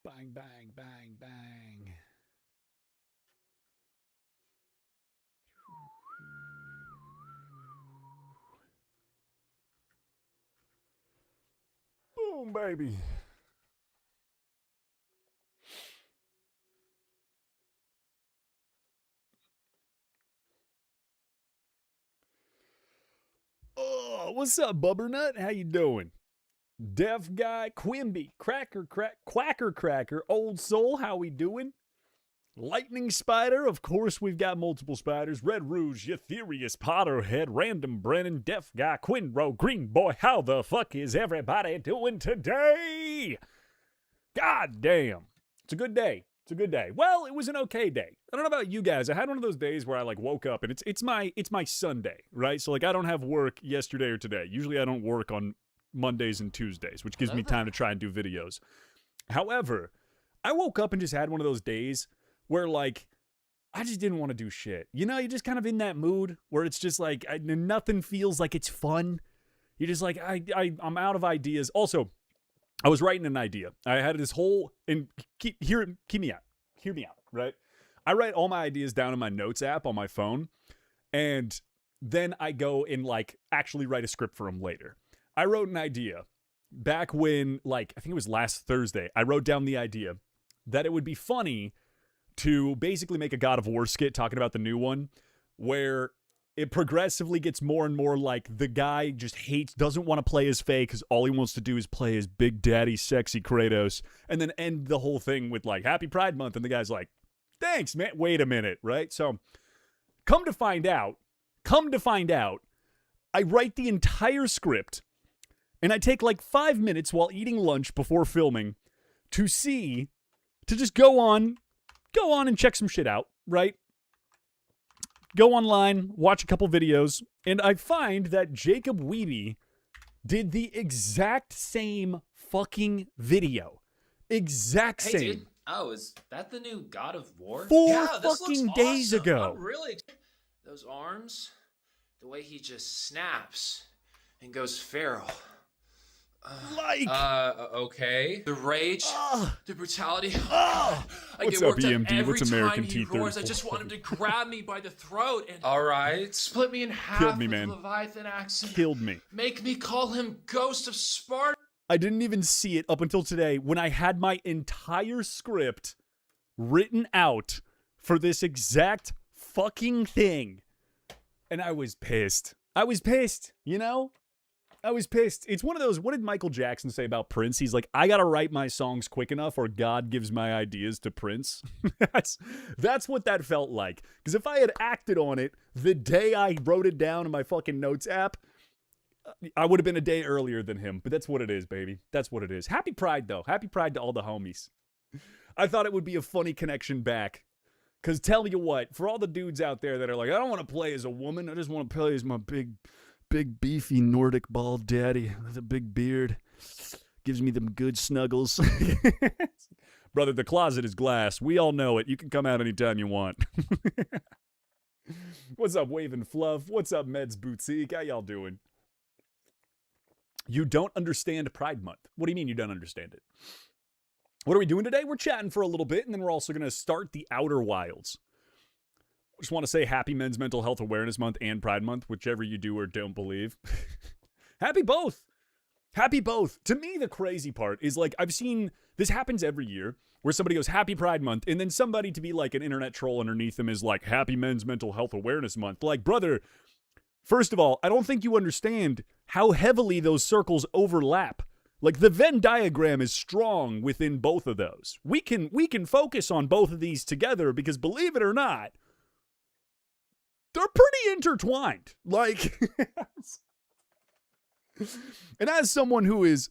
Bang, bang, bang, bang. Boom, baby. Oh, what's up, Bubbernut? How you doing? Deaf guy, Quimby, Quacker Cracker, Old Soul, how we doing? Lightning Spider, of course we've got multiple spiders. Red Rouge, Eutherius, Potterhead, Random Brennan, Deaf Guy, Quinro, Green Boy. How the fuck is everybody doing today? God damn. It's a good day. It's a good day. Well, it was an okay day. I don't know about you guys. I had one of those days where I like woke up and it's my Sunday, right? So like I don't have work yesterday or today. Usually I don't work on Mondays and Tuesdays, which gives me time to try and do videos. However, I woke up and just had one of those days where like I just didn't want to do shit. You know, you're just kind of in that mood where it's just like nothing feels like it's fun. You're just like I'm out of ideas. Also, I was writing an idea. I had this whole and hear me out, right? I write all my ideas down in my notes app on my phone, and then I go and like actually write a script for them later. I wrote an idea back when, like, I think it was last Thursday. I wrote down the idea that it would be funny to basically make a God of War skit talking about the new one, where it progressively gets more and more like the guy just doesn't want to play as Faye because all he wants to do is play as Big Daddy Sexy Kratos, and then end the whole thing with like Happy Pride Month, and the guy's like, thanks, man. Wait a minute, right? So come to find out, I write the entire script, and I take like 5 minutes while eating lunch before filming to just go on and check some shit out, right? Go online, watch a couple videos, and I find that Jacob Weeby did the exact same fucking video. Exact same. Hey, dude. Oh, is that the new God of War? Four fucking days awesome. ago. I'm really those arms, the way he just snaps and goes feral. Okay. The rage, the brutality. I What's get up, worked up EMD? every What's American time he roars. I T-34? just want him to grab me by the throat and all right, split me in half Killed me, with man. a Leviathan accent. Killed me. Make me call him Ghost of Sparta. I didn't even see it up until today when I had my entire script written out for this exact fucking thing. And I was pissed. You know? I was pissed. It's one of those, what did Michael Jackson say about Prince? He's like, I gotta write my songs quick enough or God gives my ideas to Prince. That's what that felt like. Because if I had acted on it the day I wrote it down in my fucking notes app, I would have been a day earlier than him. But that's what it is, baby. That's what it is. Happy Pride, though. Happy Pride to all the homies. I thought it would be a funny connection back. Because tell you what, for all the dudes out there that are like, I don't want to play as a woman. I just want to play as my big beefy Nordic bald daddy with a big beard. Gives me them good snuggles. Brother, the closet is glass. We all know it. You can come out anytime you want. What's up, Wave and Fluff? What's up, Meds Boutique? How y'all doing? You don't understand Pride Month. What do you mean you don't understand it? What are we doing today? We're chatting for a little bit, and then we're also going to start the Outerwilds. Just want to say happy Men's Mental Health Awareness Month and Pride Month, whichever you do or don't believe. Happy both. Happy both. To me, the crazy part is like, I've seen, this happens every year, where somebody goes, happy Pride Month, and then somebody to be like an internet troll underneath them is like, happy Men's Mental Health Awareness Month. Like, brother, first of all, I don't think you understand how heavily those circles overlap. Like, the Venn diagram is strong within both of those. We can focus on both of these together because, believe it or not, they're pretty intertwined. Like, and as someone who's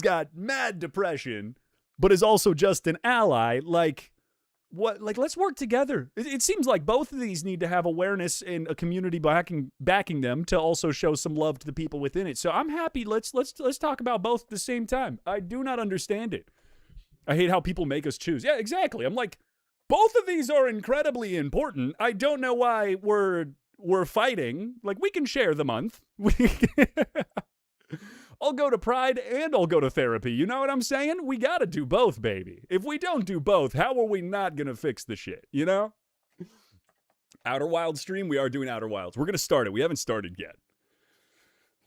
got mad depression, but is also just an ally, like, let's work together. It seems like both of these need to have awareness and a community backing them to also show some love to the people within it. So I'm happy. Let's talk about both at the same time. I do not understand it. I hate how people make us choose. Yeah, exactly. I'm like, both of these are incredibly important. I don't know why we're fighting. Like, we can share the month. I'll go to Pride and I'll go to therapy. You know what I'm saying? We got to do both, baby. If we don't do both, how are we not going to fix the shit, you know? Outer Wilds stream, we are doing Outer Wilds. We're going to start it. We haven't started yet.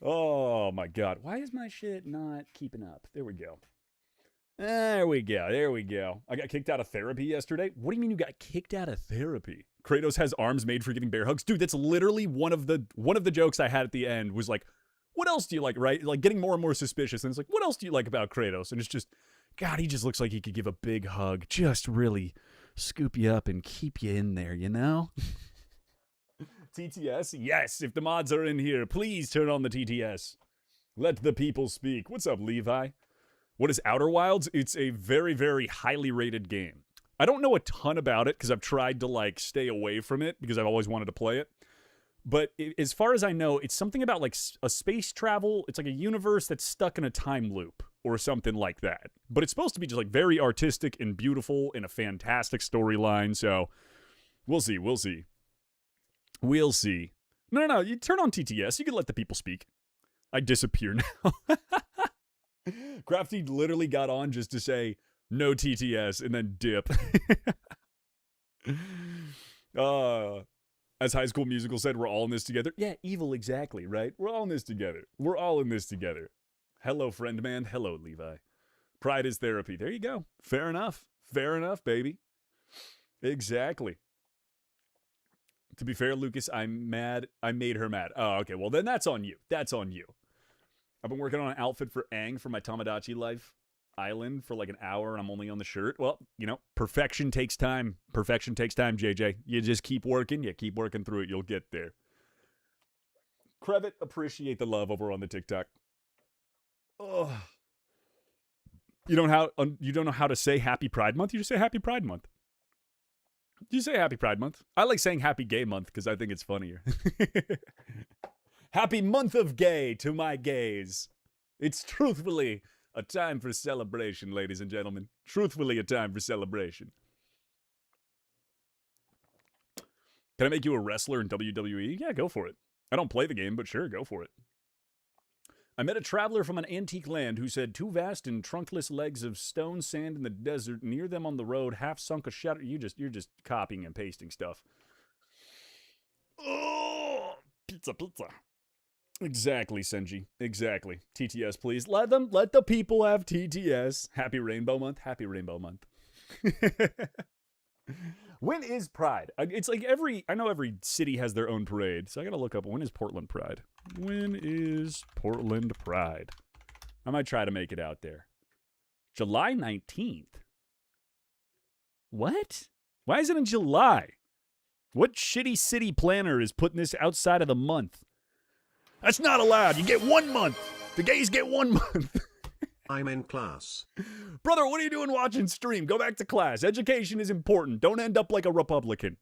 Oh, my God. Why is my shit not keeping up? There we go. There we go. There we go. I got kicked out of therapy yesterday. What do you mean you got kicked out of therapy? Kratos has arms made for giving bear hugs. Dude, that's literally one of the jokes I had at the end was like, what else do you like, right? Like getting more and more suspicious. And it's like, what else do you like about Kratos? And it's just, God, he just looks like he could give a big hug. Just really scoop you up and keep you in there, you know? TTS? Yes, if the mods are in here, please turn on the TTS. Let the people speak. What's up, Levi? What is Outer Wilds? It's a very, very highly rated game. I don't know a ton about it because I've tried to like stay away from it because I've always wanted to play it. But as far as I know, it's something about like a space travel. It's like a universe that's stuck in a time loop or something like that. But it's supposed to be just like very artistic and beautiful and a fantastic storyline. So we'll see. We'll see. We'll see. No. You turn on TTS. You can let the people speak. I disappear now. Crafty literally got on just to say no TTS and then dip. As High School Musical said, we're all in this together. Yeah, evil, exactly, right? We're all in this together. We're all in this together. Hello, friend man. Hello, Levi. Pride is therapy. There you go. Fair enough. Fair enough, baby. Exactly. To be fair, Lucas, I'm mad. I made her mad. Oh, okay. Well, then that's on you. That's on you. I've been working on an outfit for Aang for my Tamagotchi life island for like an hour, and I'm only on the shirt. Well, you know, perfection takes time. Perfection takes time, JJ. You just keep working. You keep working through it. You'll get there. Crevet, appreciate the love over on the TikTok. Oh, you don't know how to say Happy Pride Month. You just say Happy Pride Month. You say Happy Pride Month. I like saying Happy Gay Month because I think it's funnier. Happy month of gay to my gays. It's truthfully a time for celebration, ladies and gentlemen. Truthfully a time for celebration. Can I make you a wrestler in WWE? Yeah, go for it. I don't play the game, but sure, go for it. I met a traveler from an antique land who said 2 vast and trunkless legs of stone sand in the desert, near them on the road, half sunk a shadow. You're just copying and pasting stuff. Oh, pizza. Exactly, Senji. Exactly. TTS, please. Let the people have TTS. Happy Rainbow Month. Happy Rainbow Month. When is Pride? It's like I know every city has their own parade, so I gotta look up, when is Portland Pride? When is Portland Pride? I might try to make it out there. July 19th. What? Why is it in July? What shitty city planner is putting this outside of the month? That's not allowed. You get 1 month. The gays get 1 month. I'm in class. Brother, what are you doing watching stream? Go back to class. Education is important. Don't end up like a Republican.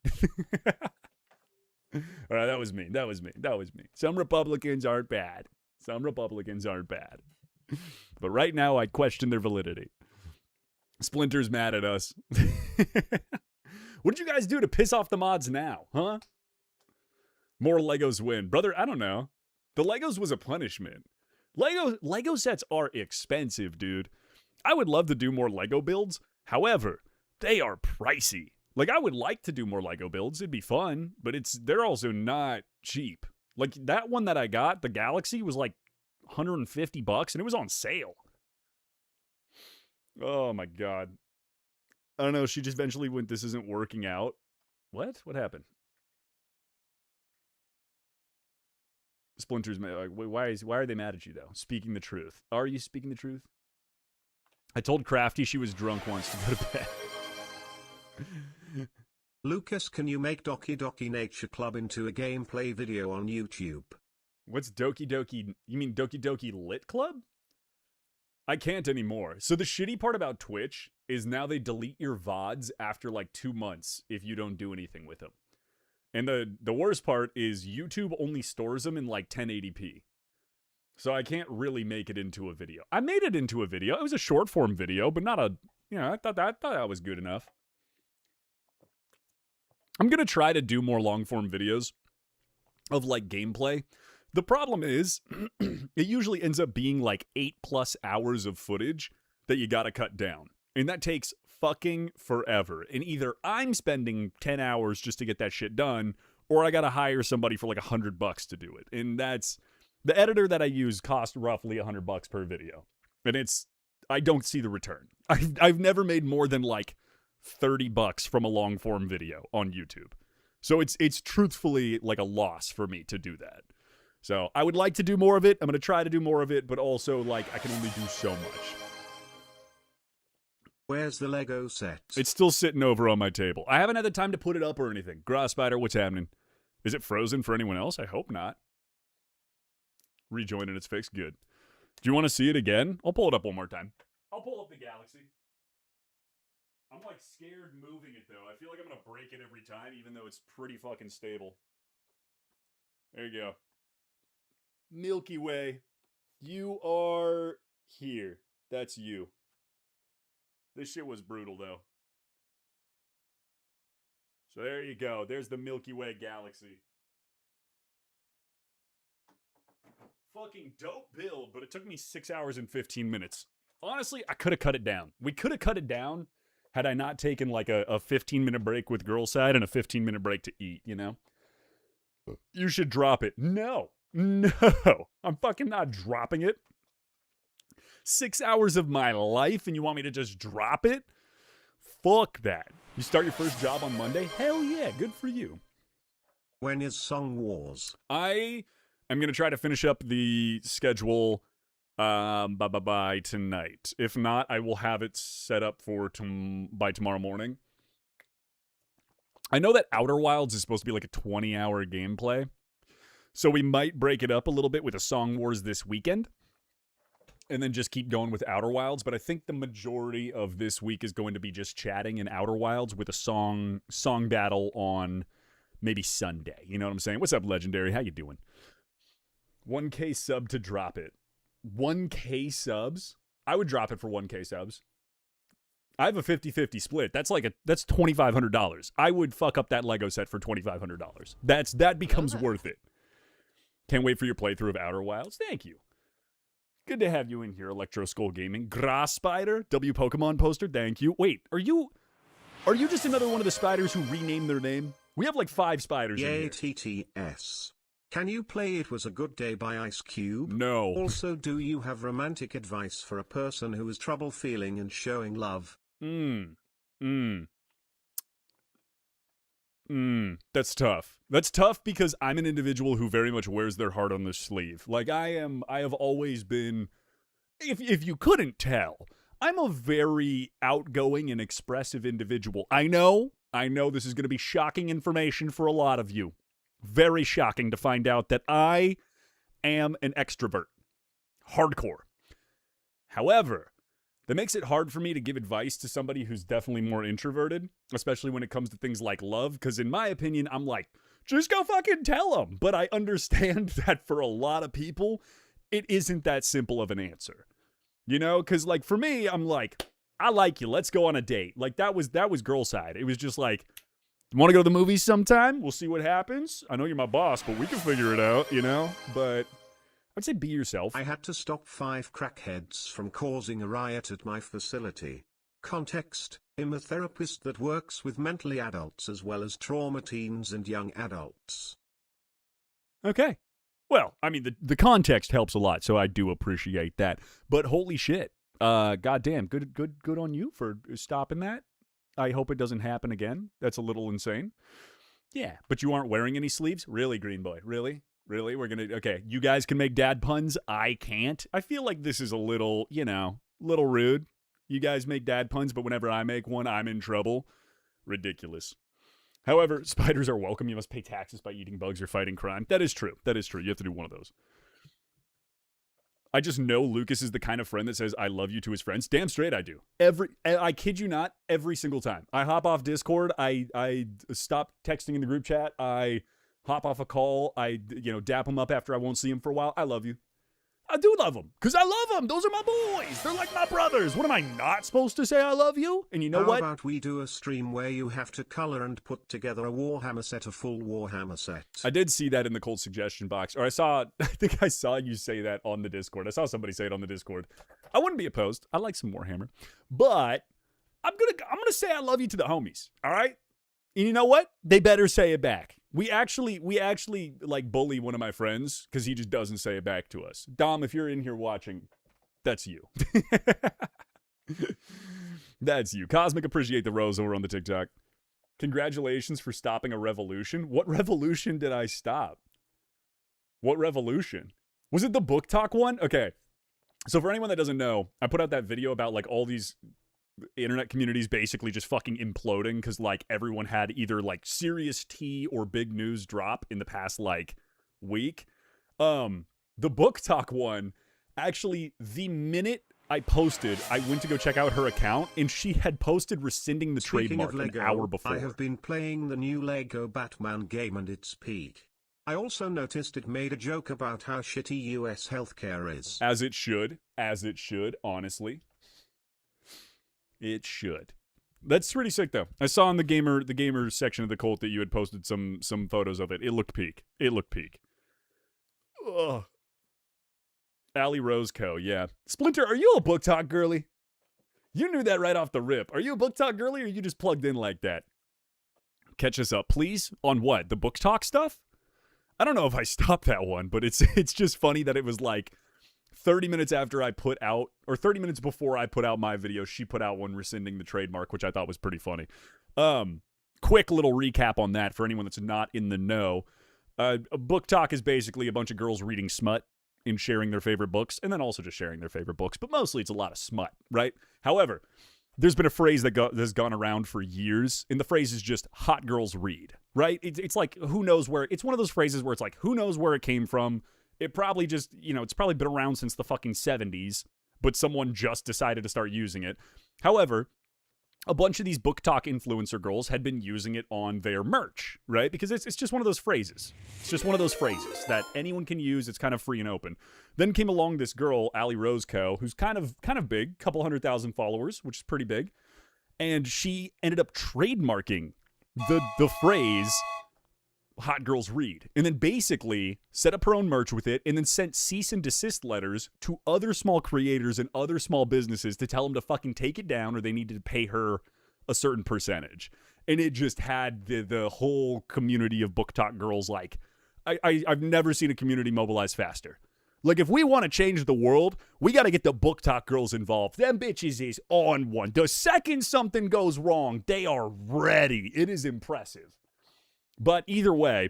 All right, that was me. Some Republicans aren't bad. But right now, I question their validity. Splinter's mad at us. What did you guys do to piss off the mods now, huh? More Legos win. Brother, I don't know. The Legos was a punishment. Lego sets are expensive, dude. I would love to do more Lego builds. However, they are pricey. Like, I would like to do more Lego builds. It'd be fun, but they're also not cheap. Like, that one that I got, the Galaxy, was like $150, and it was on sale. Oh, my God. I don't know. She just eventually went, this isn't working out. What? What happened? Splinter's like, why are they mad at you, though? Speaking the truth. Are you speaking the truth? I told Crafty she was drunk once to go to bed. Lucas, can you make Doki Doki Nature Club into a gameplay video on YouTube? What's Doki Doki? You mean Doki Doki Lit Club? I can't anymore. So the shitty part about Twitch is now they delete your VODs after like 2 months if you don't do anything with them. And the worst part is YouTube only stores them in like 1080p. So I can't really make it into a video. I made it into a video. It was a short form video, but not a, I thought that was good enough. I'm going to try to do more long form videos of like gameplay The problem is, it usually ends up being like 8+ hours of footage that you gotta cut down. And that takes fucking forever. And either I'm spending 10 hours just to get that shit done, or I gotta hire somebody for like $100 to do it. And that's, the editor that I use costs roughly $100 per video. And I don't see the return. I've never made more than like $30 from a long form video on YouTube. So it's truthfully like a loss for me to do that. So I would like to do more of it. I'm going to try to do more of it, but also like I can only do so much. Where's the Lego set? It's still sitting over on my table. I haven't had the time to put it up or anything. Grass Spider, what's happening? Is it frozen for anyone else? I hope not. Rejoin and it's fixed. Good. Do you want to see it again? I'll pull it up one more time. I'll pull up the Galaxy. I'm like scared moving it though. I feel like I'm going to break it every time, even though it's pretty fucking stable. There you go. Milky Way. You are here. That's you. This shit was brutal though. So there you go. There's the Milky Way galaxy. Fucking dope build, but it took me 6 hours and 15 minutes. Honestly, I could have cut it down. We could have cut it down had I not taken like a 15-minute break with Girl Side and a 15-minute break to eat, you know? You should drop it. No. I'm fucking not dropping it. 6 hours of my life and you want me to just drop it? Fuck that. You start your first job on Monday? Hell yeah, good for you. When is Song Wars? I am going to try to finish up the schedule by tonight. If not, I will have it set up for by tomorrow morning. I know that Outerwilds is supposed to be like a 20-hour gameplay, so we might break it up a little bit with a Song Wars this weekend, and then just keep going with Outerwilds. But I think the majority of this week is going to be just chatting in Outerwilds with a song battle on maybe Sunday. You know what I'm saying? What's up, Legendary? How you doing? 1K sub to drop it. 1K subs? I would drop it for 1K subs. I have a 50-50 split. That's $2,500. I would fuck up that Lego set for $2,500. That becomes worth it. Can't wait for your playthrough of Outer Wilds. Thank you. Good to have you in here, Electro Skull Gaming. Grass Spider, W Pokemon poster. Thank you. Wait, are you just another one of the spiders who renamed their name? We have like 5 spiders in here. TTS. Can you play It Was a Good Day by Ice Cube? No. Also, do you have romantic advice for a person who has trouble feeling and showing love? That's tough. That's tough because I'm an individual who very much wears their heart on their sleeve. Like I have always been, if you couldn't tell, I'm a very outgoing and expressive individual. I know this is going to be shocking information for a lot of you. Very shocking to find out that I am an extrovert. Hardcore. However, that makes it hard for me to give advice to somebody who's definitely more introverted, especially when it comes to things like love, because in my opinion, I'm like, just go fucking tell them. But I understand that for a lot of people, it isn't that simple of an answer. You know, because like for me, I'm like, I like you. Let's go on a date. Like that was Girl Side. It was just like, want to go to the movies sometime? We'll see what happens. I know you're my boss, but we can figure it out, you know? But I'd say be yourself. I had to stop 5 crackheads from causing a riot at my facility. Context: I'm a therapist that works with mentally adults as well as trauma teens and young adults. Okay. Well, I mean, the context helps a lot, so I do appreciate that. But holy shit. Goddamn, good on you for stopping that. I hope it doesn't happen again. That's a little insane. Yeah, but you aren't wearing any sleeves? Really, Green Boy? Really? Really? Okay, you guys can make dad puns. I can't. I feel like this is a little, little rude. You guys make dad puns, but whenever I make one, I'm in trouble. Ridiculous. However, spiders are welcome. You must pay taxes by eating bugs or fighting crime. That is true. You have to do one of those. I just know Lucas is the kind of friend that says, I love you to his friends. Damn straight I do. I kid you not, every single time. I hop off Discord. I stop texting in the group chat. I hop off a call. I dap him up after I won't see him for a while. I love you. I do love them because I love them. Those are my boys. They're like my brothers. What am I not supposed to say I love you? And you know what? How about we do a stream where you have to color and put together a Warhammer set, a full Warhammer set? I did see that in the cold suggestion box. Or I think I saw you say that on the Discord. I saw somebody say it on the Discord. I wouldn't be opposed. I like some Warhammer. But I'm gonna say I love you to the homies. All right? And you know what? They better say it back. We actually like bully one of my friends because he just doesn't say it back to us. Dom, if you're in here watching, that's you. That's you. Cosmic appreciate the rose over on the TikTok. Congratulations for stopping a revolution. What revolution did I stop? What revolution? Was it the book talk one? Okay. So for anyone that doesn't know, I put out that video about like all these internet communities basically just fucking imploding because like everyone had either like serious tea or big news drop in the past like week. The book talk one, actually the minute I posted, I went to go check out her account and she had posted rescinding the trademark an hour before. I have been playing the new Lego Batman game and it's peak. I also noticed it made a joke about how shitty US healthcare is. As it should, honestly. It should. That's pretty sick though. I saw in the gamer section of the cult that you had posted some photos of it. It looked peak. Ugh. Allie Roseco, yeah. Splinter, are you a book talk girly? You knew that right off the rip. Are you a book talk girly or are you just plugged in like that? Catch us up, please. On what? The book talk stuff? I don't know if I stopped that one, but it's just funny that it was like 30 minutes after I put out, or 30 minutes before I put out my video, she put out one rescinding the trademark, which I thought was pretty funny. Quick little recap on that for anyone that's not in the know. A book talk is basically a bunch of girls reading smut and sharing their favorite books, and then also just sharing their favorite books, but mostly it's a lot of smut, right? However, there's been a phrase that has gone around for years, and the phrase is just hot girls read, right? It's like, who knows where, it's one of those phrases where it's like, who knows where it came from? It probably just, it's probably been around since the fucking 70s, but someone just decided to start using it. However, a bunch of these book talk influencer girls had been using it on their merch, right? Because it's just one of those phrases. It's just one of those phrases that anyone can use. It's kind of free and open. Then came along this girl, Allie Roseco, who's kind of big, couple 100,000 followers, which is pretty big. And she ended up trademarking the phrase hot girls read, and then basically set up her own merch with it, and then sent cease and desist letters to other small creators and other small businesses to tell them to fucking take it down or they needed to pay her a certain percentage. And it just had the whole community of book talk girls like, I've never seen a community mobilize faster. Like, if we want to change the world, we got to get the book talk girls involved. Them bitches is on one. The second something goes wrong, they are ready. It is impressive. But either way,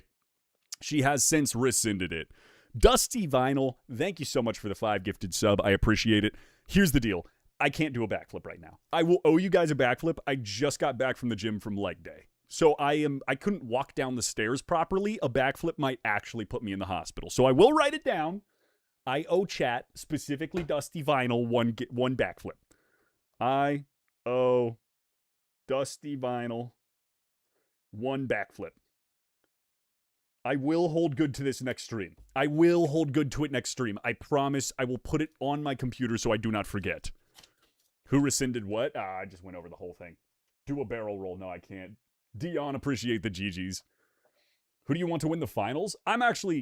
she has since rescinded it. Dusty Vinyl, thank you so much for the 5 gifted sub. I appreciate it. Here's the deal. I can't do a backflip right now. I will owe you guys a backflip. I just got back from the gym from leg day. So I couldn't walk down the stairs properly. A backflip might actually put me in the hospital. So I will write it down. I owe chat, specifically Dusty Vinyl, one backflip. I owe Dusty Vinyl one backflip. I will hold good to this next stream. I will hold good to it next stream. I promise I will put it on my computer so I do not forget. Who rescinded what? I just went over the whole thing. Do a barrel roll. No, I can't. Dion, appreciate the GGs. Who do you want to win the finals?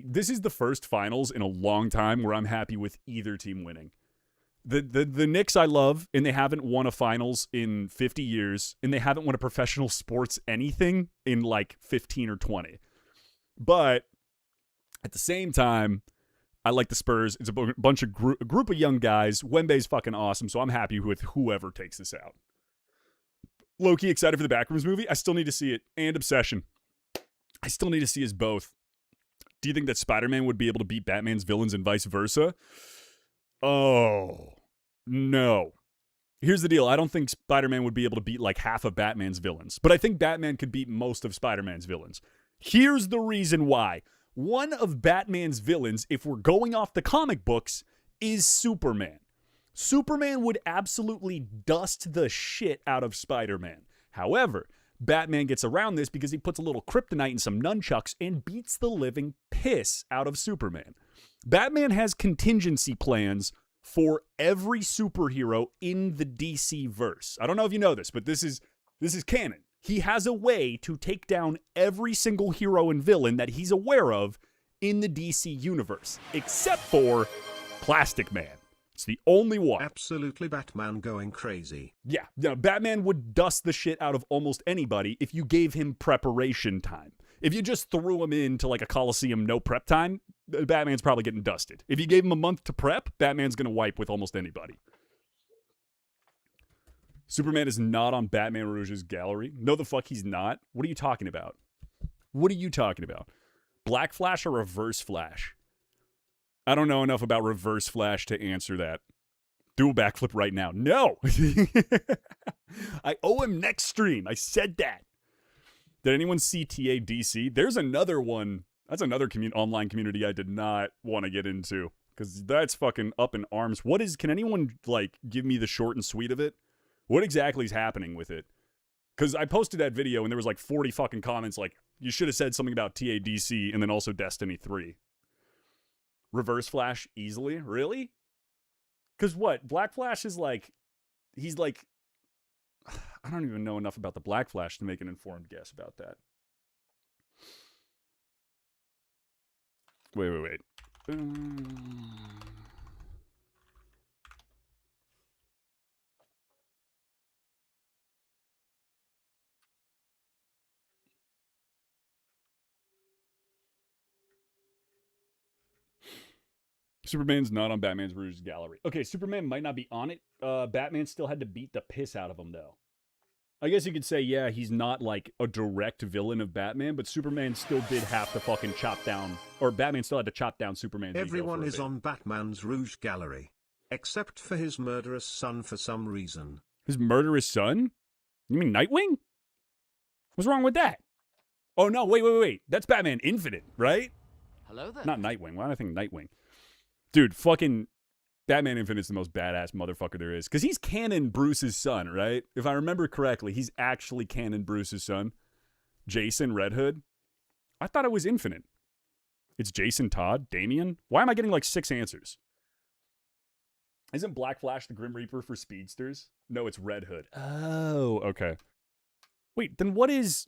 This is the first finals in a long time where I'm happy with either team winning. The Knicks I love, and they haven't won a finals in 50 years, and they haven't won a professional sports anything in like 15 or 20. But at the same time, I like the Spurs. It's a bunch of a group of young guys. Wembe's fucking awesome, so I'm happy with whoever takes this out. Low-key excited for the Backrooms movie. I still need to see it. And Obsession. I still need to see us both. Do you think that Spider-Man would be able to beat Batman's villains and vice versa? Oh, no. Here's the deal. I don't think Spider-Man would be able to beat like half of Batman's villains. But I think Batman could beat most of Spider-Man's villains. Here's the reason why. One of Batman's villains, if we're going off the comic books, is Superman. Superman would absolutely dust the shit out of Spider-Man. However, Batman gets around this because he puts a little kryptonite and some nunchucks and beats the living piss out of Superman. Batman has contingency plans for every superhero in the DC verse. I don't know if you know this, but this is canon. He has a way to take down every single hero and villain that he's aware of in the DC universe, except for Plastic Man. It's the only one. Absolutely Batman going crazy. Yeah, Batman would dust the shit out of almost anybody if you gave him preparation time. If you just threw him into like a Coliseum no prep time, Batman's probably getting dusted. If you gave him a month to prep, Batman's going to wipe with almost anybody. Superman is not on Batman Rouge's gallery. No, the fuck he's not. What are you talking about? What are you talking about? Black Flash or Reverse Flash? I don't know enough about Reverse Flash to answer that. Do a backflip right now. No! I owe him next stream. I said that. Did anyone see TADC? There's another one. That's another online community I did not want to get into. Because that's fucking up in arms. Can anyone, like, give me the short and sweet of it? What exactly is happening with it? Because I posted that video and there was like 40 fucking comments like, you should have said something about TADC and then also Destiny 3. Reverse Flash easily? Really? Because what? Black Flash is like, he's like, I don't even know enough about the Black Flash to make an informed guess about that. Wait. Superman's not on Batman's Rouge gallery. Okay, Superman might not be on it. Batman still had to beat the piss out of him, though. I guess you could say, yeah, he's not like a direct villain of Batman, but Superman still did have to fucking chop down, or Batman still had to chop down Superman's ego Everyone for a is bit. on Batman's Rouge gallery, except for his murderous son for some reason. His murderous son? You mean Nightwing? What's wrong with that? Oh, no, wait. That's Batman Infinite, right? Hello there. Not Nightwing. Why do I think Nightwing? Dude, fucking Batman Infinite's the most badass motherfucker there is. Because he's canon Bruce's son, right? If I remember correctly, he's actually canon Bruce's son. Jason Red Hood. I thought it was Infinite. It's Jason Todd? Damian? Why am I getting like 6 answers? Isn't Black Flash the Grim Reaper for speedsters? No, it's Red Hood. Oh, okay. Wait, then what is...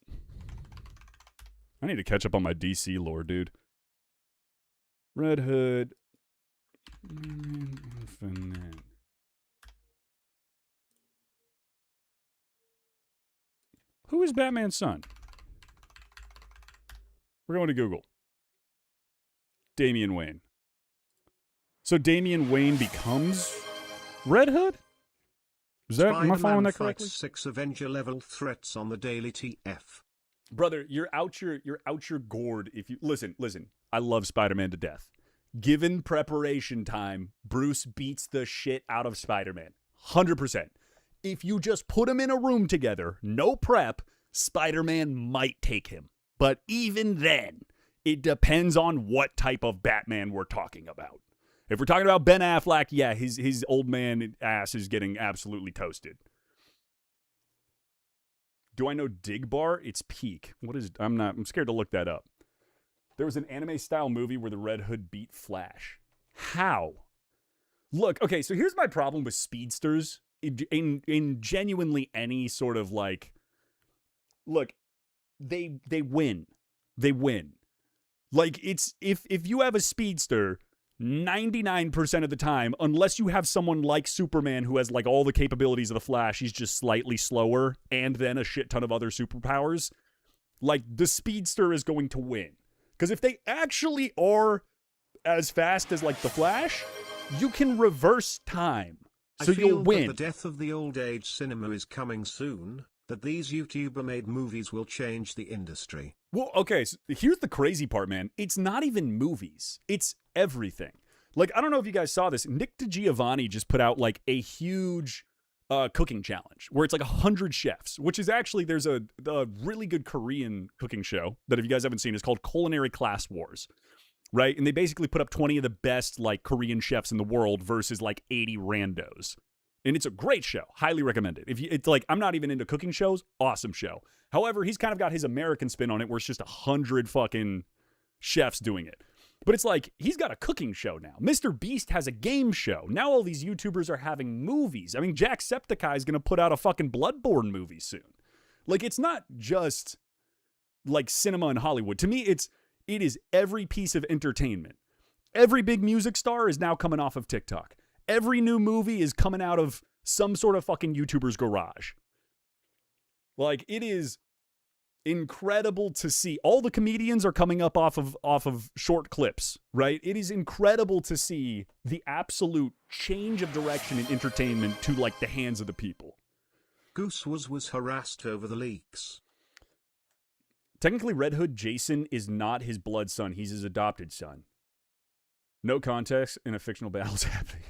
I need to catch up on my DC lore, dude. Red Hood... Infinite. Who is Batman's son? We're going to Google. Damian Wayne. So Damian Wayne becomes Red Hood? Am I following that correctly? 6 Avenger level threats on the daily TF. Brother, you're out your gourd if you listen. I love Spider-Man to death. Given preparation time, Bruce beats the shit out of Spider-Man. 100%. If you just put them in a room together, no prep, Spider-Man might take him. But even then, it depends on what type of Batman we're talking about. If we're talking about Ben Affleck, yeah, his old man ass is getting absolutely toasted. Do I know Digbar? It's peak. I'm scared to look that up. There was an anime-style movie where the Red Hood beat Flash. How? Look, okay, so here's my problem with speedsters in genuinely any sort of like... Look, they win. They win. Like, it's... If you have a speedster, 99% of the time, unless you have someone like Superman who has like all the capabilities of the Flash, he's just slightly slower, and then a shit ton of other superpowers, like, the speedster is going to win. Because if they actually are as fast as, like, the Flash, you can reverse time. So you'll win. That the death of the old age cinema is coming soon, that these YouTuber-made movies will change the industry. Well, okay, so here's the crazy part, man. It's not even movies. It's everything. Like, I don't know if you guys saw this. Nick DiGiovanni just put out, like, a huge cooking challenge where it's like 100 chefs, which is actually, there's a really good Korean cooking show that if you guys haven't seen, it's called Culinary Class Wars, right? And they basically put up 20 of the best like Korean chefs in the world versus like 80 randos. And it's a great show. Highly recommend it. It's like, I'm not even into cooking shows. Awesome show. However, he's kind of got his American spin on it where it's just 100 fucking chefs doing it. But it's like, he's got a cooking show now. Mr. Beast has a game show. Now all these YouTubers are having movies. I mean, Jacksepticeye is going to put out a fucking Bloodborne movie soon. Like, it's not just, like, cinema in Hollywood. To me, it is every piece of entertainment. Every big music star is now coming off of TikTok. Every new movie is coming out of some sort of fucking YouTuber's garage. Like, it is incredible to see. All the comedians are coming up off of short clips, right? It is incredible to see the absolute change of direction in entertainment to, like, the hands of the people. Goose was harassed over the leaks. Technically, Red Hood Jason is not his blood son. He's his adopted son. No context in a fictional battle is happening.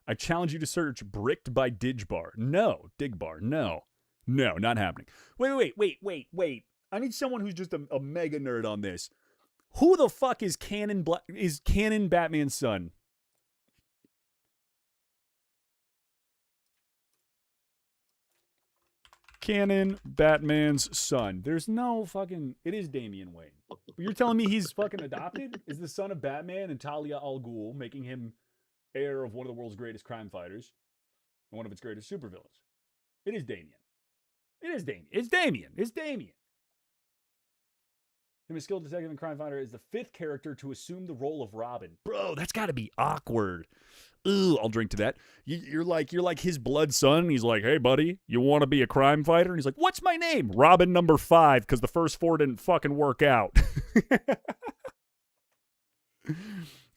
I challenge you to search Bricked by Digbar. No. Digbar. No. No, not happening. Wait. I need someone who's just a mega nerd on this. Who the fuck is Canon Batman's son? Canon Batman's son. There's no fucking... It is Damian Wayne. You're telling me he's fucking adopted? Is the son of Batman and Talia al Ghul, making him heir of one of the world's greatest crime fighters and one of its greatest supervillains? It is Damian. It's Damian. Him, a skilled detective and crime fighter, is the 5th character to assume the role of Robin. Bro, that's got to be awkward. Ooh, I'll drink to that. You're like his blood son. He's like, hey, buddy, you want to be a crime fighter? And he's like, what's my name? Robin number 5, because the first 4 didn't fucking work out.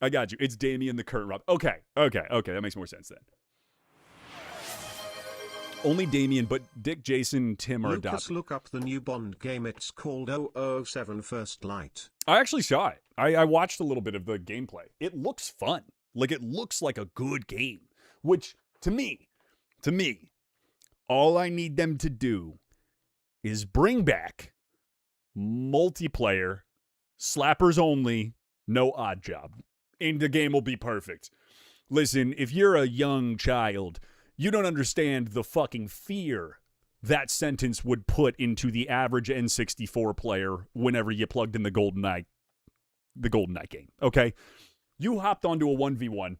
I got you. It's Damian the current Robin. Okay. That makes more sense then. Only Damian, but Dick, Jason, Tim are Lucas, adopted. look up the new Bond game. It's called 007 First Light. I actually saw it. I watched a little bit of the gameplay. It looks fun. Like, it looks like a good game. Which, to me, all I need them to do is bring back multiplayer, slappers only, no odd job. And the game will be perfect. Listen, if you're a young child, you don't understand the fucking fear that sentence would put into the average N64 player whenever you plugged in the GoldenEye game, okay? You hopped onto a 1v1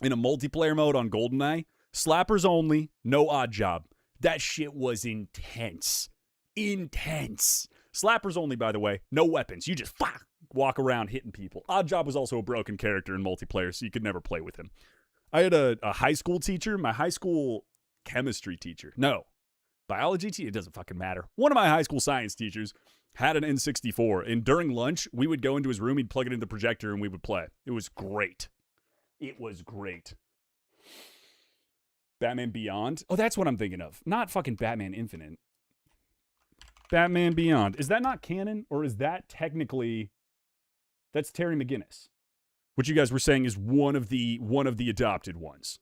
in a multiplayer mode on GoldenEye, slappers only, no odd job. That shit was intense. Slappers only, by the way, no weapons. You just walk around hitting people. Odd job was also a broken character in multiplayer, so you could never play with him. I had a high school teacher, my high school chemistry teacher. No, biology teacher, it doesn't fucking matter. One of my high school science teachers had an N64, and during lunch, we would go into his room, he'd plug it into the projector, and we would play. It was great. Batman Beyond? Oh, that's what I'm thinking of. Not fucking Batman Infinite. Batman Beyond. Is that not canon, or is that technically... That's Terry McGinnis, which you guys were saying is one of the adopted ones.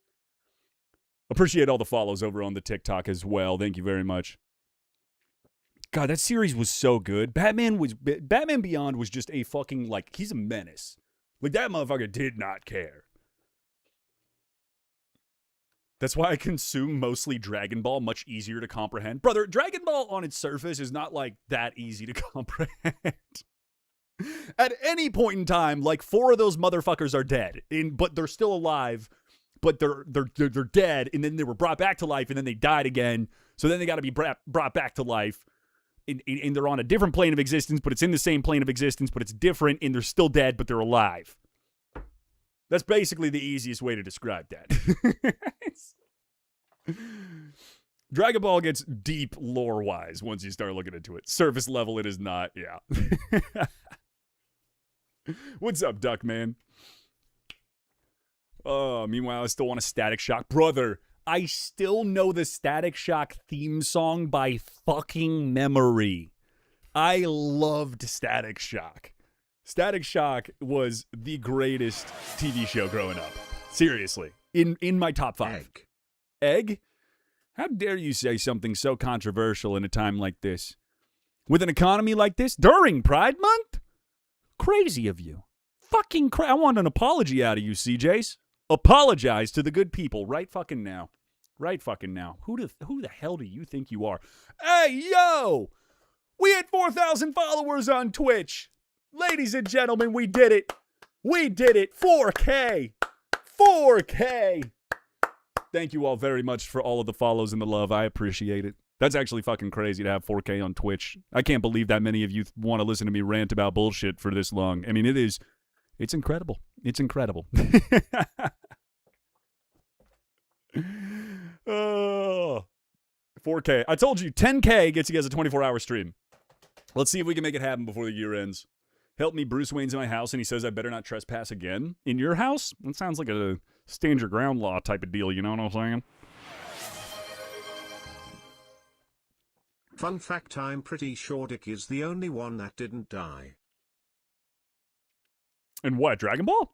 Appreciate all the follows over on the TikTok as well. Thank you very much. God, that series was so good. Batman Beyond was just a fucking, like, he's a menace. Like, that motherfucker did not care. That's why I consume mostly Dragon Ball, much easier to comprehend. Brother, Dragon Ball on its surface is not, like, that easy to comprehend. At any point in time, like, 4 of those motherfuckers are dead, but they're still alive, but they're dead, and then they were brought back to life, and then they died again, so then they got to be brought back to life, and they're on a different plane of existence, but it's in the same plane of existence, but it's different, and they're still dead, but they're alive. That's basically the easiest way to describe that. Dragon Ball gets deep lore-wise once you start looking into it. Surface level, it is not, yeah. What's up, Duckman? Meanwhile, I still want a Static Shock. Brother, I still know the Static Shock theme song by fucking memory. I loved Static Shock. Static Shock was the greatest TV show growing up. Seriously. In my top 5. Egg? How dare you say something so controversial in a time like this? With an economy like this? During Pride Month? Crazy of you. Fucking I want an apology out of you, CJs. Apologize to the good people right fucking now. Right fucking now. Who the hell do you think you are? Hey, yo! We had 4,000 followers on Twitch. Ladies and gentlemen, we did it. We did it. 4K. 4K. Thank you all very much for all of the follows and the love. I appreciate it. That's actually fucking crazy to have 4K on Twitch. I can't believe that many of you want to listen to me rant about bullshit for this long. I mean, it's incredible. It's incredible. Oh, 4K. I told you, 10K gets you guys a 24-hour stream. Let's see if we can make it happen before the year ends. Help me, Bruce Wayne's in my house, and he says I better not trespass again. In your house? That sounds like a stand your ground law type of deal, you know what I'm saying? Fun fact, I'm pretty sure Dick is the only one that didn't die. And what, Dragon Ball?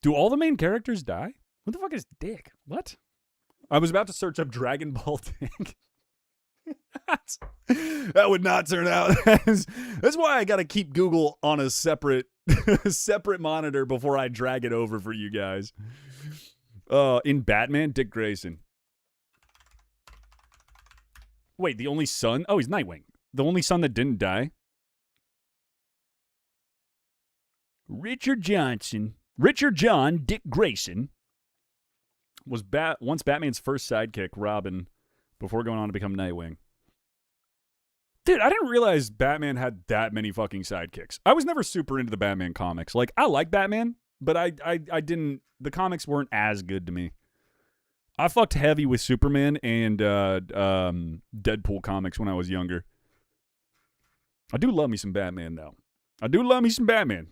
Do all the main characters die? What the fuck is Dick? What? I was about to search up Dragon Ball Dick. That would not turn out. That's why I got to keep Google on a separate monitor before I drag it over for you guys. In Batman, Dick Grayson. Wait, the only son? Oh, he's Nightwing. The only son that didn't die? Richard John Dick Grayson was once Batman's first sidekick, Robin, before going on to become Nightwing. Dude, I didn't realize Batman had that many fucking sidekicks. I was never super into the Batman comics. Like, I like Batman, but I didn't, the comics weren't as good to me. I fucked heavy with Superman and Deadpool comics when I was younger. I do love me some Batman, though. I do love me some Batman.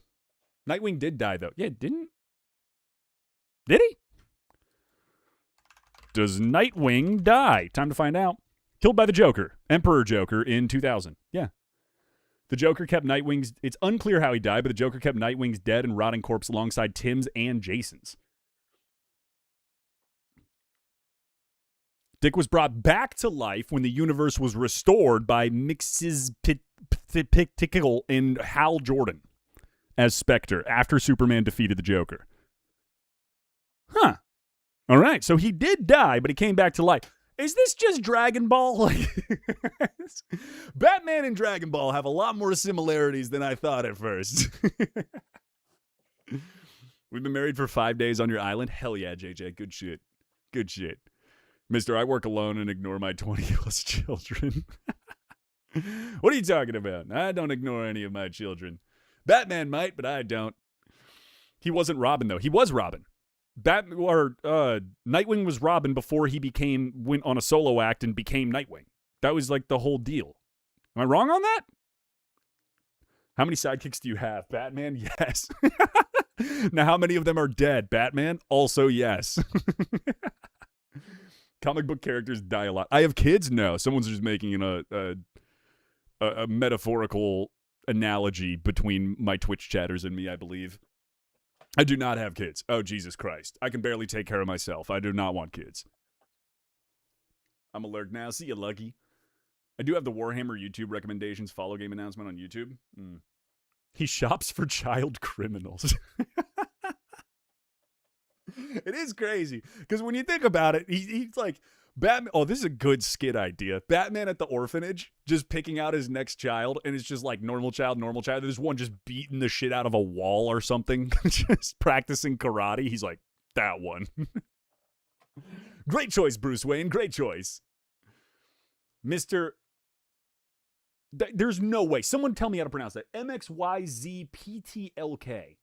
Nightwing did die, though. Yeah, didn't? Did he? Does Nightwing die? Time to find out. Killed by the Joker. Emperor Joker in 2000. Yeah. The Joker kept Nightwing's... It's unclear how he died, but the Joker kept Nightwing's dead and rotting corpse alongside Tim's and Jason's. Dick was brought back to life when the universe was restored by Mixes Pickle and Hal Jordan as Spectre after Superman defeated the Joker. Huh. All right, so he did die, but he came back to life. Is this just Dragon Ball? Like, Batman and Dragon Ball have a lot more similarities than I thought at first. We've been married for 5 days on your island? Hell yeah, JJ. Good shit. Good shit. Mister, I work alone and ignore my 20-plus children. What are you talking about? I don't ignore any of my children. Batman might, but I don't. He wasn't Robin, though. He was Robin. Nightwing was Robin before he went on a solo act and became Nightwing. That was like the whole deal. Am I wrong on that? How many sidekicks do you have? Batman? Yes. Now, how many of them are dead? Batman? Also yes. Comic book characters die a lot. I have kids? No. Someone's just making a metaphorical analogy between my Twitch chatters and me, I believe. I do not have kids. Oh, Jesus Christ. I can barely take care of myself. I do not want kids. I'm alert now. See you, Lucky. I do have the Warhammer YouTube recommendations follow game announcement on YouTube. He shops for child criminals. It is crazy. Because when you think about it, he's like, Batman. Oh, this is a good skit idea. Batman at the orphanage, just picking out his next child, and it's just like normal child. There's one just beating the shit out of a wall or something, just practicing karate. He's like, that one. Great choice, Bruce Wayne. Great choice. Mr. There's no way. Someone tell me how to pronounce that. MXYZPTLK.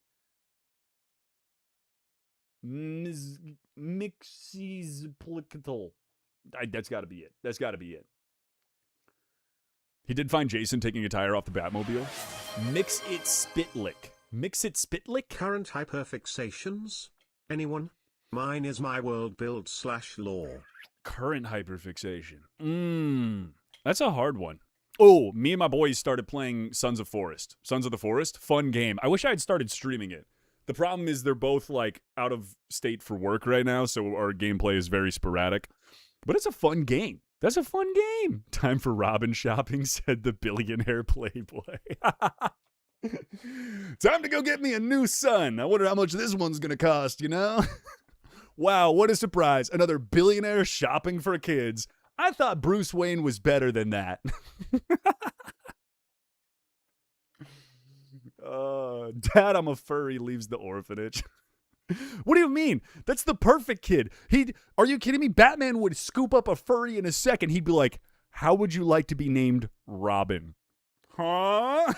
Mixizplicatal. That's got to be it. That's got to be it. He did find Jason taking a tire off the Batmobile. Mix it spitlick. Mix it spitlick? Current hyperfixations? Anyone? Mine is my world build / lore. Current hyperfixation. That's a hard one. Oh, me and my boys started playing Sons of the Forest. Fun game. I wish I had started streaming it. The problem is they're both like out of state for work right now, so our gameplay is very sporadic. But it's a fun game. That's a fun game. Time for Robin shopping, said the billionaire playboy. Time to go get me a new son. I wonder how much this one's going to cost, you know? Wow, what a surprise. Another billionaire shopping for kids. I thought Bruce Wayne was better than that. Dad, I'm a furry, leaves the orphanage. What do you mean? That's the perfect kid. Are you kidding me? Batman would scoop up a furry in a second. He'd be like, how would you like to be named Robin? Huh?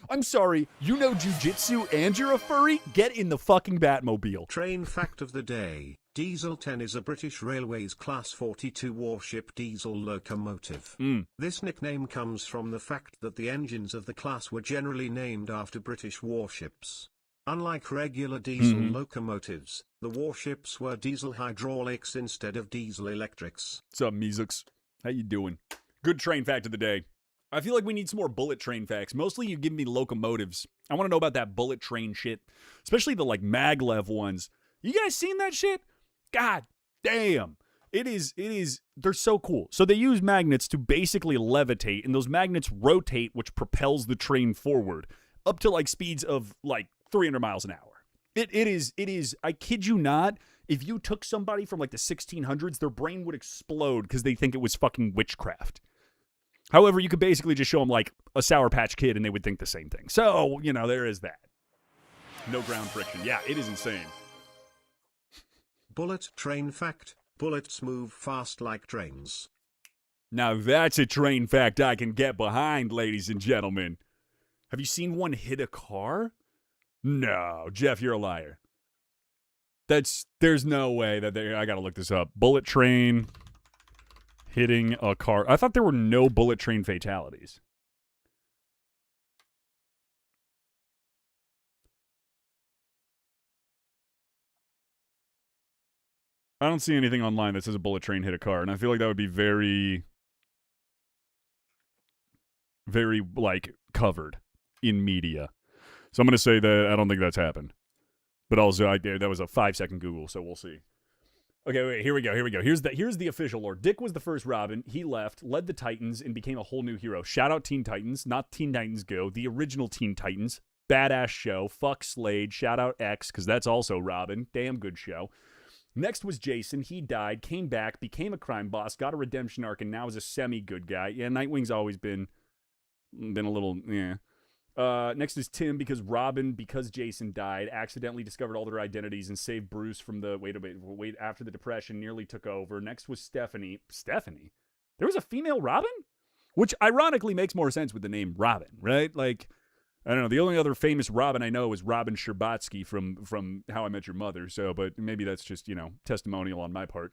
I'm sorry, you know jujitsu and you're a furry? Get in the fucking Batmobile. Train fact of the day. Diesel 10 is a British Railways Class 42 warship diesel locomotive. This nickname comes from the fact that the engines of the class were generally named after British warships. Unlike regular diesel locomotives, the warships were diesel hydraulics instead of diesel electrics. What's up, Meezuks? How you doing? Good train fact of the day. I feel like we need some more bullet train facts. Mostly you give me locomotives. I want to know about that bullet train shit. Especially the like maglev ones. You guys seen that shit? God damn. It is, they're so cool. So they use magnets to basically levitate, and those magnets rotate, which propels the train forward up to like speeds of like 300 miles an hour. It is, I kid you not, if you took somebody from like the 1600s, their brain would explode because they think it was fucking witchcraft. However, you could basically just show them like a Sour Patch Kid and they would think the same thing. So, you know, there is that. No ground friction. Yeah, it is insane. Bullet train fact. Bullets move fast like trains. Now that's a train fact I can get behind, ladies and gentlemen. Have you seen one hit a car? No, Jeff, you're a liar. There's no way that I gotta look this up. Bullet train hitting a car. I thought there were no bullet train fatalities. I don't see anything online that says a bullet train hit a car, and I feel like that would be very, very, like, covered in media. So I'm going to say that I don't think that's happened. But also, that was a 5-second Google, so we'll see. Okay, wait, here we go. Here's the official lore. Dick was the first Robin. He left, led the Titans, and became a whole new hero. Shout out Teen Titans, not Teen Titans Go, the original Teen Titans. Badass show. Fuck Slade. Shout out X, because that's also Robin. Damn good show. Next was Jason. He died, came back, became a crime boss, got a redemption arc, and now is a semi-good guy. Yeah, Nightwing's always been a little, yeah. Next is Tim, because Jason died, accidentally discovered all their identities and saved Bruce from the, wait, after the Depression, nearly took over. Next was Stephanie. Stephanie? There was a female Robin? Which ironically makes more sense with the name Robin, right? Like, I don't know, the only other famous Robin I know is Robin Scherbatsky from How I Met Your Mother, so, but maybe that's just, testimonial on my part.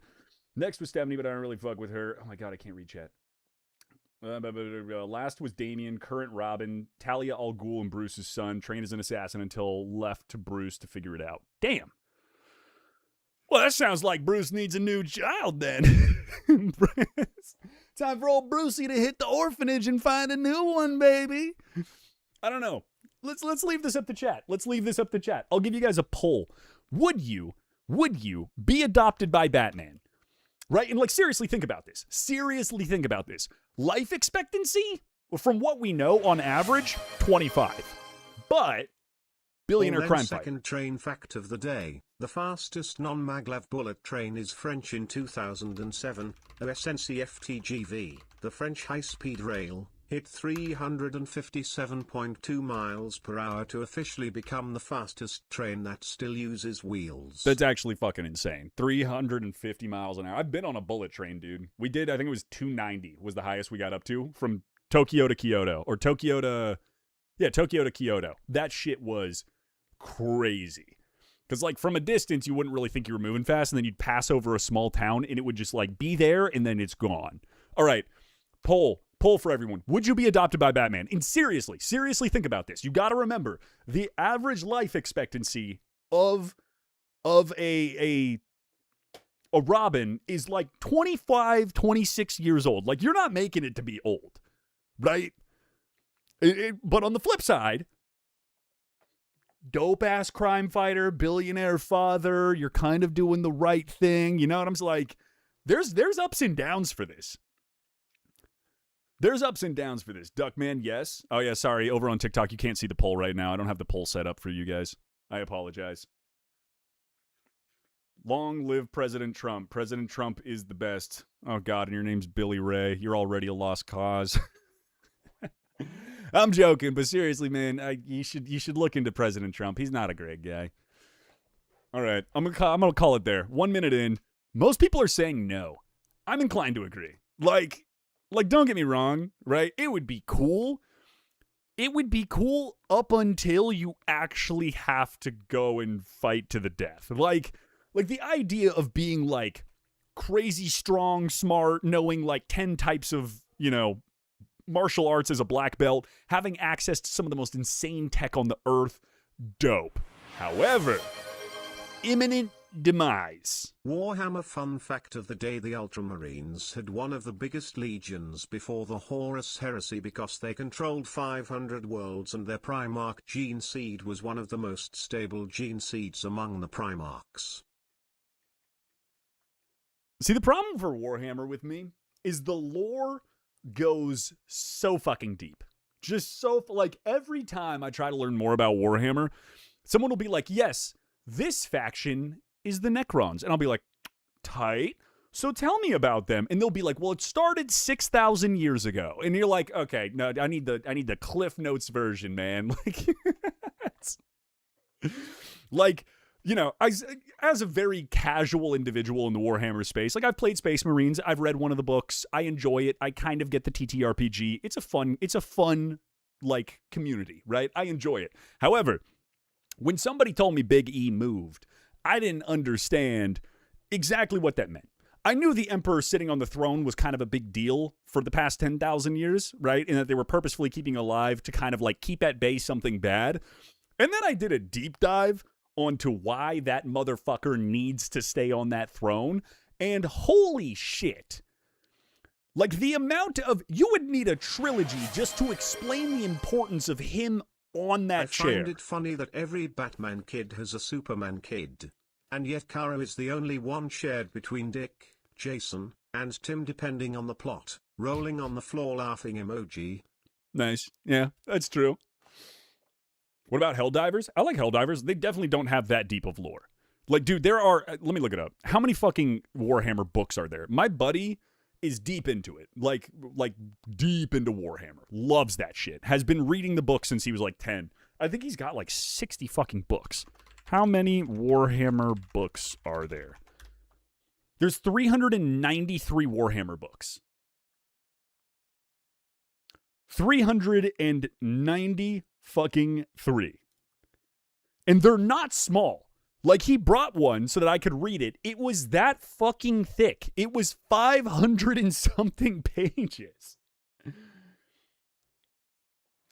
Next was Stephanie, but I don't really fuck with her. Oh my god, I can't read chat. Last was Damien, current Robin, Talia al Ghul and Bruce's son, trained as an assassin until left to Bruce to figure it out. Damn. Well, that sounds like Bruce needs a new child then. Time for old Brucey to hit the orphanage and find a new one, baby. I don't know. Let's leave this up to chat. I'll give you guys a poll. Would you be adopted by Batman? Right? And seriously think about this. Life expectancy, from what we know on average, 25. But billionaire crime fighter. Second train fact of the day. The fastest non-maglev bullet train is French in 2007. The SNCF-TGV, the French high-speed rail, hit 357.2 miles per hour to officially become the fastest train that still uses wheels. That's actually fucking insane. 350 miles an hour. I've been on a bullet train, dude. We did, I think it was 290 was the highest we got up to from Tokyo to Kyoto. Or Tokyo to Kyoto. That shit was crazy. Because, from a distance, you wouldn't really think you were moving fast, and then you'd pass over a small town, and it would just, be there, and then it's gone. All right, poll for everyone. Would you be adopted by Batman? And seriously think about this. You got to remember, the average life expectancy of a Robin is 25, 26 years old. You're not making it to be old, right? But on the flip side, dope-ass crime fighter, billionaire father, you're kind of doing the right thing. You know what I'm saying? There's ups and downs for this. Duckman, yes. Oh, yeah, sorry. Over on TikTok, you can't see the poll right now. I don't have the poll set up for you guys. I apologize. Long live President Trump. President Trump is the best. Oh, God, and your name's Billy Ray. You're already a lost cause. I'm joking, but seriously, man, you should look into President Trump. He's not a great guy. All right, I'm gonna call it there. 1 minute in, most people are saying no. I'm inclined to agree. Like, don't get me wrong, right? It would be cool. It would be cool up until you actually have to go and fight to the death. Like the idea of being like crazy strong, smart, knowing like 10 types of, martial arts as a black belt, having access to some of the most insane tech on the earth, dope. However, imminent demise. Warhammer fun fact of the day: the Ultramarines had one of the biggest legions before the Horus Heresy because they controlled 500 worlds, and their Primarch gene seed was one of the most stable gene seeds among the Primarchs. See, the problem for Warhammer with me is the lore goes so fucking deep. Just so, like, every time I try to learn more about Warhammer, someone will be like, yes, this faction is the Necrons. And I'll be like, tight. So tell me about them. And they'll be like, well, it started 6,000 years ago. And you're like, okay, no, I need the Cliff Notes version, man. Like, as a very casual individual in the Warhammer space, like, I've played Space Marines, I've read one of the books, I enjoy it, I kind of get the TTRPG. It's a fun, like, community, right? I enjoy it. However, when somebody told me Big E moved, I didn't understand exactly what that meant. I knew the Emperor sitting on the throne was kind of a big deal for the past 10,000 years, right? And that they were purposefully keeping alive to kind of like keep at bay something bad. And then I did a deep dive onto why that motherfucker needs to stay on that throne. And holy shit. Like, the amount of... You would need a trilogy just to explain the importance of him on that chair. I find it funny that every Batman kid has a Superman kid. And yet Kara is the only one shared between Dick, Jason, and Tim, depending on the plot. Rolling on the floor laughing emoji. Nice. Yeah, that's true. What about Helldivers? I like Helldivers. They definitely don't have that deep of lore. Like, dude, there are... Let me look it up. How many fucking Warhammer books are there? My buddy is deep into it. Like deep into Warhammer. Loves that shit. Has been reading the book since he was like 10. I think he's got like 60 fucking books. How many Warhammer books are there? There's 393 Warhammer books. 390 fucking 3. And they're not small. Like, he brought one so that I could read it. It was that fucking thick. It was 500 and something pages.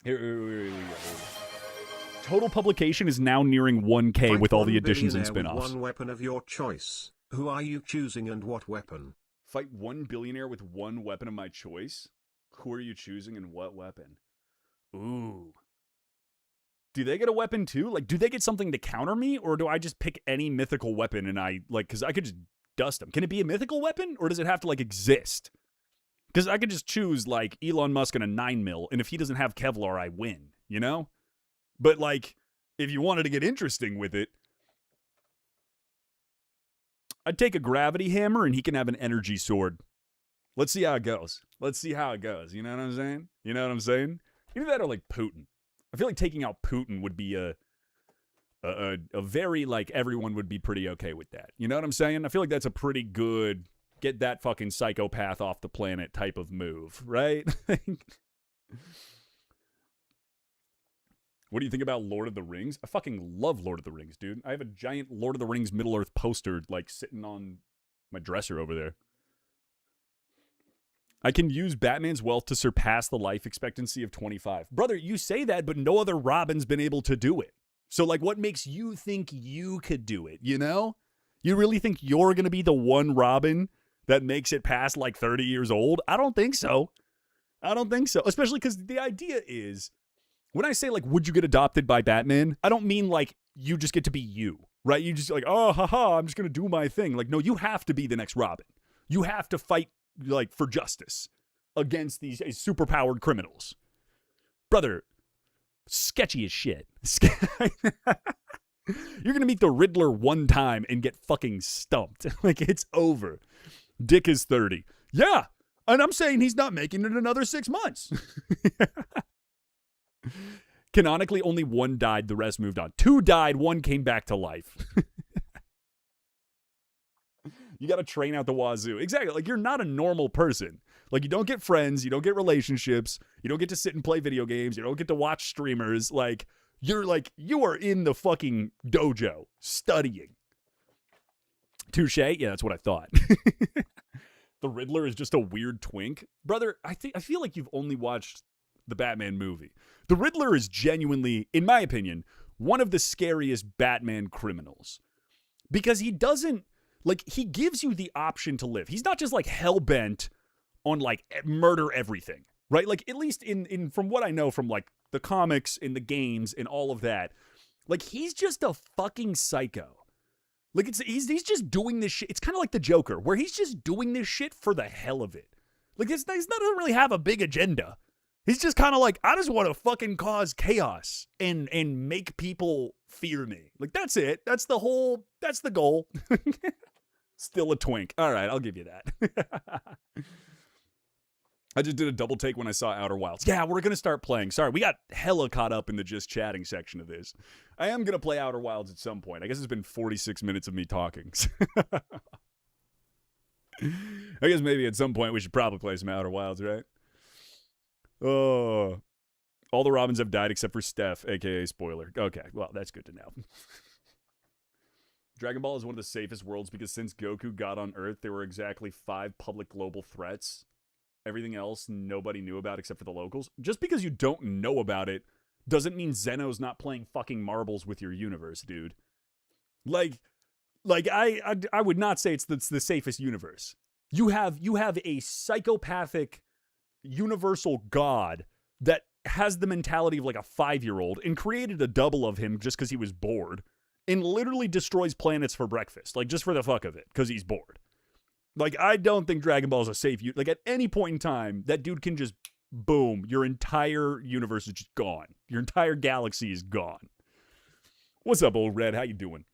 Here we go. Total publication is now nearing 1K with all the additions and spin-offs. One weapon of your choice. Who are you choosing and what weapon? Fight one billionaire with one weapon of my choice? Who are you choosing and what weapon? Ooh. Do they get a weapon too? Like, do they get something to counter me? Or do I just pick any mythical weapon and because I could just dust them. Can it be a mythical weapon? Or does it have to, like, exist? Because I could just choose, like, Elon Musk and a 9mm, and if he doesn't have Kevlar, I win, you know? But, like, if you wanted to get interesting with it, I'd take a gravity hammer and he can have an energy sword. Let's see how it goes. You know what I'm saying? Either that or, like, Putin. I feel like taking out Putin would be a very, like, everyone would be pretty okay with that. You know what I'm saying? I feel like that's a pretty good get that fucking psychopath off the planet type of move, right? What do you think about Lord of the Rings? I fucking love Lord of the Rings, dude. I have a giant Lord of the Rings Middle-earth poster, like, sitting on my dresser over there. I can use Batman's wealth to surpass the life expectancy of 25. Brother, you say that, but no other Robin's been able to do it. So, like, what makes you think you could do it, you know? You really think you're going to be the one Robin that makes it past, like, 30 years old? I don't think so. Especially because the idea is, when I say, like, would you get adopted by Batman? I don't mean, like, you just get to be you, right? You just, like, oh, haha, I'm just going to do my thing. Like, no, you have to be the next Robin. You have to fight, like, for justice against these superpowered criminals. Brother, sketchy as shit. You're gonna meet the Riddler one time and get fucking stumped. Like, it's over. Dick is 30. Yeah, and I'm saying he's not making it another 6 months. Canonically, only one died, the rest moved on. 2 died, 1 came back to life. You got to train out the wazoo. Exactly. Like, you're not a normal person. Like, you don't get friends. You don't get relationships. You don't get to sit and play video games. You don't get to watch streamers. Like, you are in the fucking dojo studying. Touche? Yeah, that's what I thought. The Riddler is just a weird twink. Brother, I feel like you've only watched the Batman movie. The Riddler is genuinely, in my opinion, one of the scariest Batman criminals. Because he doesn't, like, he gives you the option to live. He's not just, like, hell-bent on, like, murder everything, right? Like, at least in from what I know from, like, the comics and the games and all of that, like, he's just a fucking psycho. Like, he's just doing this shit. It's kind of like the Joker, where he's just doing this shit for the hell of it. Like, he doesn't really have a big agenda. He's just kind of like, I just want to fucking cause chaos and make people fear me. Like, that's it. That's the goal. Still a twink. All right, I'll give you that. I just did a double take when I saw Outerwilds. Yeah, we're going to start playing. Sorry, we got hella caught up in the just chatting section of this. I am going to play Outerwilds at some point. I guess it's been 46 minutes of me talking. I guess maybe at some point we should probably play some Outerwilds, right? Oh, all the Robins have died except for Steph, a.k.a. Spoiler. Okay, well, that's good to know. Dragon Ball is one of the safest worlds because since Goku got on Earth, there were exactly 5 public global threats. Everything else nobody knew about except for the locals. Just because you don't know about it doesn't mean Zeno's not playing fucking marbles with your universe, dude. Like I would not say it's the safest universe. You have a psychopathic universal god that has the mentality of like a 5-year-old and created a double of him just because he was bored and literally destroys planets for breakfast, like just for the fuck of it, because he's bored. Like, I don't think Dragon Ball is a safe... Like, at any point in time, that dude can just... Boom. Your entire universe is just gone. Your entire galaxy is gone. What's up, old Red? How you doing?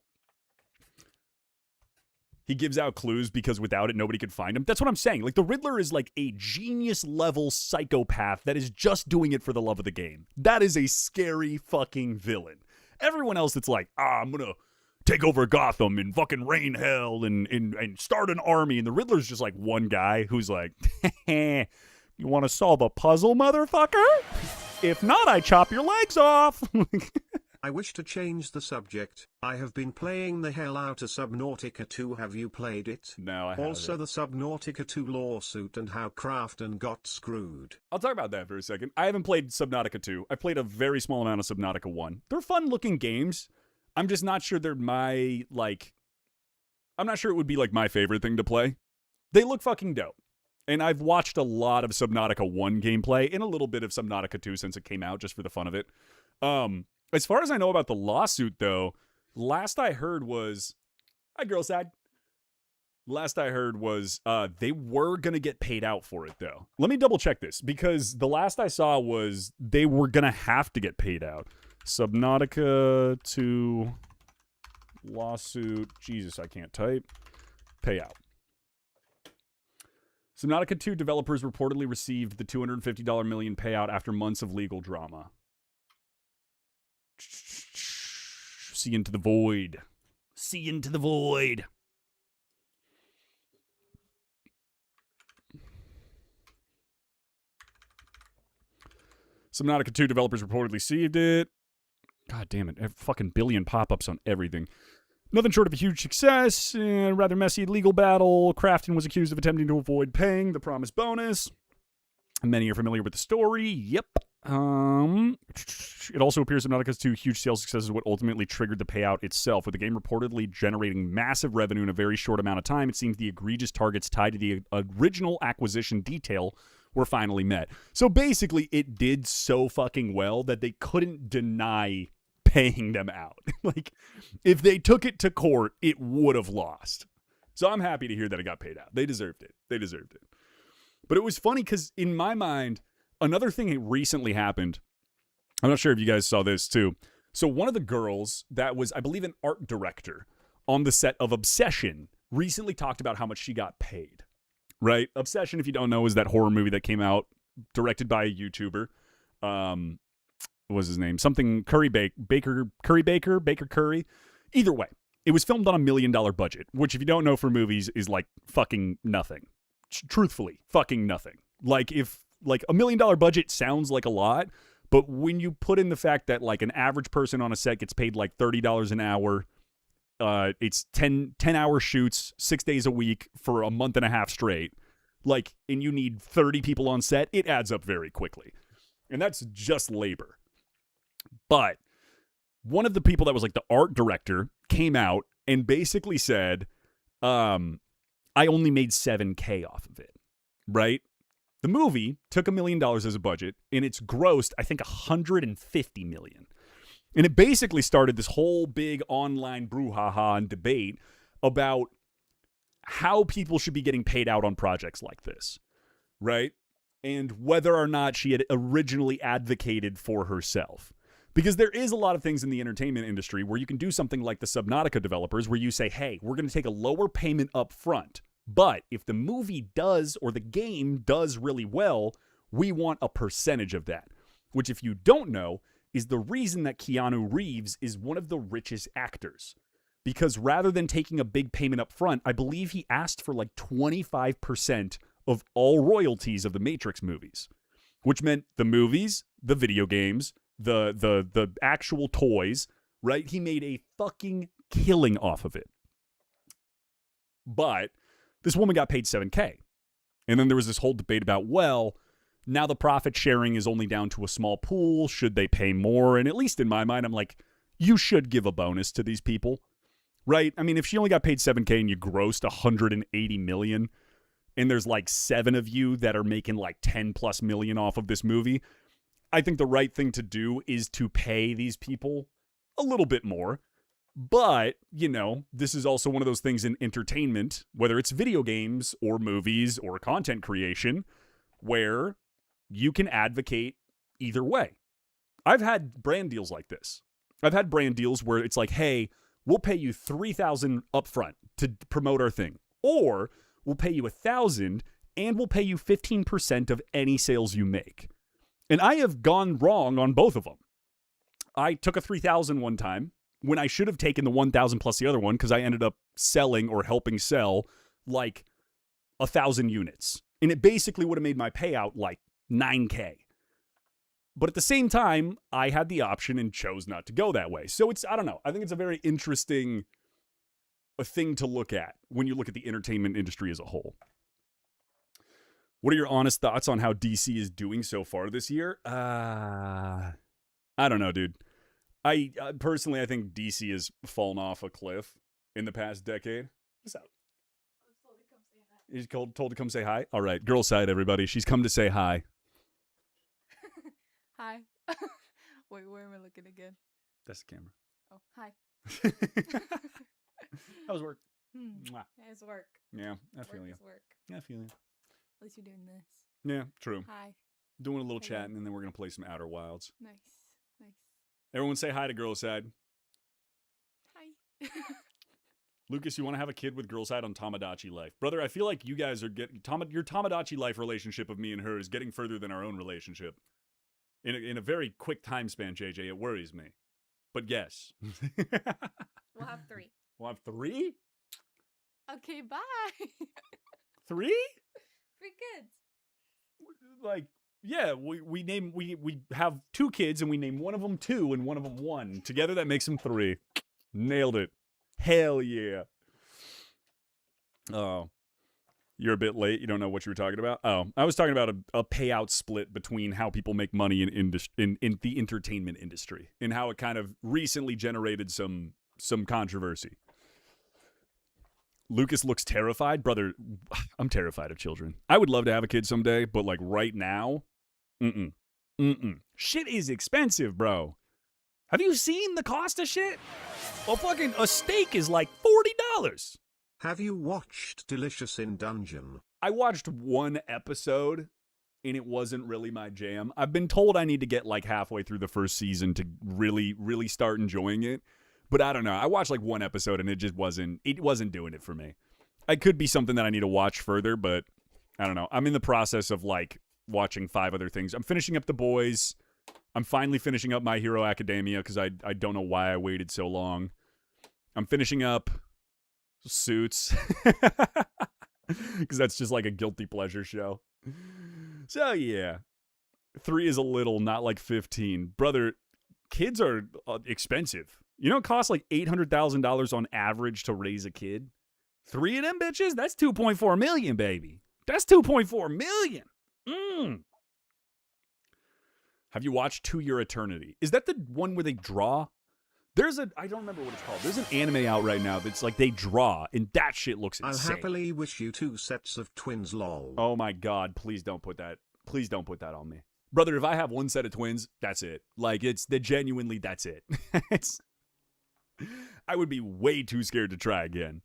He gives out clues because without it, nobody could find him. That's what I'm saying. Like, the Riddler is like a genius-level psychopath that is just doing it for the love of the game. That is a scary fucking villain. Everyone else that's like, I'm gonna... take over Gotham and fucking rain hell and start an army. And the Riddler's just like one guy who's like, you want to solve a puzzle, motherfucker? If not, I chop your legs off. I wish to change the subject. I have been playing the hell out of Subnautica 2. Have you played it? No, I haven't. Also the Subnautica 2 lawsuit and how Crafton got screwed. I'll talk about that for a second. I haven't played Subnautica 2. I played a very small amount of Subnautica 1. They're fun-looking games. I'm just not sure they're my, like... I'm not sure it would be, like, my favorite thing to play. They look fucking dope. And I've watched a lot of Subnautica 1 gameplay and a little bit of Subnautica 2 since it came out, just for the fun of it. As far as I know about the lawsuit, though, last I heard was... Hi, girl side. Last I heard was they were going to get paid out for it, though. Let me double check this, because the last I saw was they were going to have to get paid out. Subnautica 2 lawsuit. Jesus, I can't type. Payout. Subnautica 2 developers reportedly received the $250 million payout after months of legal drama. See into the void. See into the void. Subnautica 2 developers reportedly received it. God damn it. Fucking billion pop-ups on everything. Nothing short of a huge success. Rather messy legal battle. Crafton was accused of attempting to avoid paying the promised bonus. Many are familiar with the story. Yep. It also appears Subnautica's 2 huge sales successes is what ultimately triggered the payout itself, with the game reportedly generating massive revenue in a very short amount of time. It seems the egregious targets tied to the original acquisition detail were finally met. So basically, it did so fucking well that they couldn't deny paying them out. Like, if they took it to court, it would have lost. So I'm happy to hear that it got paid out. They deserved it. They deserved it. But it was funny because in my mind, another thing that recently happened, I'm not sure if you guys saw this too. So one of the girls that was, I believe, an art director on the set of Obsession recently talked about how much she got paid, right? Obsession, if you don't know, is that horror movie that came out directed by a YouTuber. what was his name? Something Baker Curry. Either way, it was filmed on $1 million budget, which if you don't know for movies is like fucking nothing. Truthfully, fucking nothing. Like if like $1 million budget sounds like a lot, but when you put in the fact that like an average person on a set gets paid like $30 an hour, it's 10-hour shoots 6 days a week for a month and a half straight, like, and you need 30 people on set, it adds up very quickly. And that's just labor. But one of the people that was like the art director came out and basically said, I only made $7K off of it, right? The movie took $1 million as a budget, and it's grossed, I think, $150 million. And it basically started this whole big online brouhaha and debate about how people should be getting paid out on projects like this, right? And whether or not she had originally advocated for herself. Because there is a lot of things in the entertainment industry where you can do something like the Subnautica developers where you say, hey, we're going to take a lower payment up front. But if the movie does or the game does really well, we want a percentage of that. Which, if you don't know, is the reason that Keanu Reeves is one of the richest actors. Because rather than taking a big payment up front, I believe he asked for like 25% of all royalties of the Matrix movies. Which meant the movies, the video games, the actual toys, right? He made a fucking killing off of it. But this woman got paid $7K. And then there was this whole debate about, well, now the profit sharing is only down to a small pool. Should they pay more? And at least in my mind, I'm like, you should give a bonus to these people, right? I mean, if she only got paid $7K and you grossed $180 million, and there's like 7 of you that are making like 10 plus million off of this movie, I think the right thing to do is to pay these people a little bit more. But, you know, this is also one of those things in entertainment, whether it's video games or movies or content creation, where you can advocate either way. I've had brand deals like this. I've had brand deals where it's like, hey, we'll pay you $3,000 up front to promote our thing. Or we'll pay you $1,000 and we'll pay you 15% of any sales you make. And I have gone wrong on both of them. I took a $3,000 one time when I should have taken the $1,000 plus the other one because I ended up selling or helping sell like 1,000 units. And it basically would have made my payout like $9K. But at the same time, I had the option and chose not to go that way. So it's, I don't know. I think it's a very interesting thing to look at when you look at the entertainment industry as a whole. What are your honest thoughts on how DC is doing so far this year? I don't know, dude. I personally, I think DC has fallen off a cliff in the past decade. What's up? He's told to come say hi? All right, girl side, everybody. She's come to say hi. Hi. Wait, where am I looking again? That's the camera. Oh, hi. That was work. Yeah, it's work. Yeah, I feel you. Work. I feel you. At least you're doing this. Yeah, true. Hi. Doing a little Hello. chatting, and then we're going to play some Outer Wilds. Nice. Everyone say hi to girl side. Hi. Lucas, you want to have a kid with girl side on Tamagotchi life? Brother, I feel like you guys are getting... your Tamagotchi life relationship of me and her is getting further than our own relationship. In a very quick time span, JJ, it worries me. But yes. We'll have 3. We'll have 3? Okay, bye. 3? 3 kids. Like, yeah, we have 2 kids and we name one of them 2 and one of them 1. Together that makes them 3. Nailed it. Hell yeah. Oh. You're a bit late. You don't know what you were talking about? Oh, I was talking about a payout split between how people make money in the entertainment industry and how it kind of recently generated some controversy. Lucas looks terrified. Brother, I'm terrified of children. I would love to have a kid someday, but like right now, shit is expensive, bro. Have you seen the cost of shit? A steak is like $40. Have you watched Delicious in Dungeon? I watched 1 episode, and it wasn't really my jam. I've been told I need to get like halfway through the first season to really, really start enjoying it. But I don't know. I watched like 1 episode, and it wasn't doing it for me. It could be something that I need to watch further, but I don't know. I'm in the process of like watching 5 other things. I'm finishing up The Boys. I'm finally finishing up My Hero Academia because I don't know why I waited so long. I'm finishing up Suits because that's just like a guilty pleasure show. So yeah, 3 is a little, not like 15. Brother, kids are expensive. You know, it costs like $800,000 on average to raise a kid. 3 of them bitches, that's $2.4 million, baby. That's $2.4 million. Have you watched To Your Eternity? Is that the one where they draw? I don't remember what it's called. There's an anime out right now that's like they draw, and that shit looks insane. I'll happily wish you 2 sets of twins, lol. Oh my God, please don't put that. Please don't put that on me. Brother, if I have 1 set of twins, that's it. Like, genuinely, that's it. I would be way too scared to try again.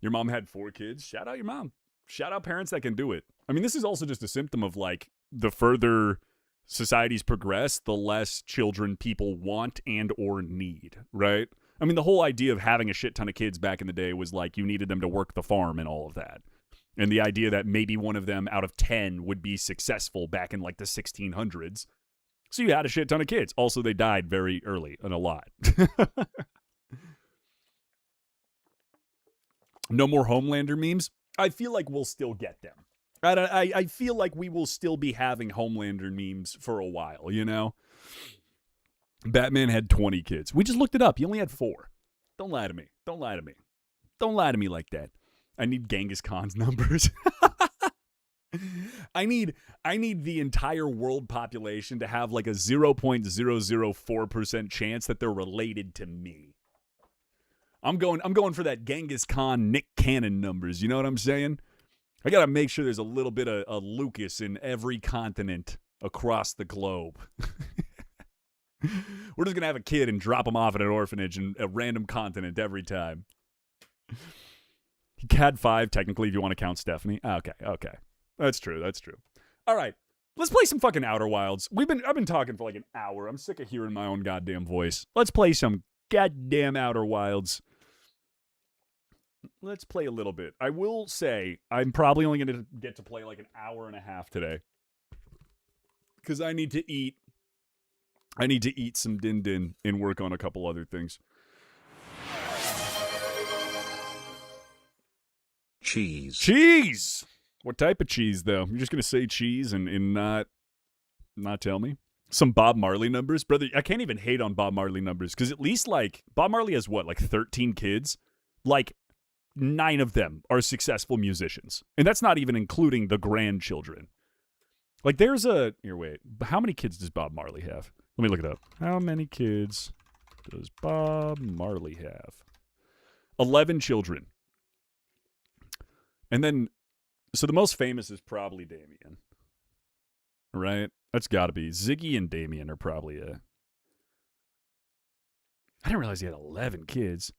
Your mom had 4 kids. Shout out your mom. Shout out parents that can do it. I mean, this is also just a symptom of, like, the further societies progress, the less children people want and or need, right? I mean, the whole idea of having a shit ton of kids back in the day was like you needed them to work the farm and all of that. And the idea that maybe one of them out of 10 would be successful back in like the 1600s. So you had a shit ton of kids. Also, they died very early and a lot. No more Homelander memes? I feel like we'll still get them. I feel like we will still be having Homelander memes for a while, you know? Batman had 20 kids. We just looked it up. He only had 4. Don't lie to me. Don't lie to me. Don't lie to me like that. I need Genghis Khan's numbers. I need the entire world population to have like a 0.004% chance that they're related to me. I'm going for that Genghis Khan Nick Cannon numbers. You know what I'm saying? I got to make sure there's a little bit of Lucas in every continent across the globe. We're just going to have a kid and drop him off at an orphanage in a random continent every time. He had 5, technically, if you want to count Stephanie. Okay. That's true. All right. Let's play some fucking Outer Wilds. I've been talking for like an hour. I'm sick of hearing my own goddamn voice. Let's play some goddamn Outer Wilds. Let's play a little bit. I will say I'm probably only going to get to play like an hour and a half today. Because I need to eat. I need to eat some din din and work on a couple other things. Cheese! What type of cheese, though? You're just going to say cheese and not tell me? Some Bob Marley numbers? Brother, I can't even hate on Bob Marley numbers. Because at least, like, Bob Marley has what, like 13 kids? Like, 9 of them are successful musicians. And that's not even including the grandchildren. Like, there's a... Here, wait. How many kids does Bob Marley have? Let me look it up. How many kids does Bob Marley have? 11 children. And then... So the most famous is probably Damien. Right? That's gotta be. Ziggy and Damien are probably I didn't realize he had 11 kids.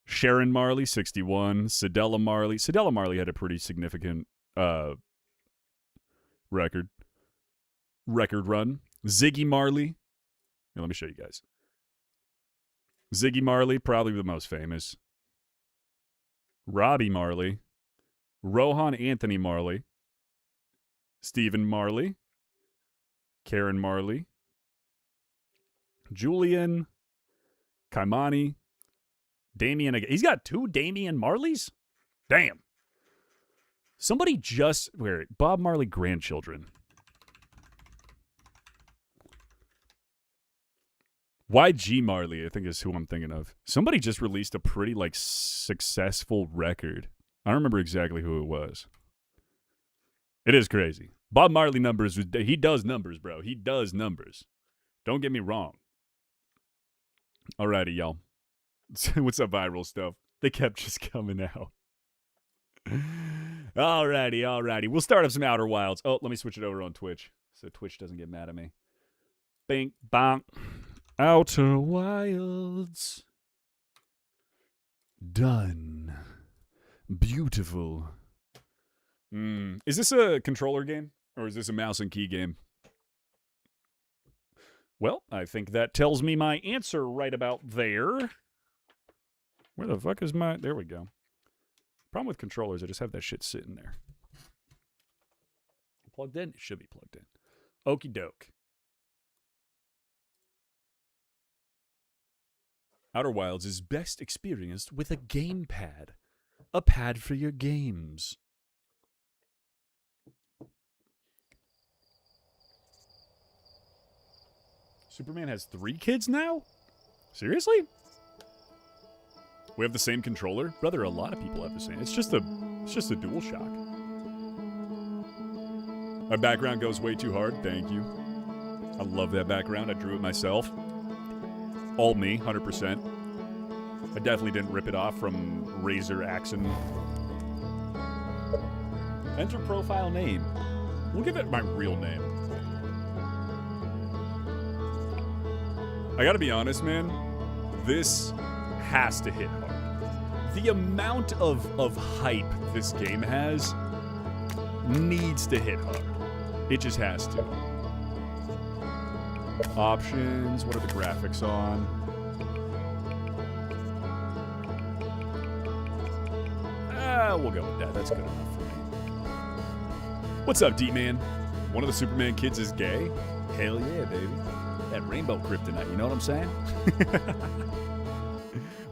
Sharon Marley, 61. Cedella Marley. Cedella Marley had a pretty significant record run. Ziggy Marley. Here, let me show you guys. Ziggy Marley, probably the most famous. Robbie Marley. Rohan Anthony Marley. Stephen Marley. Karen Marley. Julian. Kaimani. Damien. He's got 2 Damien Marleys? Damn. Somebody just... Bob Marley grandchildren. YG Marley, I think is who I'm thinking of. Somebody just released a pretty, like, successful record. I don't remember exactly who it was. It is crazy. Bob Marley numbers, he does numbers, bro. He does numbers. Don't get me wrong. Alrighty, y'all. What's up, viral stuff? They kept just coming out. Alrighty. We'll start up some Outer Wilds. Oh, let me switch it over on Twitch so Twitch doesn't get mad at me. Bing, bang. Outer Wilds. Done. Beautiful. Is this a controller game? Or is this a mouse and key game? Well, I think that tells me my answer right about there. Where the fuck is my... There we go. Problem with controllers, I just have that shit sitting there. Plugged in? It should be plugged in. Okie doke. Outerwilds is best experienced with a gamepad. A pad for your games. Superman has 3 kids now? Seriously? We have the same controller? Brother, a lot of people have the same. It's just a DualShock. My background goes way too hard. Thank you. I love that background. I drew it myself. All me, 100%. I definitely didn't rip it off from Razor Axon. Enter profile name. We'll give it my real name. I gotta be honest, man. This has to hit hard. The amount of hype this game has needs to hit hard. It just has to. Options. What are the graphics on? We'll go with that. That's good enough for me. What's up, D-Man? One of the Superman kids is gay? Hell yeah, baby. That rainbow kryptonite, you know what I'm saying?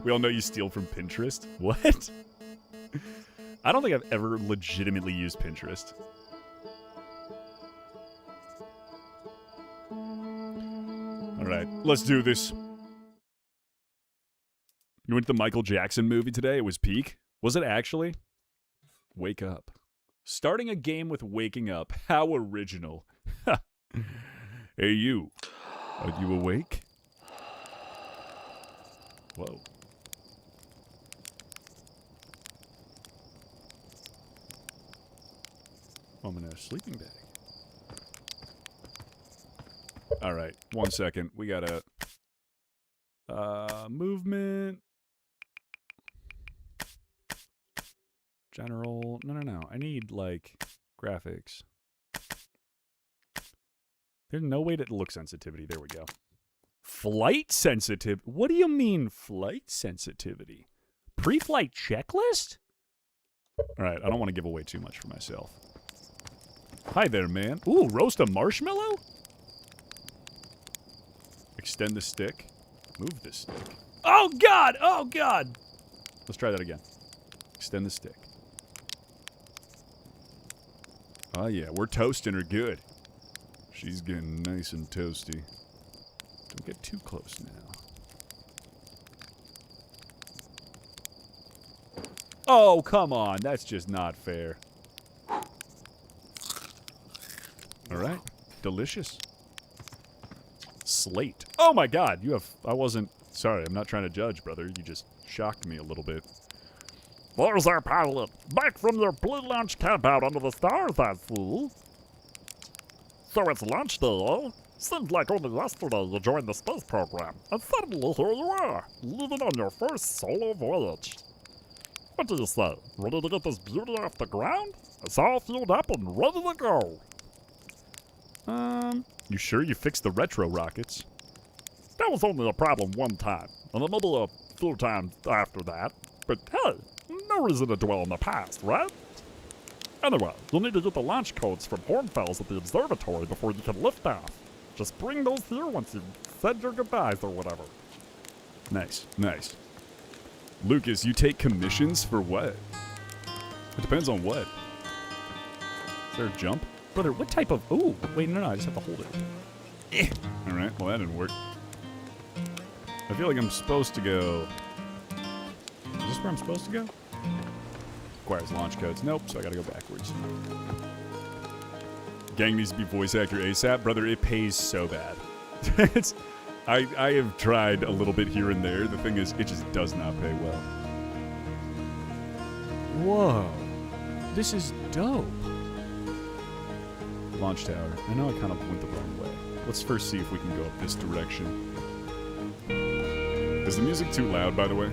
We all know you steal from Pinterest. What? I don't think I've ever legitimately used Pinterest. All right, let's do this. You went to the Michael Jackson movie today? It was peak? Was it actually? Wake up. Starting a game with waking up. How original. Hey, you. Are you awake? Whoa. I'm in a sleeping bag. All right, 1 second. We gotta... movement... General... No. I need, like, graphics. There's no way to look sensitivity. There we go. Flight sensitive? What do you mean flight sensitivity? Pre-flight checklist? All right, I don't want to give away too much for myself. Hi there, man. Ooh, roast a marshmallow? Extend the stick. Move the stick. Oh, God! Oh, God! Let's try that again. Extend the stick. Oh, yeah, we're toasting her good. She's getting nice and toasty. Don't get too close now. Oh, come on. That's just not fair. All right. Delicious. Slate. Oh, my God. You have... I wasn't... Sorry, I'm not trying to judge, brother. You just shocked me a little bit. There's our pilot. Back from their blue launch camp out under the stars, I see. So it's launch day, eh? Seems like only yesterday you joined the space program, and suddenly here you are, leaving on your first solo voyage. What do you say? Ready to get this beauty off the ground? It's all fueled up and ready to go. You sure you fixed the retro rockets? That was only a problem one time, and maybe a few times after that. But hey, no reason to dwell in the past, right? Anyway, you'll need to get the launch codes from Hornfels at the observatory before you can lift off. Just bring those here once you've said your goodbyes or whatever. Nice, nice. Lucas, you take commissions for what? It depends on what. Is there a jump? Brother, what type of... Ooh, wait, no, I just have to hold it. All right, well, that didn't work. I feel like I'm supposed to go... Is this where I'm supposed to go? Requires launch codes. Nope, so I gotta go backwards. Gang needs to be voice actor ASAP. Brother, it pays so bad. I have tried a little bit here and there. The thing is, it just does not pay well. Whoa. This is dope. Launch tower. I know I kind of went the wrong way. Let's first see if we can go up this direction. Is the music too loud, by the way?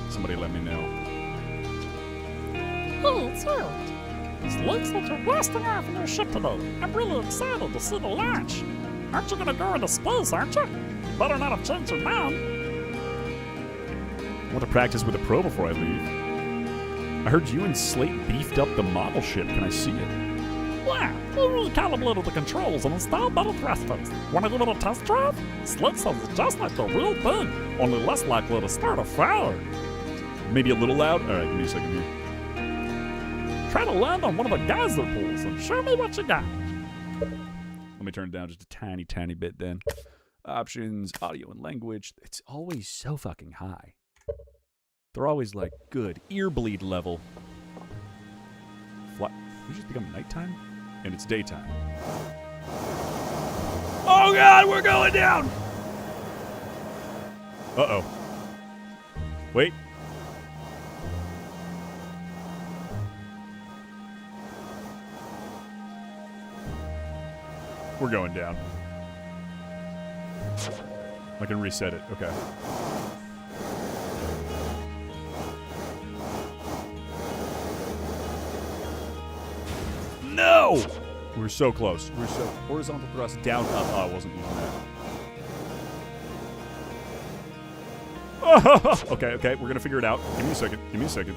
Somebody let me know. Hey, it's Harold. It looks like you're blasting off in your ship today. I'm really excited to see the launch. Aren't you gonna go into space, aren't you? You better not have changed your mind. I want to practice with a pro before I leave. I heard you and Slate beefed up the model ship. Can I see it? Yeah, we recalibrated the controls and installed better thrusters. Want to give it a test drive? Slick says it's just like the real thing, only less likely to start a fire. Maybe a little loud? All right, give me a second here. Try to land on one of the geyser pools and show me what you got. Let me turn it down just a tiny, tiny bit then. Options, audio and language. It's always so fucking high. They're always like good ear bleed level. We just become nighttime? And it's daytime. Oh god, we're going down! Uh-oh. Wait. We're going down. I can reset it. Okay. No! We're so close. We're so horizontal thrust down up. Oh, I wasn't using that. Oh, okay. We're gonna figure it out. Give me a second.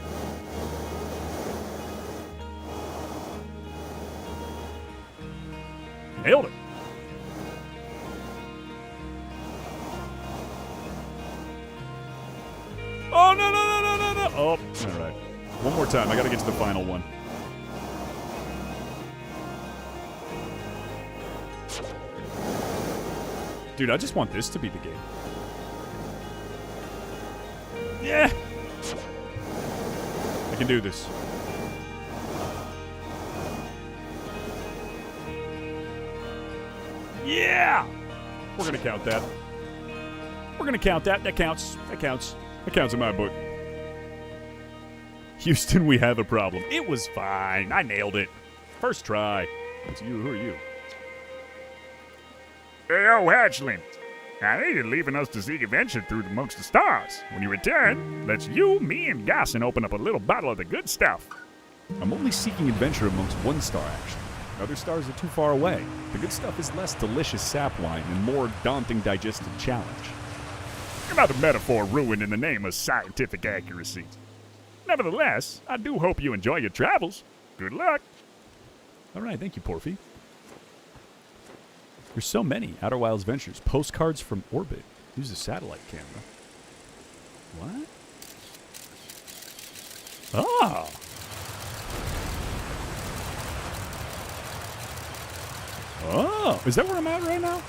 Nailed it. Oh, no. Oh, all right. One more time. I gotta get to the final one. Dude, I just want this to be the game. Yeah! I can do this. Yeah! We're gonna count that. That counts. That counts in my book. Houston, we have a problem. It was fine. I nailed it. First try. It's you. Who are you? Hey, Hatchling. I know you're leaving us to seek adventure through amongst the stars. When you return, let's you, me, and Gossin open up a little bottle of the good stuff. I'm only seeking adventure amongst one star, actually. Other stars are too far away. The good stuff is less delicious sap wine and more daunting digestive challenge. Another metaphor ruined in the name of scientific accuracy. Nevertheless, I do hope you enjoy your travels. Good luck. All right, thank you, Porphy. There's so many Outerwilds ventures. Postcards from orbit. Use a satellite camera. What? Ah! Oh, is that where I'm at right now?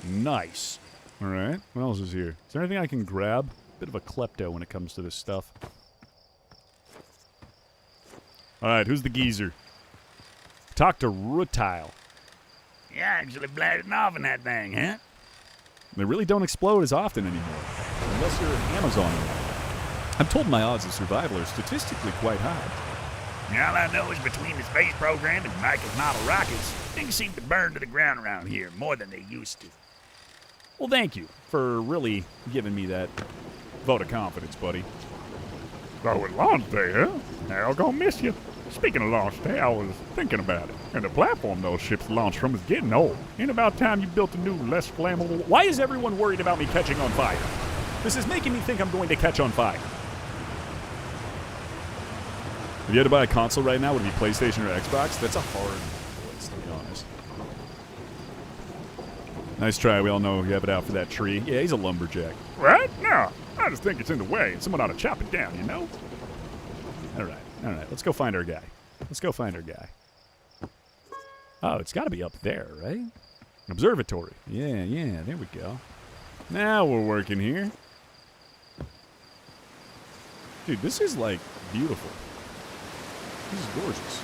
Nice. All right. What else is here? Is there anything I can grab? Bit of a klepto when it comes to this stuff. All right, who's the geezer? Talk to Rutile. You actually blasting off in that thing, huh? They really don't explode as often anymore, unless you're an Amazon. I'm told my odds of survival are statistically quite high. All I know is between the space program and Michael's model rockets, things seem to burn to the ground around here more than they used to. Well, thank you for really giving me that vote of confidence, buddy. So it's launch day, huh? Hal gonna miss you. Speaking of launch day, I was thinking about it. And the platform those ships launch from is getting old. Ain't about time you built a new, less flammable... Why is everyone worried about me catching on fire? This is making me think I'm going to catch on fire. If you had to buy a console right now, would it be PlayStation or Xbox? That's a hard choice, to be honest. Nice try. We all know you have it out for that tree. Yeah, he's a lumberjack. Right? No, I just think it's in the way, and someone ought to chop it down, you know? All right. Let's go find our guy. Oh, it's got to be up there, right? Observatory. Yeah, there we go. Now we're working here. Dude, this is, like, beautiful. This is gorgeous.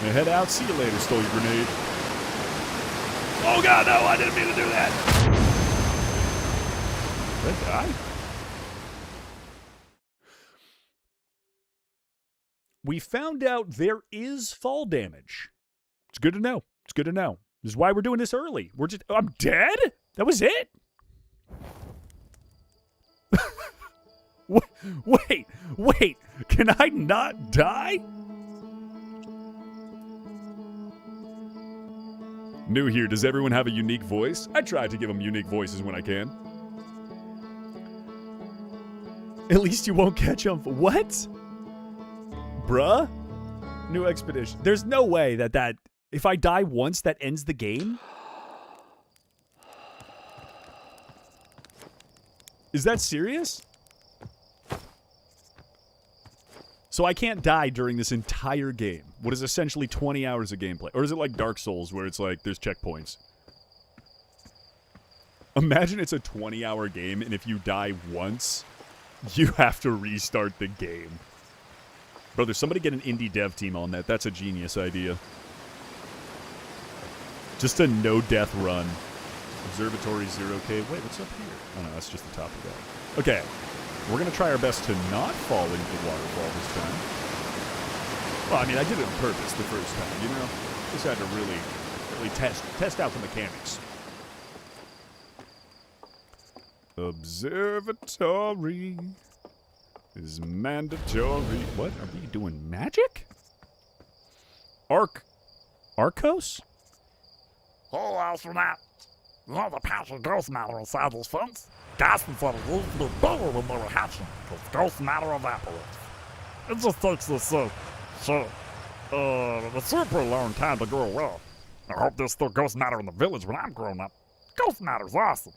Now head out. See you later, stole your grenade. Oh, God, no, I didn't mean to do that. Did I die? We found out there is fall damage. It's good to know. This is why we're doing this early. I'm dead? That was it? Wait. Can I not die? New here. Does everyone have a unique voice? I try to give them unique voices when I can. At least you won't catch on. What? Bruh? New expedition. There's no way that if I die once, that ends the game? Is that serious? So I can't die during this entire game. What is essentially 20 hours of gameplay? Or is it like Dark Souls where it's like there's checkpoints? Imagine it's a 20-hour game and if you die once, you have to restart the game. Brother, somebody get an indie dev team on that. That's a genius idea. Just a no-death run. Observatory 0K. Wait, what's up here? Oh, no, that's just the top of that. Okay. We're going to try our best to not fall into the waterfall this time. Well, I mean, I did it on purpose the first time, you know? Just had to really test out the mechanics. Observatory is mandatory. What? Are we doing magic? Arcos? Hey, astronaut. You know the patch of ghost matter inside those fins? Gasping for the used to be bigger when they were hatching, because ghost matter evaporates. It just takes this the super long time to grow away. I hope there's still ghost matter in the village when I'm grown up. Ghost matter's awesome.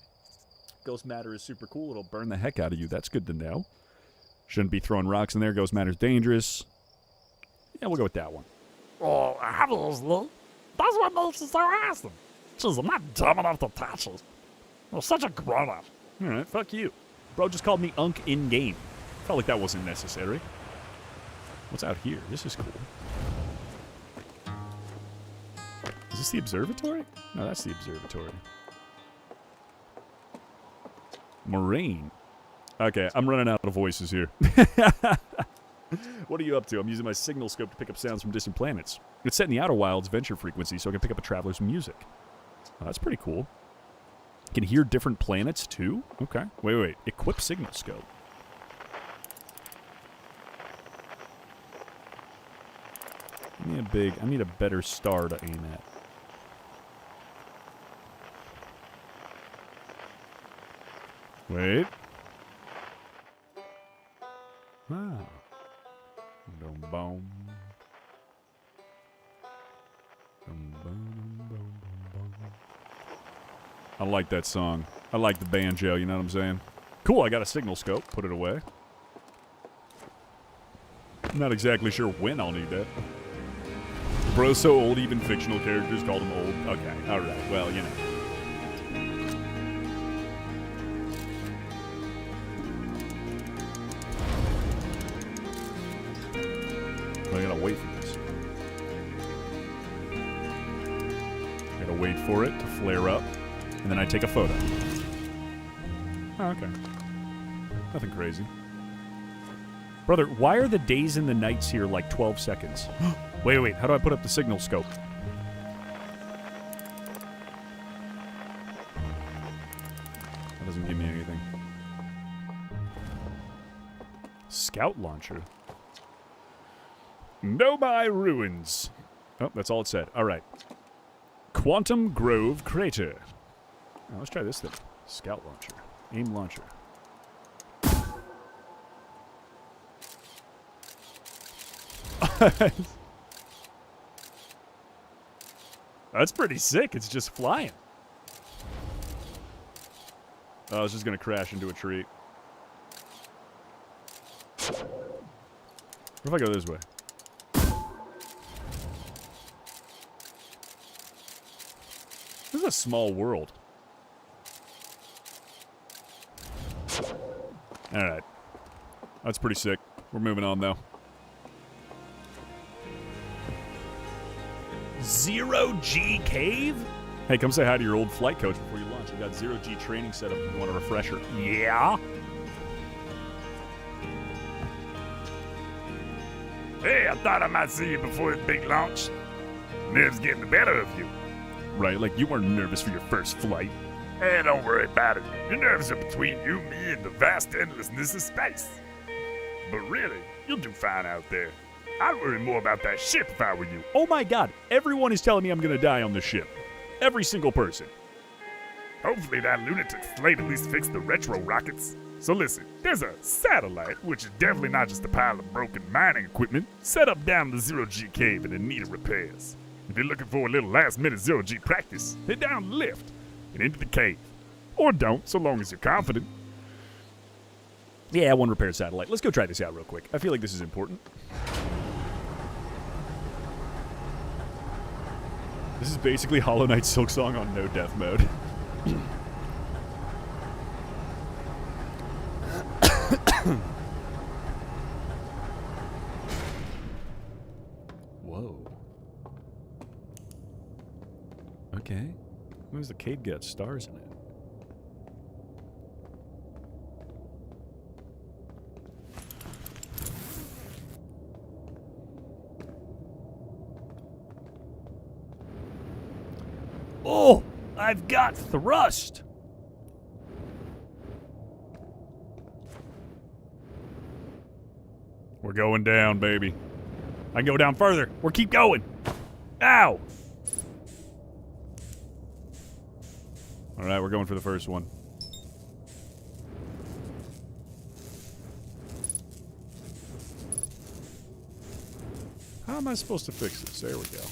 Ghost matter is super cool. It'll burn the heck out of you. That's good to know. Shouldn't be throwing rocks in there. Ghost matter's dangerous. Yeah, we'll go with that one. Oh, obviously. That's what makes it so awesome. Jeez, I'm not dumb enough to touch it. You're such a grown-up. Alright, fuck you. Bro just called me Unk in-game. Felt like that wasn't necessary. What's out here? This is cool. Is this the observatory? No, that's the observatory. Moraine. Okay, I'm running out of voices here. What are you up to? I'm using my signal scope to pick up sounds from distant planets. It's set in the Outerwilds venture frequency, so I can pick up a traveler's music. Oh, that's pretty cool. You can hear different planets, too? Okay. Wait. Equip signal scope. I need a better star to aim at. Wait. Wow. Boom, boom. Boom, boom, boom, boom, boom. I like that song. I like the banjo, you know what I'm saying? Cool, I got a signal scope. Put it away. I'm not exactly sure when I'll need that. Bro's so old, even fictional characters called him old. Okay, alright, well, you know. I gotta wait for this. I gotta wait for it to flare up, and then I take a photo. Oh, okay. Nothing crazy. Brother, why are the days and the nights here like 12 seconds? Wait, how do I put up the signal scope? That doesn't give me anything. Scout launcher. Nobai ruins. Oh, that's all it said. All right. Quantum Grove Crater. Oh, let's try this thing. Scout launcher. Aim launcher. That's pretty sick. It's just flying. Oh, I was just going to crash into a tree. What if I go this way? This is a small world. Alright. That's pretty sick. We're moving on, though. 0G Cave? Hey, come say hi to your old flight coach before you launch. We got 0G training set up if you want a refresher. Yeah? Hey, I thought I might see you before the big launch. Nerves getting the better of you. Right, like you weren't nervous for your first flight. Hey, don't worry about it. Your nerves are between you, me, and the vast endlessness of space. But really, you'll do fine out there. I'd worry more about that ship if I were you. Oh my god, everyone is telling me I'm gonna die on this ship. Every single person. Hopefully that lunatic Slate at least fixed the retro rockets. So listen, there's a satellite, which is definitely not just a pile of broken mining equipment, set up down in the zero-G cave and in need of repairs. If you're looking for a little last-minute zero-G practice, head down the lift and into the cave. Or don't, so long as you're confident. Yeah, one repaired satellite. Let's go try this out real quick. I feel like this is important. This is basically Hollow Knight Silksong on no death mode. Whoa. Okay. Where's the cave got stars in it? Oh, I've got thrust. We're going down, baby. I can go down further. We're keep going. Ow. All right, we're going for the first one. How am I supposed to fix this? There we go.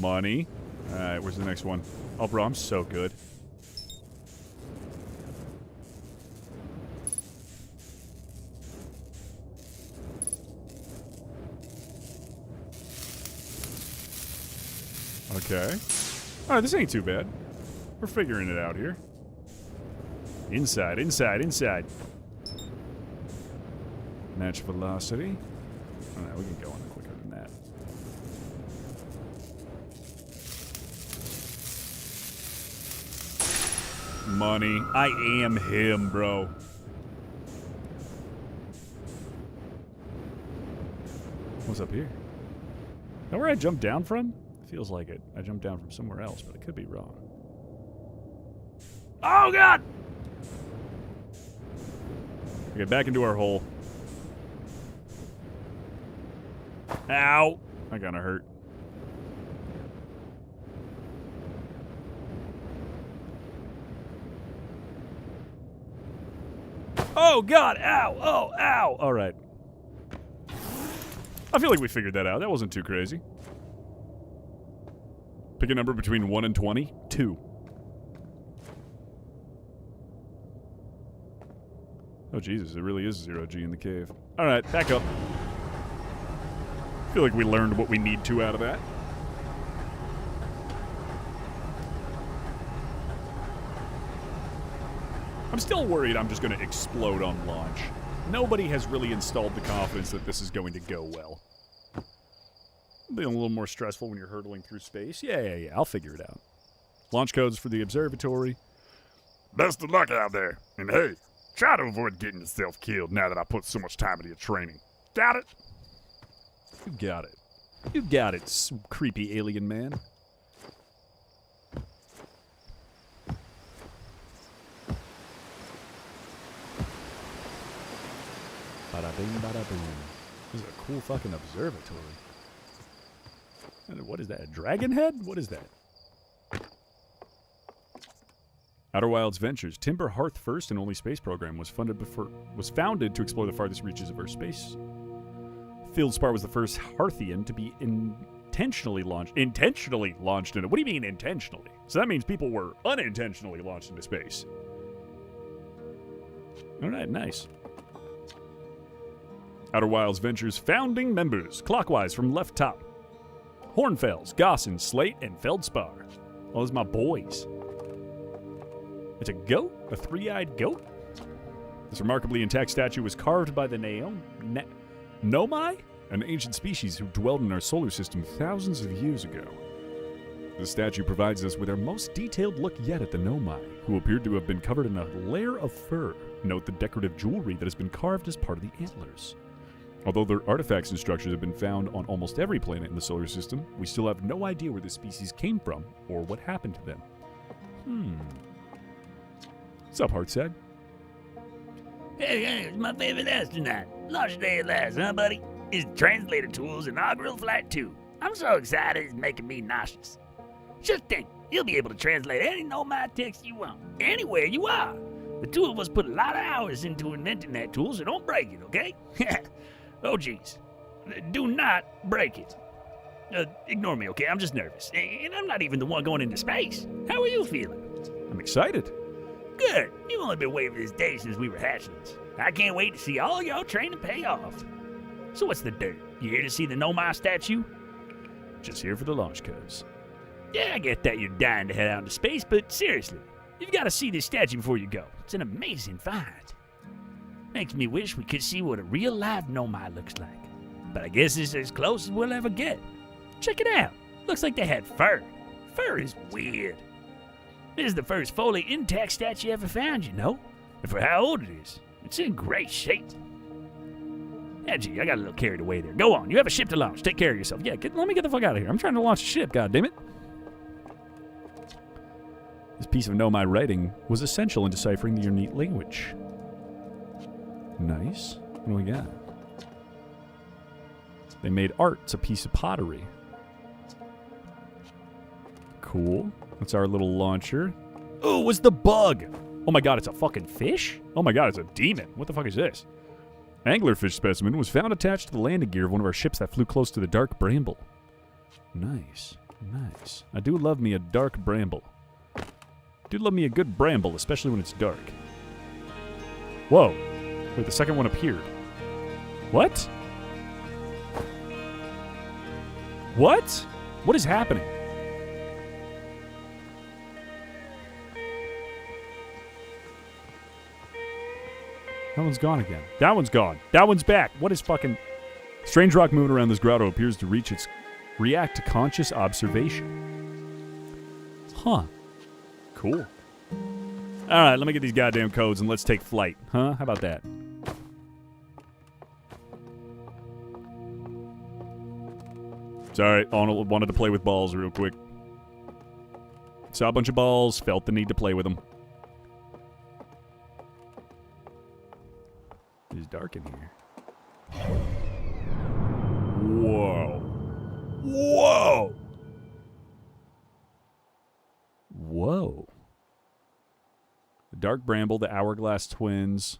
Money. Alright, where's the next one? Oh, bro, I'm so good. Okay. Alright, this ain't too bad. We're figuring it out here. Inside, inside, inside. Match velocity. Alright, we can go on quicker than that. Money. I am him, bro. What's up here? Is that where I jumped down from? Feels like it. I jumped down from somewhere else, but I could be wrong. Oh, God! Okay, back into our hole. Ow! That kinda hurt. Oh, God! Ow! Oh, ow! Alright. I feel like we figured that out. That wasn't too crazy. Pick a number between 1 and 20. 2. Oh, Jesus. It really is 0G in the cave. Alright, back up. I feel like we learned what we need to out of that. I'm still worried I'm just going to explode on launch. Nobody has really installed the confidence that this is going to go well. Be a little more stressful when you're hurtling through space. Yeah. I'll figure it out. Launch codes for the observatory. Best of luck out there. And hey, try to avoid getting yourself killed now that I put so much time into your training. Got it? You got it. You got it, creepy alien man. Bada bing, bada boom. This is a cool fucking observatory. What is that? A dragon head? What is that? Outerwilds Ventures, Timber Hearth first and only space program, was founded to explore the farthest reaches of our space. Fieldspar was the first Hearthian to be intentionally launched into... What do you mean intentionally? So that means people were unintentionally launched into space. Alright, nice. Outerwilds Ventures founding members, clockwise from left top. Hornfels, Gossin, Slate, and Feldspar. Oh, those are my boys. It's a goat? A three-eyed goat? This remarkably intact statue was carved by the Nomai? An ancient species who dwelled in our solar system thousands of years ago. The statue provides us with our most detailed look yet at the Nomai, who appeared to have been covered in a layer of fur. Note the decorative jewelry that has been carved as part of the antlers. Although their artifacts and structures have been found on almost every planet in the solar system, we still have no idea where this species came from or what happened to them. What's up, Heartsag? Hey, it's my favorite astronaut. Launch day at last, huh, buddy? It's translator tool's inaugural flight 2. I'm so excited it's making me nauseous. Just think, you'll be able to translate any Nomad text you want, anywhere you are. The two of us put a lot of hours into inventing that tool, so don't break it, okay? Oh, jeez. Do not break it. Ignore me, okay? I'm just nervous. And I'm not even the one going into space. How are you feeling? I'm excited. Good. You've only been waiting for this day since we were hatchlings. I can't wait to see all your training pay off. So what's the dirt? You here to see the Nomai statue? Just here for the launch codes. Yeah, I get that you're dying to head out into space, but seriously, you've got to see this statue before you go. It's an amazing find. Makes me wish we could see what a real live Nomai looks like. But I guess it's as close as we'll ever get. Check it out. Looks like they had fur. Fur is weird. This is the first fully intact statue ever found, you know. And for how old it is, it's in great shape. Yeah, gee, I got a little carried away there. Go on, you have a ship to launch. Take care of yourself. Yeah, let me get the fuck out of here. I'm trying to launch a ship, goddammit. This piece of Nomai writing was essential in deciphering the unique language. Nice. What do we got? They made art. It's a piece of pottery. Cool. That's our little launcher. Oh, it was the bug! Oh my god, it's a fucking fish? Oh my god, it's a demon. What the fuck is this? Anglerfish specimen was found attached to the landing gear of one of our ships that flew close to the dark bramble. Nice. Nice. I do love me a dark bramble. Do love me a good bramble, especially when it's dark. Whoa. Wait, the second one appeared. What? What? What is happening? That one's gone again. That one's gone. That one's back. What is fucking... Strange rock moving around this grotto appears to react to conscious observation. Huh. Cool. Alright, let me get these goddamn codes and let's take flight. Huh? How about that? Sorry, Arnold wanted to play with balls real quick. Saw a bunch of balls, felt the need to play with them. It's dark in here. Whoa. Whoa! Whoa. The Dark Bramble, the Hourglass Twins,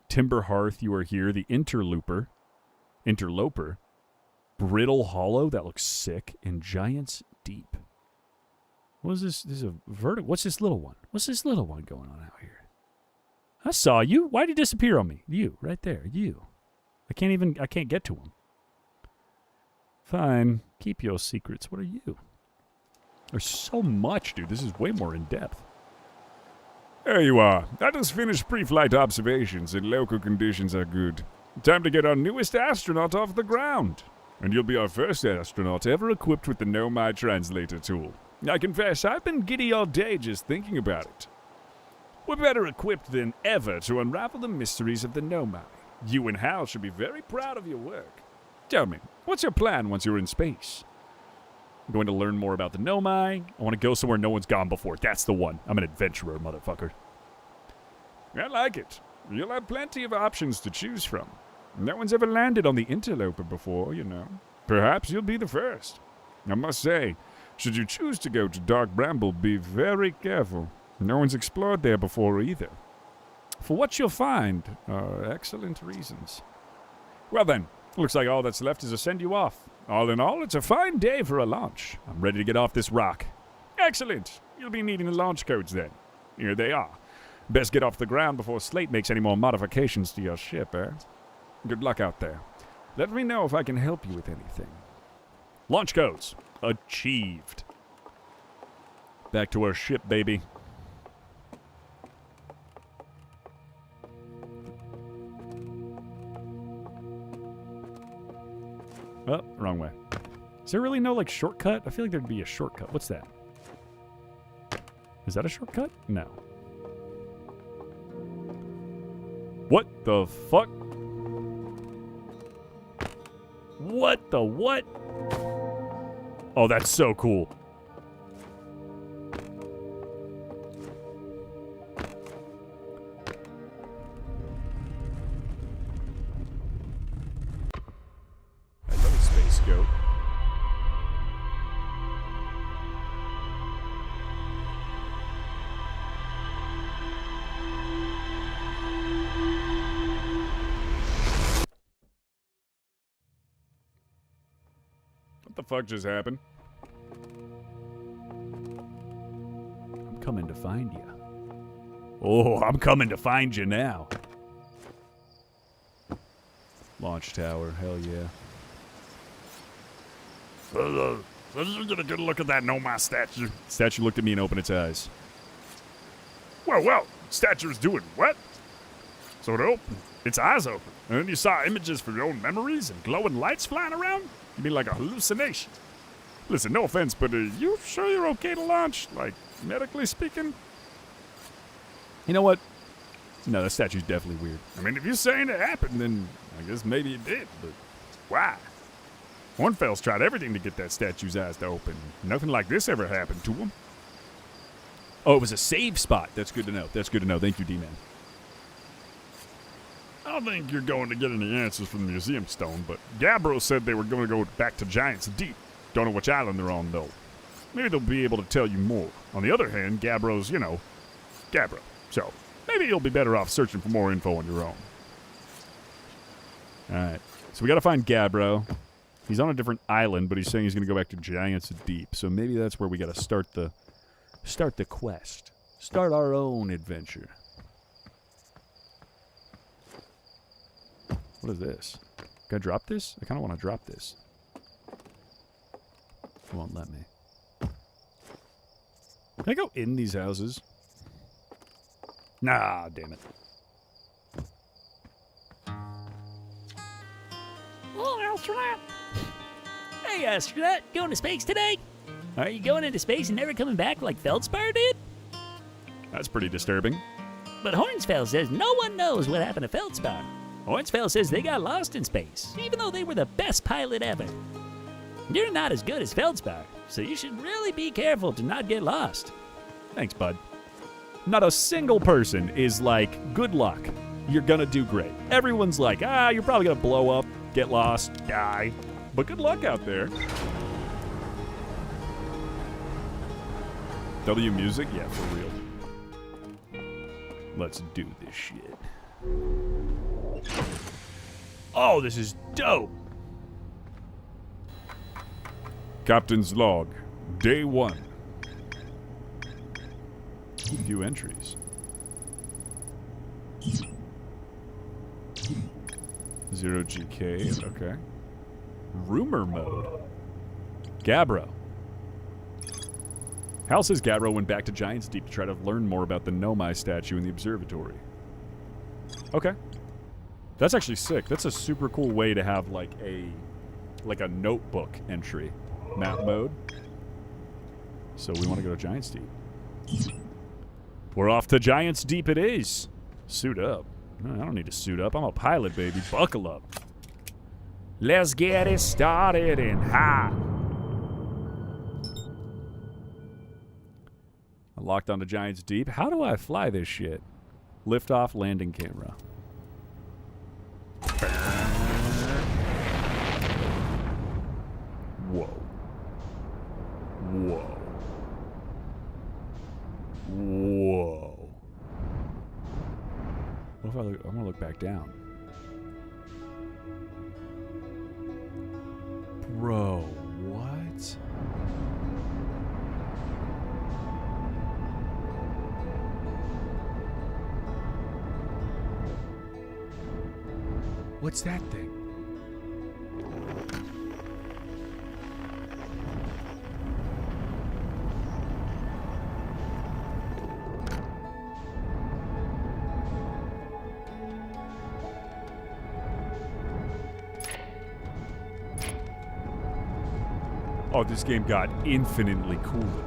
Timber Hearth, you are here, the Interloper, Brittle Hollow, that looks sick, and Giant's Deep. What is this? This is a verdict. What's this little one? What's this little one going on out here? I saw you. Why'd you disappear on me? You, right there. You. I can't get to him. Fine. Keep your secrets. What are you? There's so much, dude. This is way more in-depth. There you are. I just finished pre-flight observations and local conditions are good. Time to get our newest astronaut off the ground. And you'll be our first astronaut ever equipped with the Nomai translator tool. I confess, I've been giddy all day just thinking about it. We're better equipped than ever to unravel the mysteries of the Nomai. You and Hal should be very proud of your work. Tell me, what's your plan once you're in space? I'm going to learn more about the Nomai. I want to go somewhere no one's gone before. That's the one. I'm an adventurer, motherfucker. I like it. You'll have plenty of options to choose from. No one's ever landed on the Interloper before, you know. Perhaps you'll be the first. I must say, should you choose to go to Dark Bramble, be very careful. No one's explored there before either. For what you'll find are excellent reasons. Well then, looks like all that's left is to send you off. All in all, it's a fine day for a launch. I'm ready to get off this rock. Excellent. You'll be needing the launch codes then. Here they are. Best get off the ground before Slate makes any more modifications to your ship, eh? Good luck out there. Let me know if I can help you with anything. Launch codes. Achieved. Back to our ship, baby. Oh, wrong way. Is there really no, like, shortcut? I feel like there'd be a shortcut. What's that? Is that a shortcut? No. What the fuck? What the what? Oh, that's so cool. Hello, Space Goat. fuck just happened? I'm coming to find you. Oh, I'm coming to find you now. Launch tower, hell yeah. So you get a good look at that Nomai statue. Statue looked at me and opened its eyes. Well, statue's doing what? So it opened, its eyes open, and then you saw images from your own memories and glowing lights flying around? You'd be like a hallucination. Listen, no offense, but are you sure you're okay to launch? Like, medically speaking? You know what? No, the statue's definitely weird. I mean, if you're saying it happened, then I guess maybe it did, but why? Hornfels tried everything to get that statue's eyes to open. Nothing like this ever happened to him. Oh, it was a save spot. That's good to know. That's good to know. Thank you, D-Man. I don't think you're going to get any answers from the museum stone, but Gabbro said they were going to go back to Giant's Deep. Don't know which island they're on, though. Maybe they'll be able to tell you more. On the other hand, Gabbro's, Gabbro. So, maybe you'll be better off searching for more info on your own. Alright. So we gotta find Gabbro. He's on a different island, but he's saying he's gonna go back to Giant's Deep. So maybe that's where we gotta start the quest. Start our own adventure. What is this? Can I drop this? I kinda wanna drop this. It won't let me. Can I go in these houses? Nah, damn it. Oh, astronaut. Hey, astronaut. Going to space today? Are you going into space and never coming back like Feldspar did? That's pretty disturbing. But Hornsfeld says no one knows what happened to Feldspar. Hornsfeld says they got lost in space, even though they were the best pilot ever. You're not as good as Feldspar, so you should really be careful to not get lost. Thanks, bud. Not a single person is like, good luck. You're gonna do great. Everyone's like, you're probably gonna blow up, get lost, die. But good luck out there. W music? Yeah, for real. Let's do this shit. Oh, this is dope. Captain's log, day 1. View entries. 0 GK, okay. Rumor mode. Gabbro. Hal says Gabbro went back to Giant's Deep to try to learn more about the Nomai statue in the observatory. Okay. That's actually sick. That's a super cool way to have like a notebook entry. Map mode. So we want to go to Giant's Deep. We're off to Giant's Deep it is. Suit up. No, I don't need to suit up. I'm a pilot, baby. Buckle up. Let's get it started and ha! I locked onto Giant's Deep. How do I fly this shit? Lift off landing camera. Whoa. Whoa. Whoa. What if I want to look back down? Bro, what? What's that thing? Oh, this game got infinitely cooler.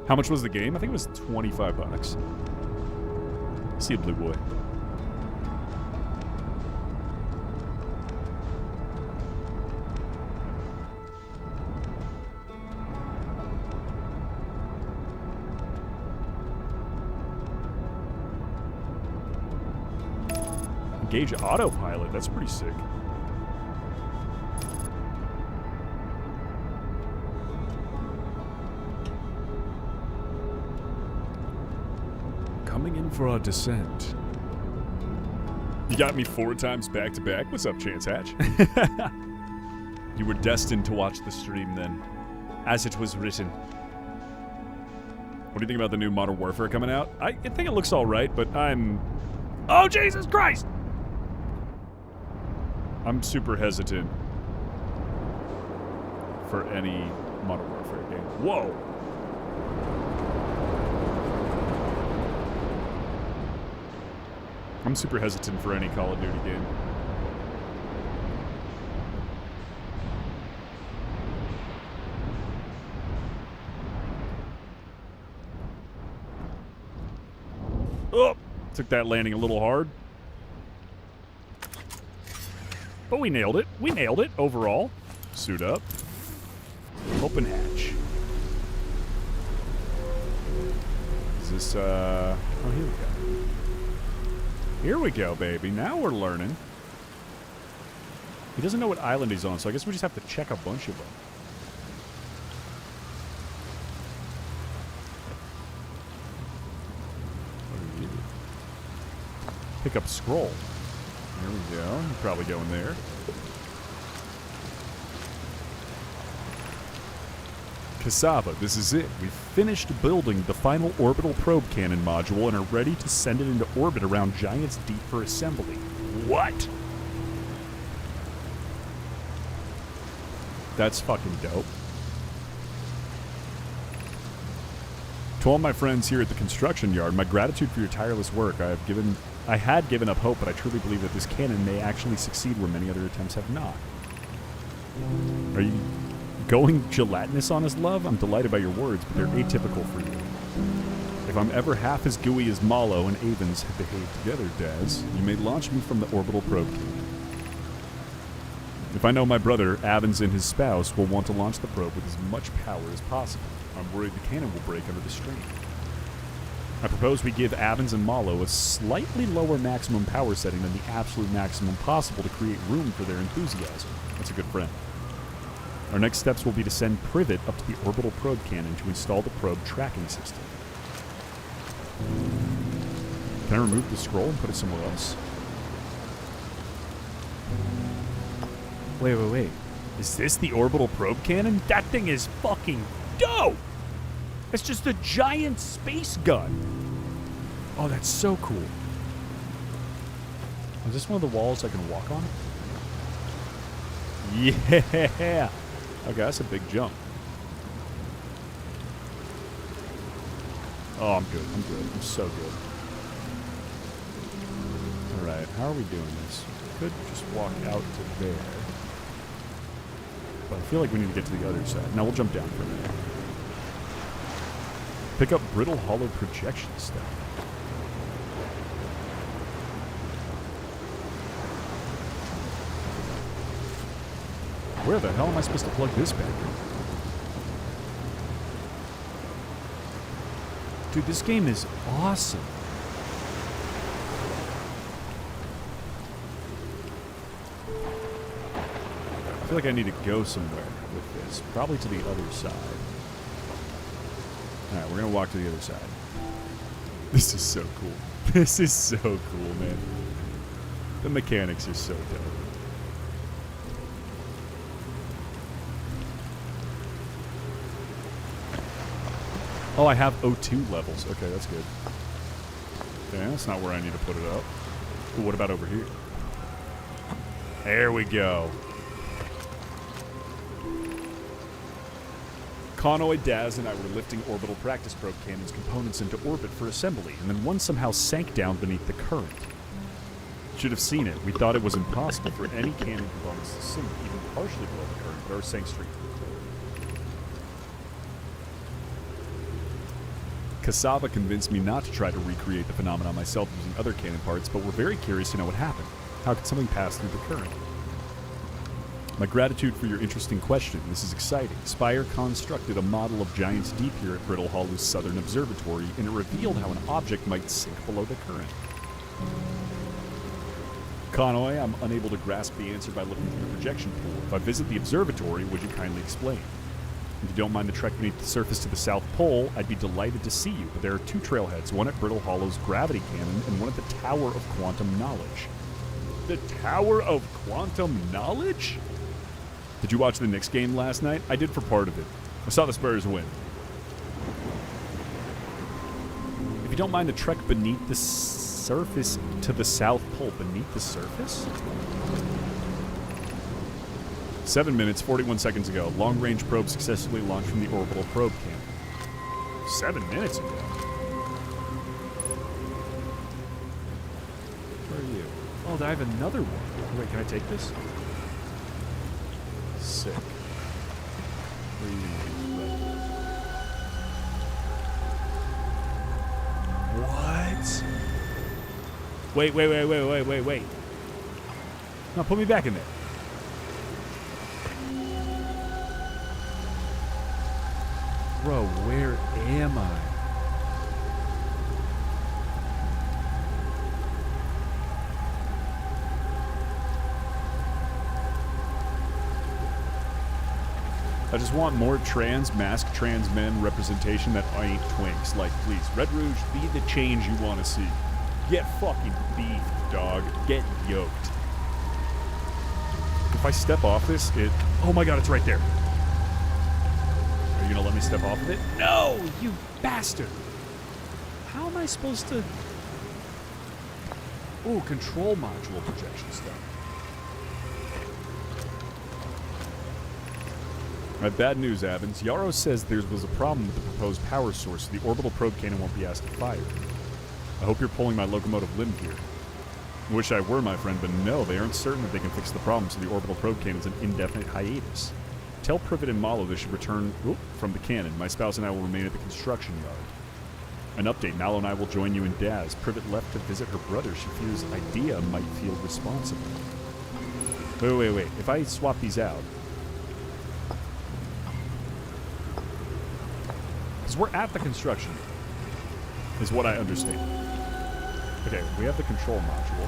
How much was the game? I think it was $25. See a blue boy. Engage autopilot. That's pretty sick. Coming in for our descent. You got me 4 times back to back. What's up, Chance Hatch? You were destined to watch the stream then, as it was written. What do you think about the new Modern Warfare coming out? I think it looks alright, but I'm... Oh, Jesus Christ! I'm super hesitant for any Modern Warfare game. Whoa! I'm super hesitant for any Call of Duty game. Oh! Took that landing a little hard. But we nailed it. We nailed it overall. Suit up. Open hatch. Is this, oh, here we go. Here we go, baby. Now we're learning. He doesn't know what island he's on, so I guess we just have to check a bunch of them. What are you? Pick up scroll. There we go. You're probably going there. Cassava, this is it. We've finished building the final orbital probe cannon module and are ready to send it into orbit around Giants Deep for assembly. What? That's fucking dope. To all my friends here at the construction yard, my gratitude for your tireless work. I had given up hope, but I truly believe that this cannon may actually succeed where many other attempts have not. Are you going gelatinous on us, love? I'm delighted by your words, but they're atypical for you. If I'm ever half as gooey as Malo and Avens have behaved together, Daz, you may launch me from the orbital probe cannon. If I know my brother, Avens, and his spouse will want to launch the probe with as much power as possible, I'm worried the cannon will break under the strain. I propose we give Avens and Malo a slightly lower maximum power setting than the absolute maximum possible to create room for their enthusiasm. That's a good friend. Our next steps will be to send Privet up to the orbital probe cannon to install the probe tracking system. Can I remove the scroll and put it somewhere else? Wait. Is this the orbital probe cannon? That thing is fucking dope! It's just a giant space gun. Oh, that's so cool. Is this one of the walls I can walk on? Yeah! Okay, that's a big jump. Oh, I'm good. I'm so good. Alright, how are we doing this? We could just walk out to there. But I feel like we need to get to the other side. Now we'll jump down for a minute. Pick up brittle hollow projection stuff. Where the hell am I supposed to plug this back in? Dude, this game is awesome. I feel like I need to go somewhere with this. Probably to the other side. Alright, we're gonna walk to the other side. This is so cool. This is so cool, man. The mechanics are so dope. Oh, I have O2 levels. Okay, that's good. Okay, that's not where I need to put it up. Ooh, what about over here? There we go. Connoy, Daz, and I were lifting orbital practice probe cannon's components into orbit for assembly, and then one somehow sank down beneath the current. Should have seen it. We thought it was impossible for any cannon components to sink even partially below the current, but ours sank straight to the floor. Cassava convinced me not to try to recreate the phenomenon myself using other cannon parts, but we're very curious to know what happened. How could something pass through the current? My gratitude for your interesting question. This is exciting. Spire constructed a model of Giants Deep here at Brittle Hollow's Southern Observatory, and it revealed how an object might sink below the current. Connoy, I'm unable to grasp the answer by looking through the projection pool. If I visit the observatory, would you kindly explain? If you don't mind the trek beneath the surface to the South Pole, I'd be delighted to see you, but there are two trailheads, one at Brittle Hollow's gravity cannon and one at the Tower of Quantum Knowledge. The Tower of Quantum Knowledge? Did you watch the Knicks game last night? I did for part of it. I saw the Spurs win. If you don't mind the trek beneath the surface to the South Pole, beneath the surface? 7 minutes, 41 seconds ago. Long-range probe successfully launched from the orbital probe camp. 7 minutes ago? Where are you? Oh, I have another one. Wait, can I take this? Sick. What? Wait. No, put me back in there. Bro, where am I? I just want more masked trans men representation that ain't twinks. Like, please, Red Rouge, be the change you want to see. Get fucking beefed, dog. Get yoked. If I step off this, oh my god, it's right there. Are you gonna let me step off of it? No, you bastard. How am I supposed to... Ooh, control module projection stuff. Alright, bad news, Avens. Yarrow says there was a problem with the proposed power source, so the orbital probe cannon won't be asked to fire. I hope you're pulling my locomotive limb here. I wish I were, my friend, but no, they aren't certain that they can fix the problem, so the orbital probe cannon's an indefinite hiatus. Tell Privet and Malo they should return from the cannon. My spouse and I will remain at the construction yard. An update, Malo and I will join you in Daz. Privet left to visit her brother. She fears Idea might feel responsible. Wait. If I swap these out... Because we're at the construction, is what I understand. Okay, we have the control module.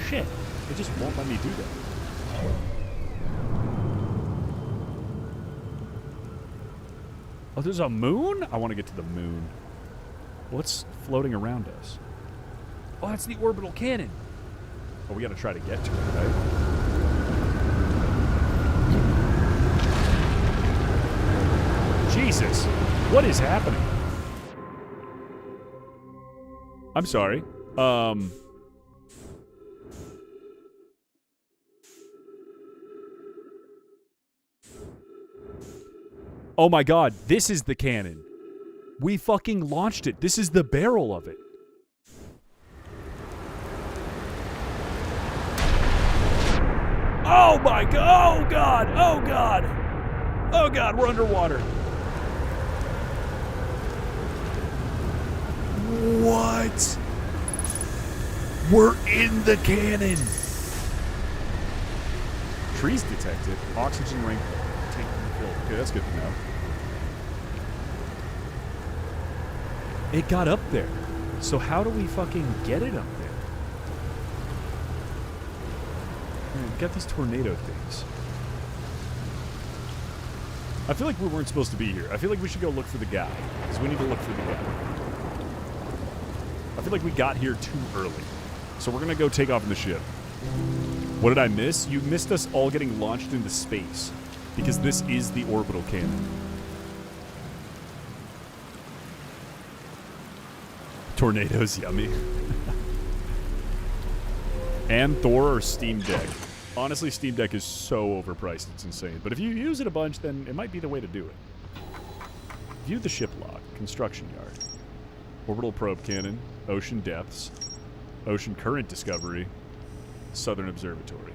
Shit, it just won't let me do that. Oh, there's a moon? I want to get to the moon. What's floating around us? Oh, that's the orbital cannon. Oh, we got to try to get to it, right? Jesus, what is happening? I'm sorry. Oh my god, this is the cannon. We fucking launched it. This is the barrel of it. Oh my god, oh god, oh god. Oh god, we're underwater. What? We're in the cannon. Trees detected. Oxygen rank taken filled. Okay, that's good to know. It got up there. So how do we fucking get it up there? Man, we got these tornado things. I feel like we weren't supposed to be here. I feel like we should go look for the guy. Because we need to look for the guy. I feel like we got here too early. So we're going to go take off in the ship. What did I miss? You missed us all getting launched into space. Because this is the orbital cannon. Tornadoes, yummy. And Thor or Steam Deck. Honestly, Steam Deck is so overpriced, it's insane. But if you use it a bunch, then it might be the way to do it. View the ship log. Construction yard. Orbital probe cannon. Ocean depths. Ocean current discovery. Southern observatory.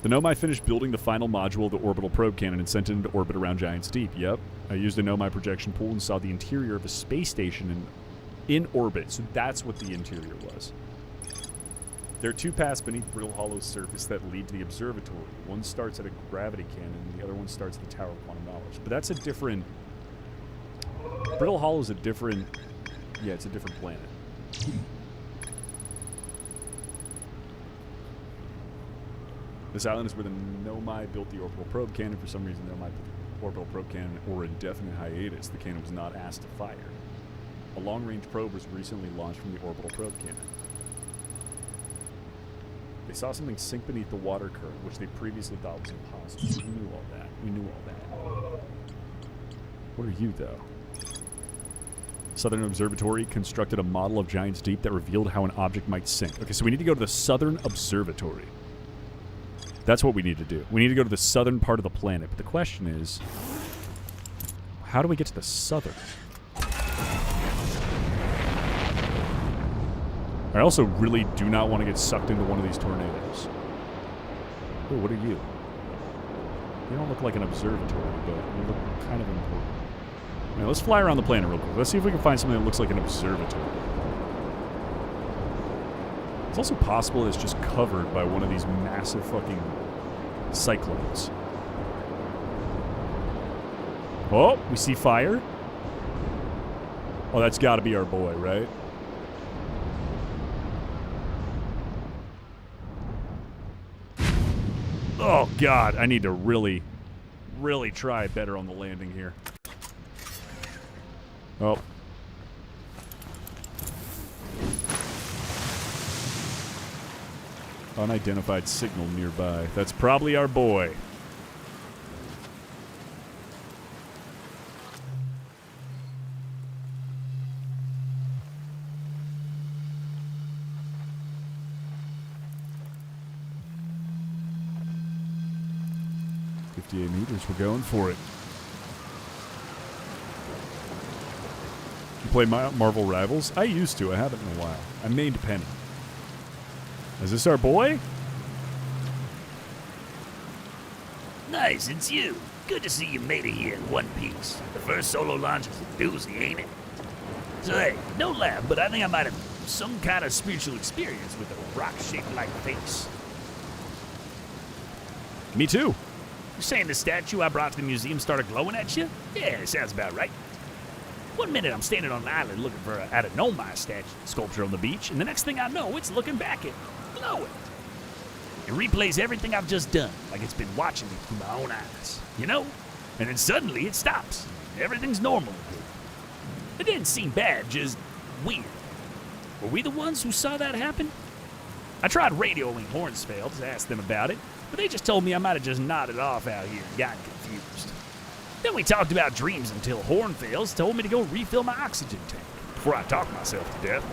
The Nomai finished building the final module of the orbital probe cannon and sent it into orbit around Giant's Deep. Yep. I used a Nomai projection pool and saw the interior of a space station in orbit. So that's what the interior was. There are two paths beneath Brittle Hollow's surface that lead to the observatory. One starts at a gravity cannon, and the other one starts at the Tower of Quantum Knowledge. But that's a different... Brittle Hollow is a different... Yeah, it's a different planet. This island is where the Nomai built the orbital probe cannon. For some reason, the Nomai orbital probe cannon or indefinite hiatus. The cannon was not asked to fire. A long-range probe was recently launched from the orbital probe cannon. They saw something sink beneath the water current, which they previously thought was impossible. We knew all that. We knew all that. What are you, though? Southern Observatory constructed a model of Giant's Deep that revealed how an object might sink. Okay, so we need to go to the Southern Observatory. That's what we need to do. We need to go to the southern part of the planet. But the question is, how do we get to the southern? I also really do not want to get sucked into one of these tornadoes. Oh, what are you? You don't look like an observatory, but you look kind of important. Now, let's fly around the planet real quick. Let's see if we can find something that looks like an observatory. It's also possible it's just covered by one of these massive fucking cyclones. Oh, we see fire. Oh, that's got to be our boy, right? Oh, God. I need to really, really try better on the landing here. Oh. Unidentified signal nearby. That's probably our boy. .58 meters. We're going for it. You play Marvel Rivals? I used to. I haven't in a while. I mained Penny. Is this our boy? Nice, it's you. Good to see you made it here in one piece. The first solo launch is a doozy, ain't it? So hey, don't laugh, but I think I might have some kind of spiritual experience with a rock-shaped like face. Me too. You saying the statue I brought to the museum started glowing at you? Yeah, sounds about right. One minute I'm standing on an island looking for an Adenomai sculpture on the beach, and the next thing I know, it's looking back at me, glowing. It replays everything I've just done, like it's been watching me through my own eyes, you know? And then suddenly it stops. Everything's normal again. It didn't seem bad, just weird. Were we the ones who saw that happen? I tried radioing Hornsfeld to ask them about it, but they just told me I might have just nodded off out here and gotten confused. Then we talked about dreams until Hornfels told me to go refill my oxygen tank before I talked myself to death.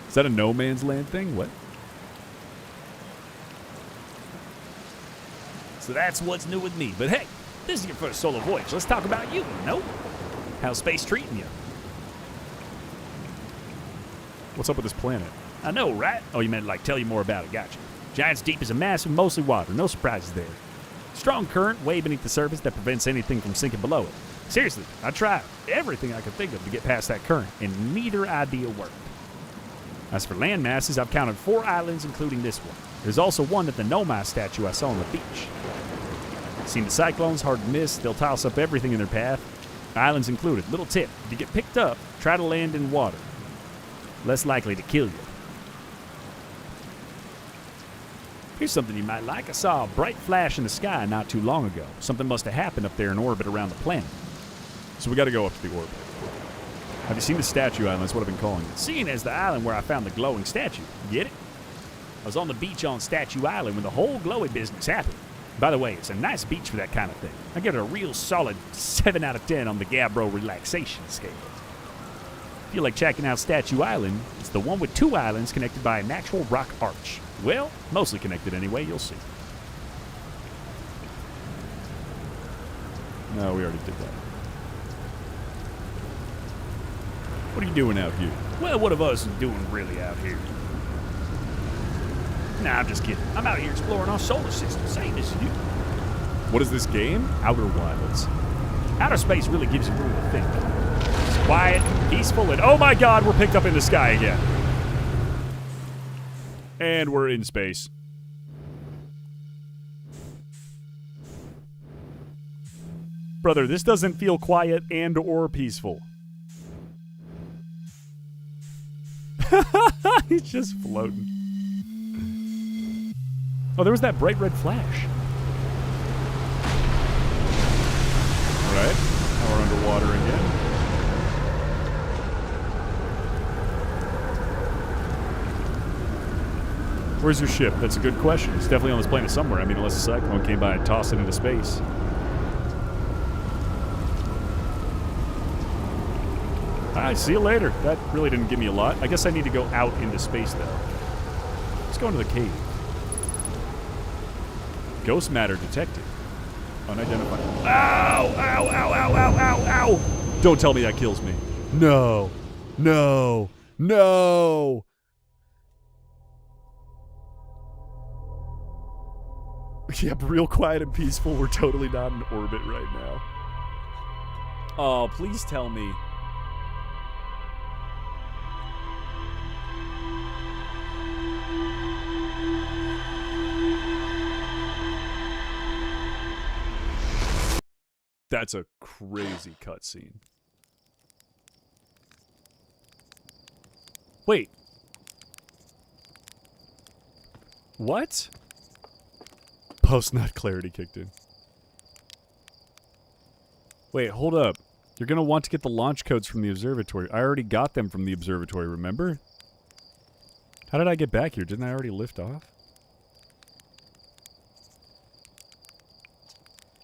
Is that a no man's land thing? What? So that's what's new with me. But hey, this is your first solo voyage. Let's talk about you, no? How's space treating you? What's up with this planet? I know, right? Oh, you meant like tell you more about it. Gotcha. Giant's Deep is a massive, mostly water. No surprises there. Strong current way beneath the surface that prevents anything from sinking below it. Seriously, I tried everything I could think of to get past that current, and neither idea worked. As for land masses, I've counted 4 islands, including this one. There's also one at the Nomai statue I saw on the beach. Seen the cyclones, hard to miss. They'll toss up everything in their path. Islands included. Little tip, if you get picked up, try to land in water. Less likely to kill you. Here's something you might like. I saw a bright flash in the sky not too long ago. Something must have happened up there in orbit around the planet. So we got to go up to the orbit. Have you seen the statue island? That's what I've been calling it. Seen as the island where I found the glowing statue. Get it? I was on the beach on Statue Island when the whole glowy business happened. By the way, it's a nice beach for that kind of thing. I give it a real solid 7 out of 10 on the Gabbro relaxation scale. If you like checking out Statue Island, it's the one with 2 islands connected by a natural rock arch. Well, mostly connected anyway, you'll see. No, we already did that. What are you doing out here? Well, what of us is doing really out here? Nah, I'm just kidding. I'm out here exploring our solar system, same as you. What is this game? Outerwilds. Outer space really gives you room to think. It's quiet, peaceful, and Oh my god, we're picked up in the sky again. And we're in space. Brother, this doesn't feel quiet and or peaceful. He's just floating. Oh, there was that bright red flash. All right, now we're underwater again. Where's your ship? That's a good question. It's definitely on this planet somewhere. I mean, unless a cyclone came by and tossed it into space. Alright, see you later. That really didn't give me a lot. I guess I need to go out into space, though. Let's go into the cave. Ghost matter detected. Unidentified. Ow! Ow, ow, ow, ow, ow, ow! Don't tell me that kills me. No. No. No! Yep, real quiet and peaceful. We're totally not in orbit right now. Oh, please tell me. That's a crazy cutscene. Wait. What? Post-nut clarity kicked in. Wait, hold up. You're gonna want to get the launch codes from the observatory. I already got them from the observatory, remember? How did I get back here? Didn't I already lift off?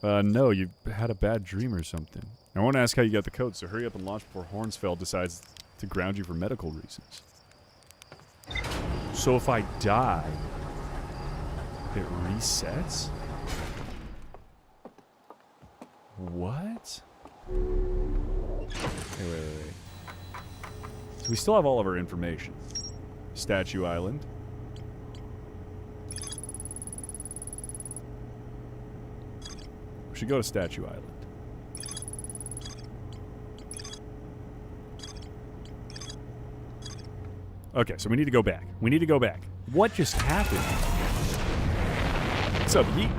No, you had a bad dream or something. I won't ask how you got the code, so hurry up and launch before Hornsfeld decides to ground you for medical reasons. So if I die, it resets? What? Wait. So we still have all of our information. Statue Island. We should go to Statue Island. Okay, so we need to go back. We need to go back. What just happened? What's up, Yeet?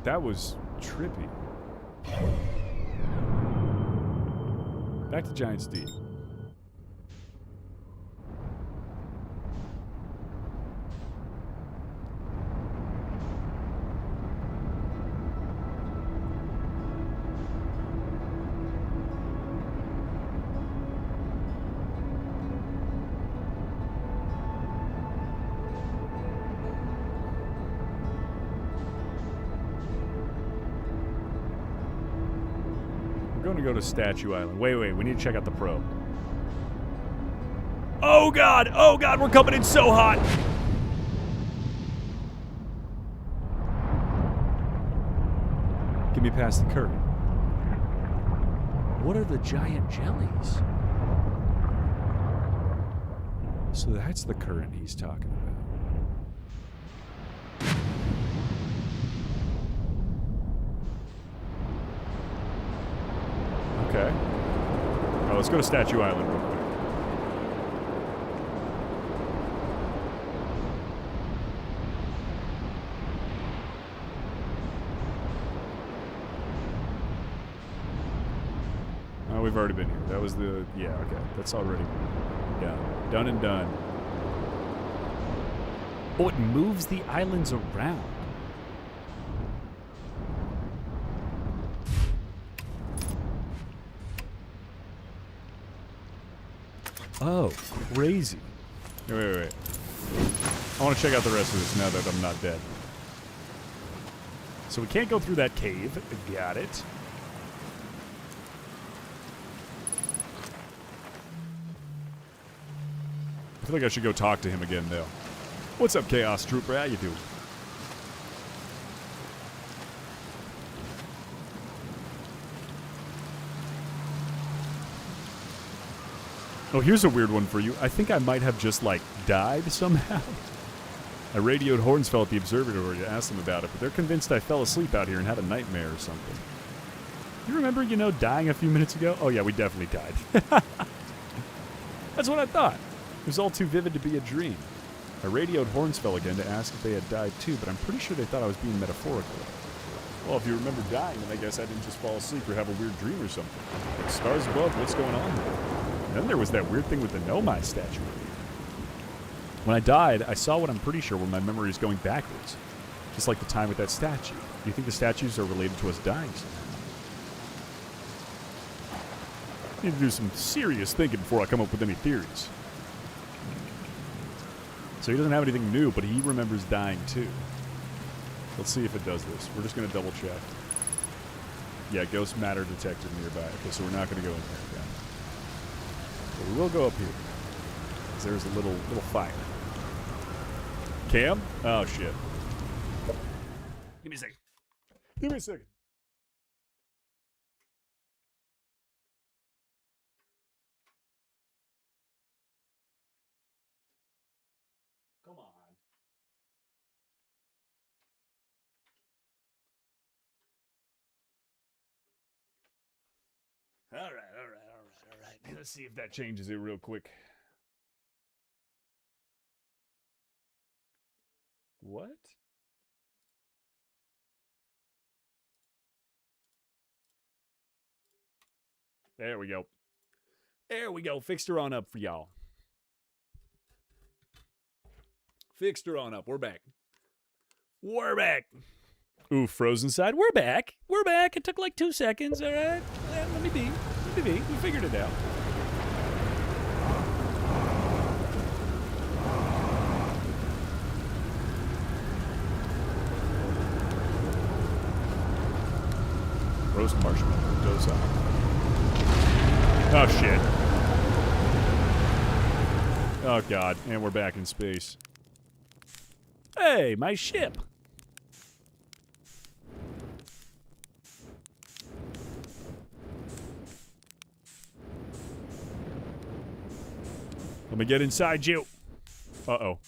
That was trippy. Back to Giant's Deep. We're going to go to Statue Island. Wait, we need to check out the probe. Oh god, we're coming in so hot! Get me past the current. What are the giant jellies? So that's the current he's talking about. Okay. Oh, let's go to Statue Island real quick. Oh, we've already been here. That was the... Yeah, okay. That's already done. Done and done. Oh, it moves the islands around. Oh, crazy. Wait. I want to check out the rest of this now that I'm not dead. So we can't go through that cave. Got it. I feel like I should go talk to him again, though. What's up, Chaos Trooper? How you doing? Oh, here's a weird one for you. I think I might have just, like, died somehow. I radioed Hornsfeld at the observatory to ask them about it, but they're convinced I fell asleep out here and had a nightmare or something. You remember, dying a few minutes ago? Oh, yeah, we definitely died. That's what I thought. It was all too vivid to be a dream. I radioed Hornsfeld again to ask if they had died too, but I'm pretty sure they thought I was being metaphorical. Well, if you remember dying, then I guess I didn't just fall asleep or have a weird dream or something. Like, stars above, what's going on here? And then there was that weird thing with the Nomai statue. When I died, I saw what I'm pretty sure were my memories going backwards. Just like the time with that statue. Do you think the statues are related to us dying somehow? I need to do some serious thinking before I come up with any theories. So he doesn't have anything new, but he remembers dying too. Let's see if it does this. We're just going to double check. Yeah, ghost matter detected nearby. Okay, so we're not going to go in there again. But we will go up here. Because there's a little fire. Cam? Oh, shit. Give me a second. Give me a second. Come on. All right. Let's see if that changes it real quick. What? There we go. There we go. Fixed her on up for y'all. Fixed her on up. We're back. We're back. Ooh, frozen side. We're back. We're back. It took like 2 seconds. All right. Let me be. We figured it out. Roast marshmallow. Dose up. Oh, shit. Oh, God. And we're back in space. Hey, my ship. Let me get inside you. Uh-oh.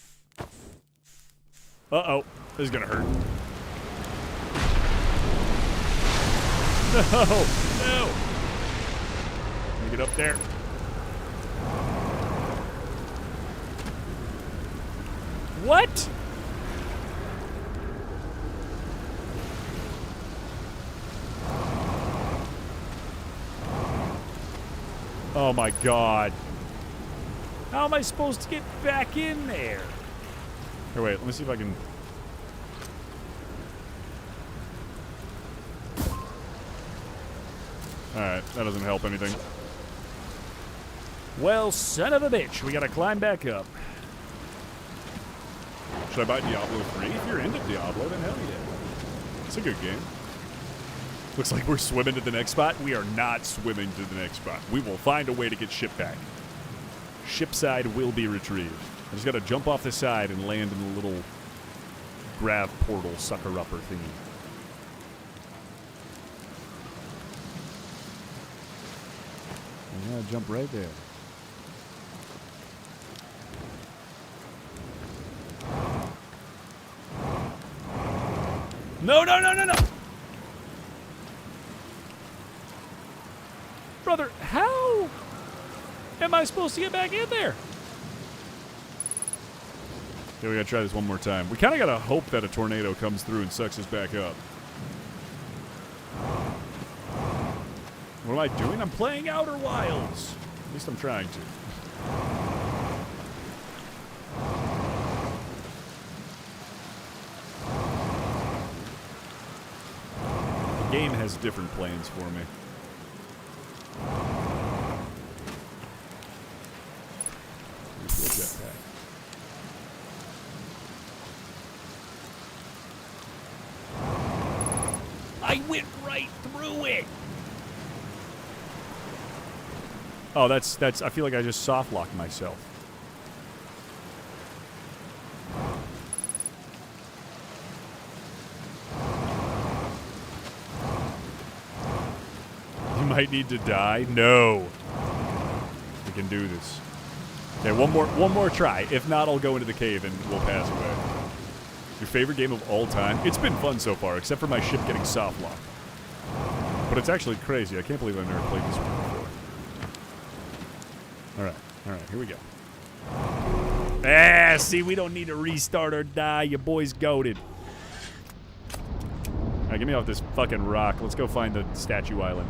Uh-oh. This is gonna hurt. No! Let me get up there. What? Oh my God. How am I supposed to get back in there? Here, wait, let me see if I can... Alright, that doesn't help anything. Well, son of a bitch, we gotta climb back up. Should I buy Diablo 3? If you're into Diablo, then hell yeah. It's a good game. Looks like we're swimming to the next spot. We are not swimming to the next spot. We will find a way to get ship back. Ship side will be retrieved. I just gotta jump off the side and land in the little grav portal sucker-upper thingy. Yeah, jump right there. No! Brother, how am I supposed to get back in there? Okay, we gotta try this one more time. We kinda gotta hope that a tornado comes through and sucks us back up. What am I doing? I'm playing Outerwilds. At least I'm trying to. The game has different plans for me. Jetpack. I went right through it. Oh, that's. I feel like I just soft locked myself. You might need to die. No, we can do this. Okay, one more try. If not, I'll go into the cave and we'll pass away. Your favorite game of all time? It's been fun so far, except for my ship getting soft locked. But it's actually crazy. I can't believe I've never played this one before. Alright, here we go. Ah, see, we don't need to restart or die. Your boy's goated. Alright, get me off this fucking rock. Let's go find the Statue Island.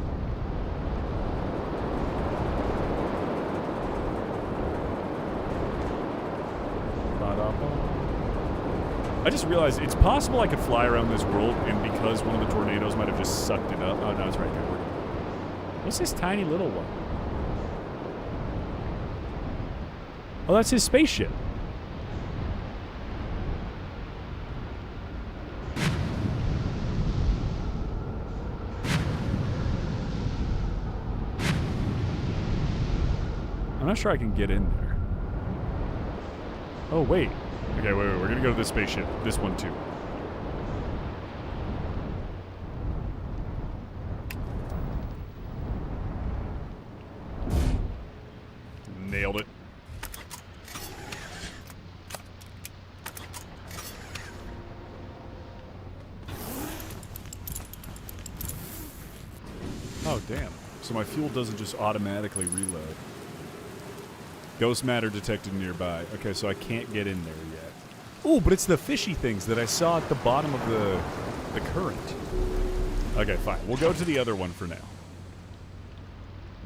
I just realized it's possible I could fly around this world, and because one of the tornadoes might have just sucked it up. Oh, no, it's right there. What's this tiny little one? Oh, that's his spaceship. not sure I can get in there. Oh, wait. Okay, wait. We're gonna go to this spaceship. This one, too. Nailed it. Oh, damn. So my fuel doesn't just automatically reload. Ghost matter detected nearby. Okay, so I can't get in there yet. Oh, but it's the fishy things that I saw at the bottom of the current. Okay, fine. We'll go to the other one for now.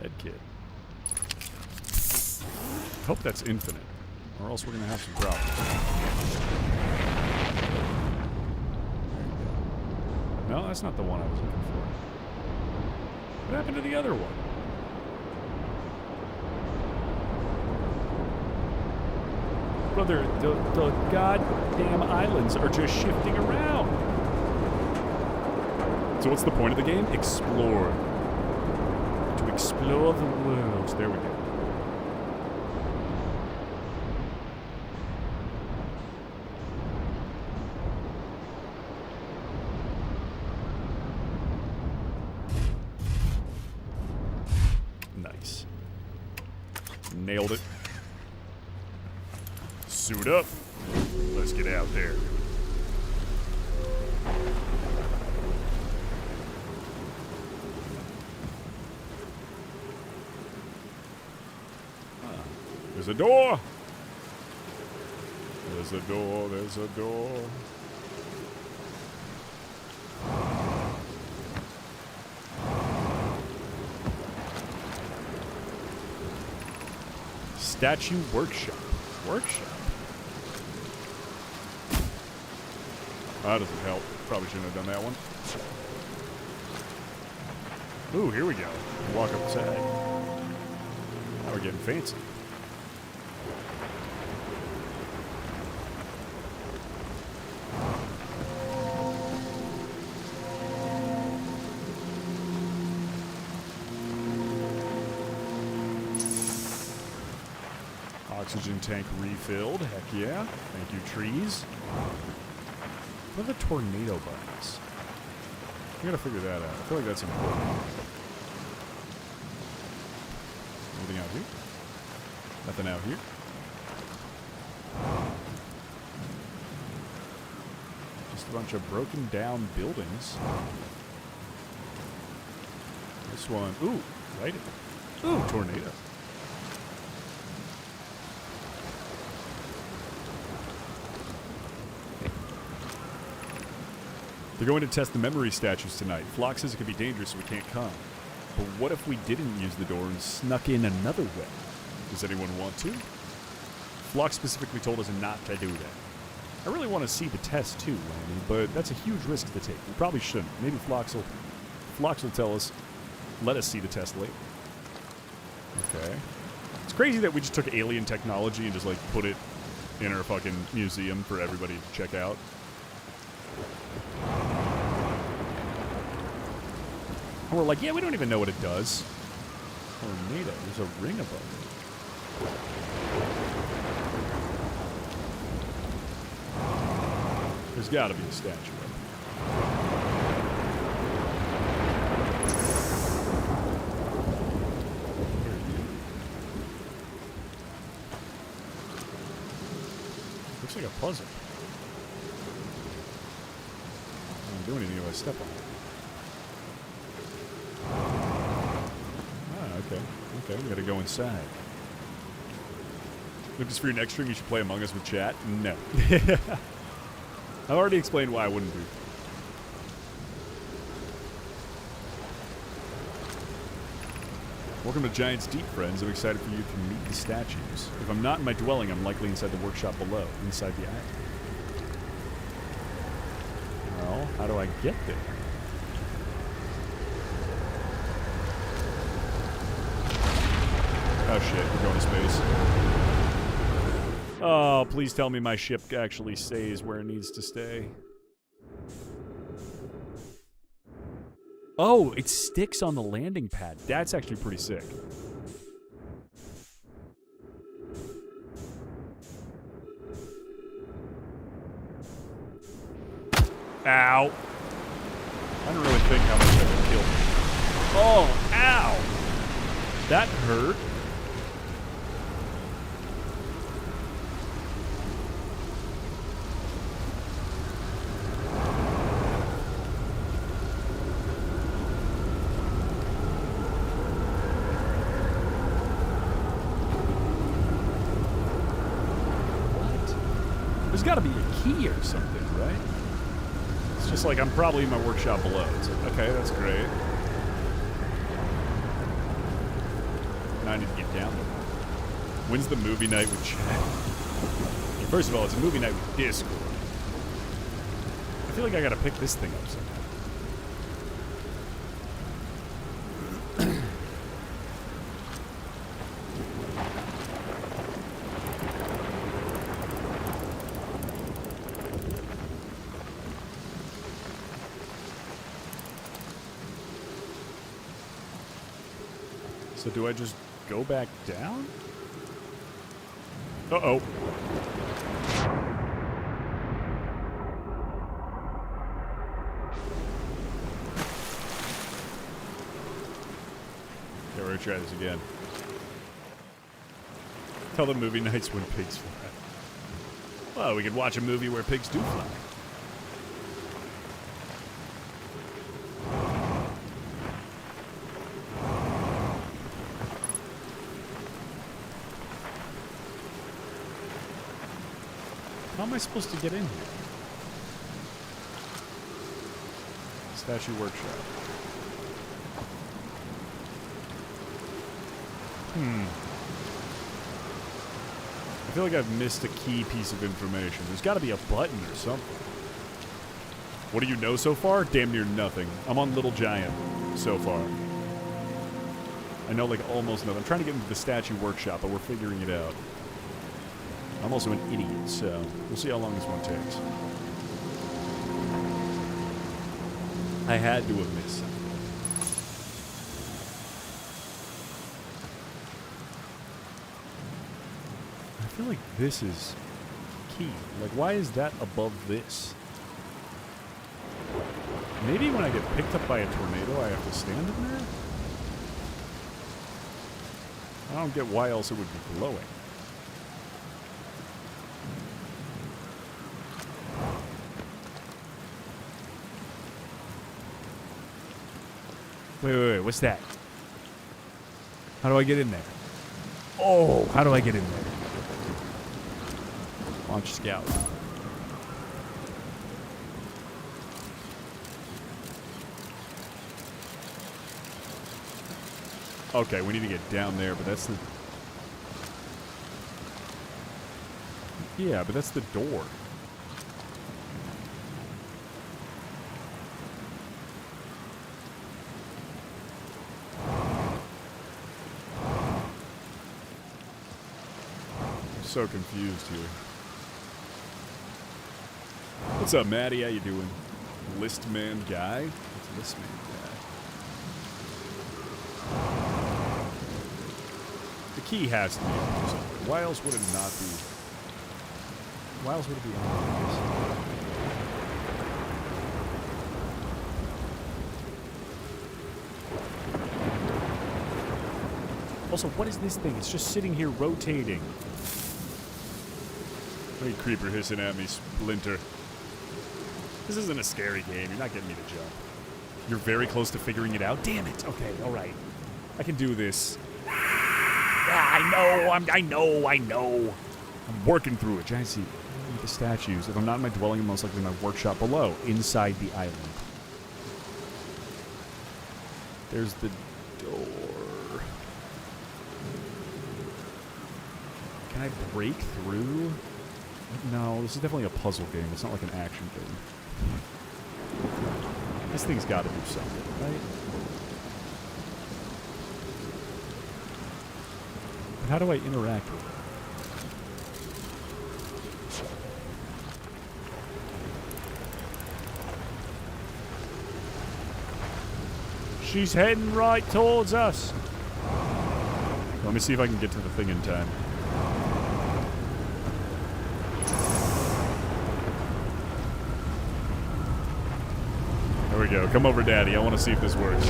Med kit. Hope that's infinite, or else we're gonna have some problems. There you go. No, that's not the one I was looking for. What happened to the other one? Brother, the goddamn islands are just shifting around. So what's the point of the game? Explore. To explore the world. There we go. Nice. Nailed it. Suit up. Let's get out there. There's a door. There's a door. There's a door. Statue workshop. Workshop. That doesn't help. Probably shouldn't have done that one. Ooh, here we go. Walk upside. Now we're getting fancy. Oxygen tank refilled. Heck yeah. Thank you, trees. What are the tornado buttons? We gotta figure that out. I feel like that's important. Anything out here? Nothing out here. Just a bunch of broken down buildings. This one. Ooh, lighting. Ooh, tornado. They're going to test the memory statues tonight. Flock says it could be dangerous so we can't come. But what if we didn't use the door and snuck in another way? Does anyone want to? Flock specifically told us not to do that. I really want to see the test too, Lanny, but that's a huge risk to take. We probably shouldn't. Maybe Flox will tell us, let us see the test later. Okay. It's crazy that we just took alien technology and just like put it in our fucking museum for everybody to check out. And we're like, yeah, we don't even know what it does. Tornado. There's a ring above it. There's got to be a statue of it. Looks like a puzzle. I don't do anything if I step on it. Okay. Okay, we gotta go inside. Lucas, for your next stream, you should play Among Us with chat? No. I've already explained why I wouldn't do. Welcome to Giant's Deep, friends. I'm excited for you to meet the statues. If I'm not in my dwelling, I'm likely inside the workshop below, inside the island. Well, how do I get there? Oh shit, we're going to space. Oh, please tell me my ship actually stays where it needs to stay. Oh, it sticks on the landing pad. That's actually pretty sick. Ow. I don't really think how much that would kill me. Oh, ow. That hurt. There's got to be a key or something, right? It's just like I'm probably in my workshop below. It's like, okay, that's great. Now I need to get down there. When's the movie night with Chad? First of all, it's a movie night with Discord. I feel like I gotta pick this thing up somehow. So do I just go back down? Uh-oh. Okay, we're gonna try this again. Tell the movie nights when pigs fly. Well, we could watch a movie where pigs do fly. How am I supposed to get in here? Statue Workshop. I feel like I've missed a key piece of information. There's got to be a button or something. What do you know so far? Damn near nothing. I'm on Little Giant so far. I know like almost nothing. I'm trying to get into the Statue Workshop, but we're figuring it out. I'm also an idiot, so we'll see how long this one takes. I had to have missed something. I feel like this is key. Like, why is that above this? Maybe when I get picked up by a tornado, I have to stand in there? I don't get why else it would be glowing. Wait, what's that? How do I get in there? Oh, how do I get in there? Launch scout. Okay, we need to get down there, but that's the... Yeah, but that's the door. So confused here. What's up, Maddie? How you doing? Listman guy? What's Listman guy? The key has to be on there somewhere. Why else would it not be? Why else would it be on this? Also, what is this thing? It's just sitting here rotating. Hey, creeper hissing at me, Splinter. This isn't a scary game. You're not getting me to jump. You're very close to figuring it out. Damn it. Okay, all right. I can do this. I know. I'm working through it. Giant seed. The statues. If I'm not in my dwelling, I'm most likely in my workshop below, inside the island. There's the door. Can I break through? No, this is definitely a puzzle game. It's not like an action game. This thing's got to do something, right? But how do I interact with it? She's heading right towards us. Let me see if I can get to the thing in time. There we go. Come over, Daddy. I want to see if this works.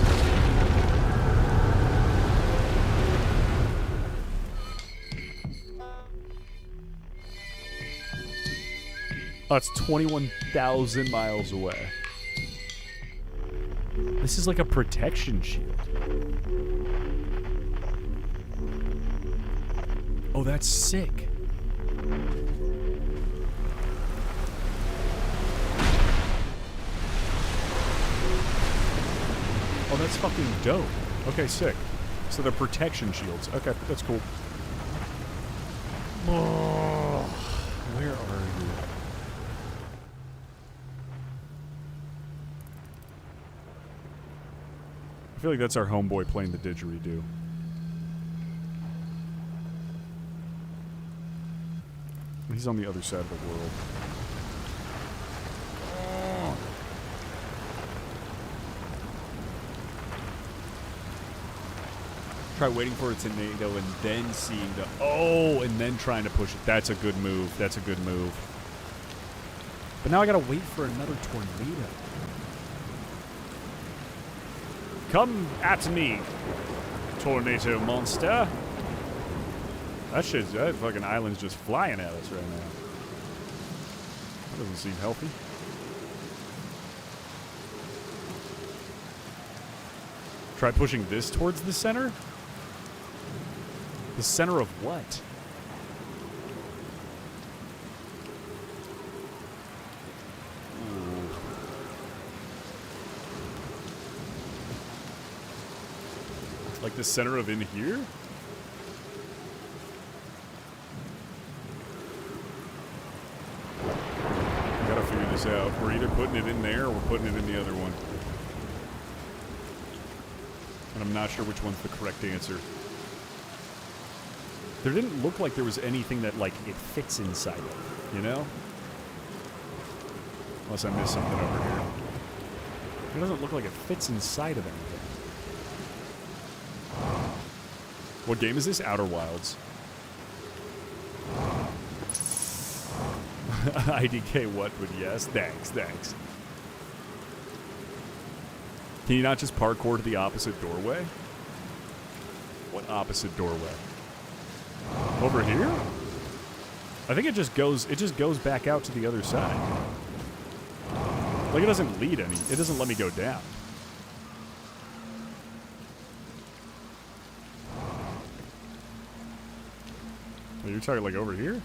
Oh, it's 21,000 miles away. This is like a protection shield. Oh, that's sick. Oh, that's fucking dope. Okay, sick. So they're protection shields. Okay, that's cool. Oh, where are you? I feel like that's our homeboy playing the didgeridoo. He's on the other side of the world. Try waiting for a tornado and then seeing the... Oh, and then trying to push it. That's a good move. That's a good move. But now I gotta wait for another tornado. Come at me, tornado monster. That fucking island's just flying at us right now. That doesn't seem healthy. Try pushing this towards the center? The center of what? Ooh. Like the center of in here? Gotta figure this out. We're either putting it in there or we're putting it in the other one. And I'm not sure which one's the correct answer. There didn't look like there was anything that, like, it fits inside of, you know? Unless I missed something over here. It doesn't look like it fits inside of anything. What game is this? Outerwilds. IDK what, but yes. Thanks, thanks. Can you not just parkour to the opposite doorway? What opposite doorway? Over here? I think it just goes back out to the other side. Like it doesn't lead any. It doesn't let me go down. Oh, you're talking like over here?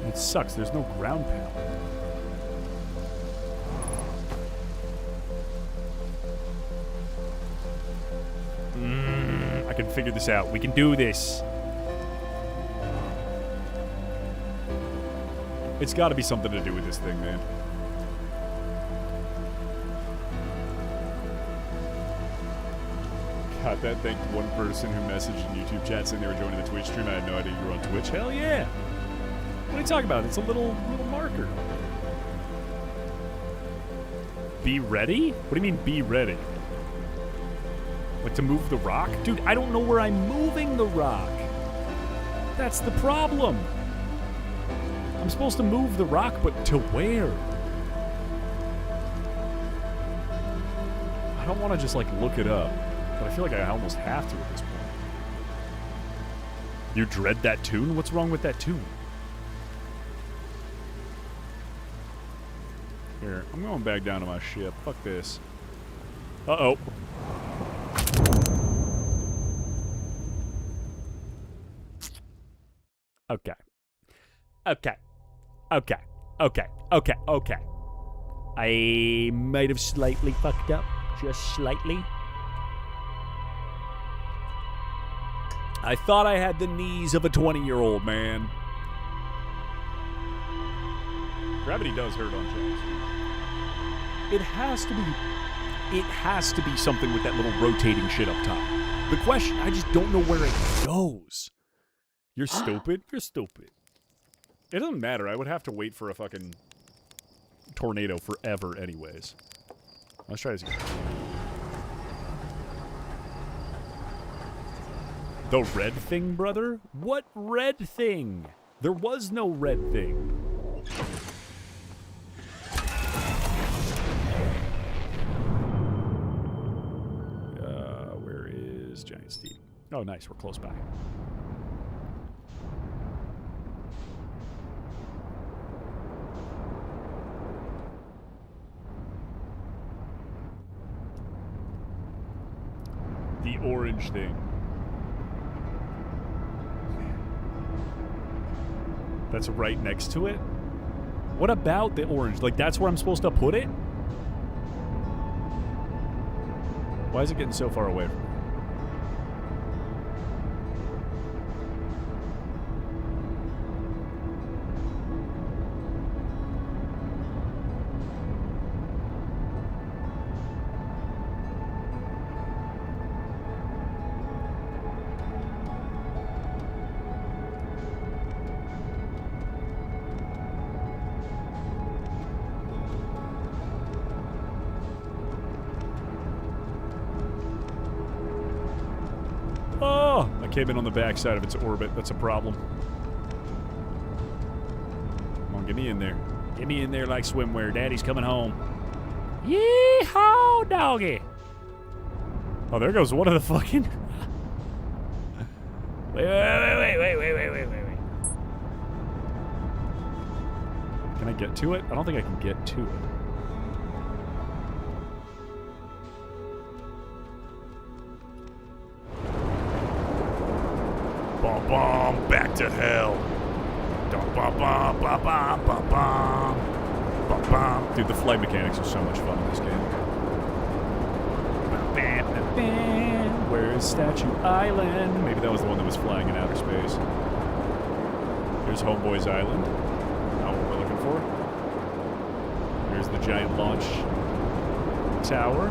It sucks. There's no ground pound. I can figure this out. We can do this. It's got to be something to do with this thing, man. God, that thanked one person who messaged in YouTube chat saying they were joining the Twitch stream. I had no idea you were on Twitch. Hell yeah. What are you talking about? It's a little marker. Be ready? What do you mean, be ready? Like to move the rock? Dude, I don't know where I'm moving the rock. That's the problem. I'm supposed to move the rock, but to where? I don't want to just like look it up, but I feel like I almost have to at this point. You dread that tune? What's wrong with that tune? Here, I'm going back down to my ship. Fuck this. Uh-oh. Okay. Okay. Okay. Okay. Okay. Okay. I might have slightly fucked up. Just slightly. I thought I had the knees of a 20-year-old, man. Gravity does hurt on jumps. It has to be something with that little rotating shit up top. The question, I just don't know where it goes. You're stupid? You're stupid. It doesn't matter. I would have to wait for a fucking tornado forever anyways. Let's try this again. The red thing, brother? What red thing? There was no red thing. Where is Giant Steed? Oh, nice. We're close by. The orange thing. That's right next to it? What about the orange? Like, that's where I'm supposed to put it? Why is it getting so far away from me? Oh, I came in on the backside of its orbit. That's a problem. Come on, get me in there. Get me in there like swimwear. Daddy's coming home. Yee-haw, doggy. Oh, there goes one of the fucking... wait. Can I get to it? I don't think I can get to it. Bum, bum, back to hell. Dum, bum, bum, bum, bum, bum, bum. Bum, bum. Dude, the flight mechanics are so much fun in this game. Where's Statue Island? Maybe that was the one that was flying in outer space. Here's Homeboy's Island. Not what we're looking for. Here's the giant launch tower.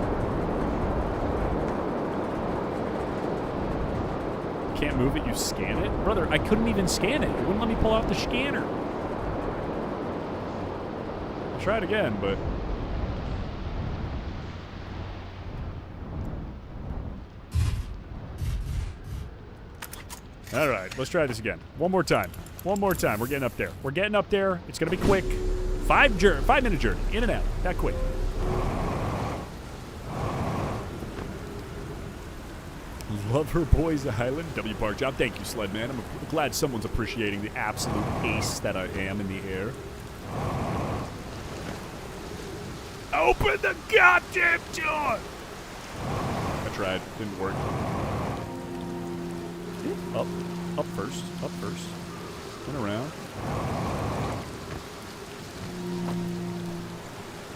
Can't move it, you scan it? Brother, I couldn't even scan it. It wouldn't let me pull out the scanner. I'll try it again, but... Alright, let's try this again. One more time. One more time. We're getting up there. We're getting up there. It's gonna be quick. 5-minute journey. In and out. That quick. Lover Boys Island. W. Park Job. Thank you, Sledman. I'm glad someone's appreciating the absolute ace that I am in the air. Open the goddamn door! I tried. Didn't work. Up. Up first. Up first. Turn around.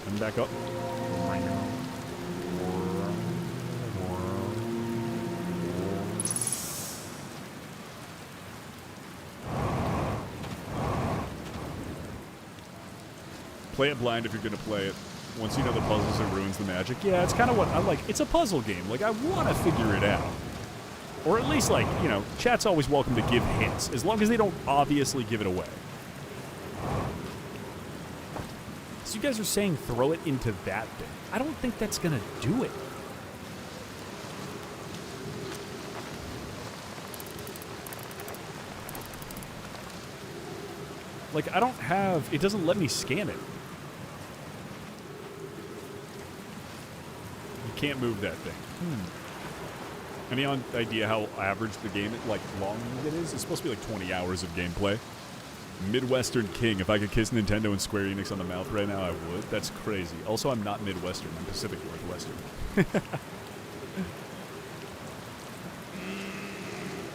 And back up. Play it blind if you're gonna play it. Once you know the puzzles, it ruins the magic. Yeah, it's kind of what I like. It's a puzzle game. Like, I want to figure it out. Or at least, like, you know, chat's always welcome to give hints, as long as they don't obviously give it away. So you guys are saying throw it into that thing. I don't think that's gonna do it. Like, I don't have... It doesn't let me scan it. You can't move that thing. Any idea how average the game, like, long it is? It's supposed to be like 20 hours of gameplay. Midwestern King. If I could kiss Nintendo and Square Enix on the mouth right now, I would. That's crazy. Also, I'm not Midwestern. I'm Pacific Northwestern.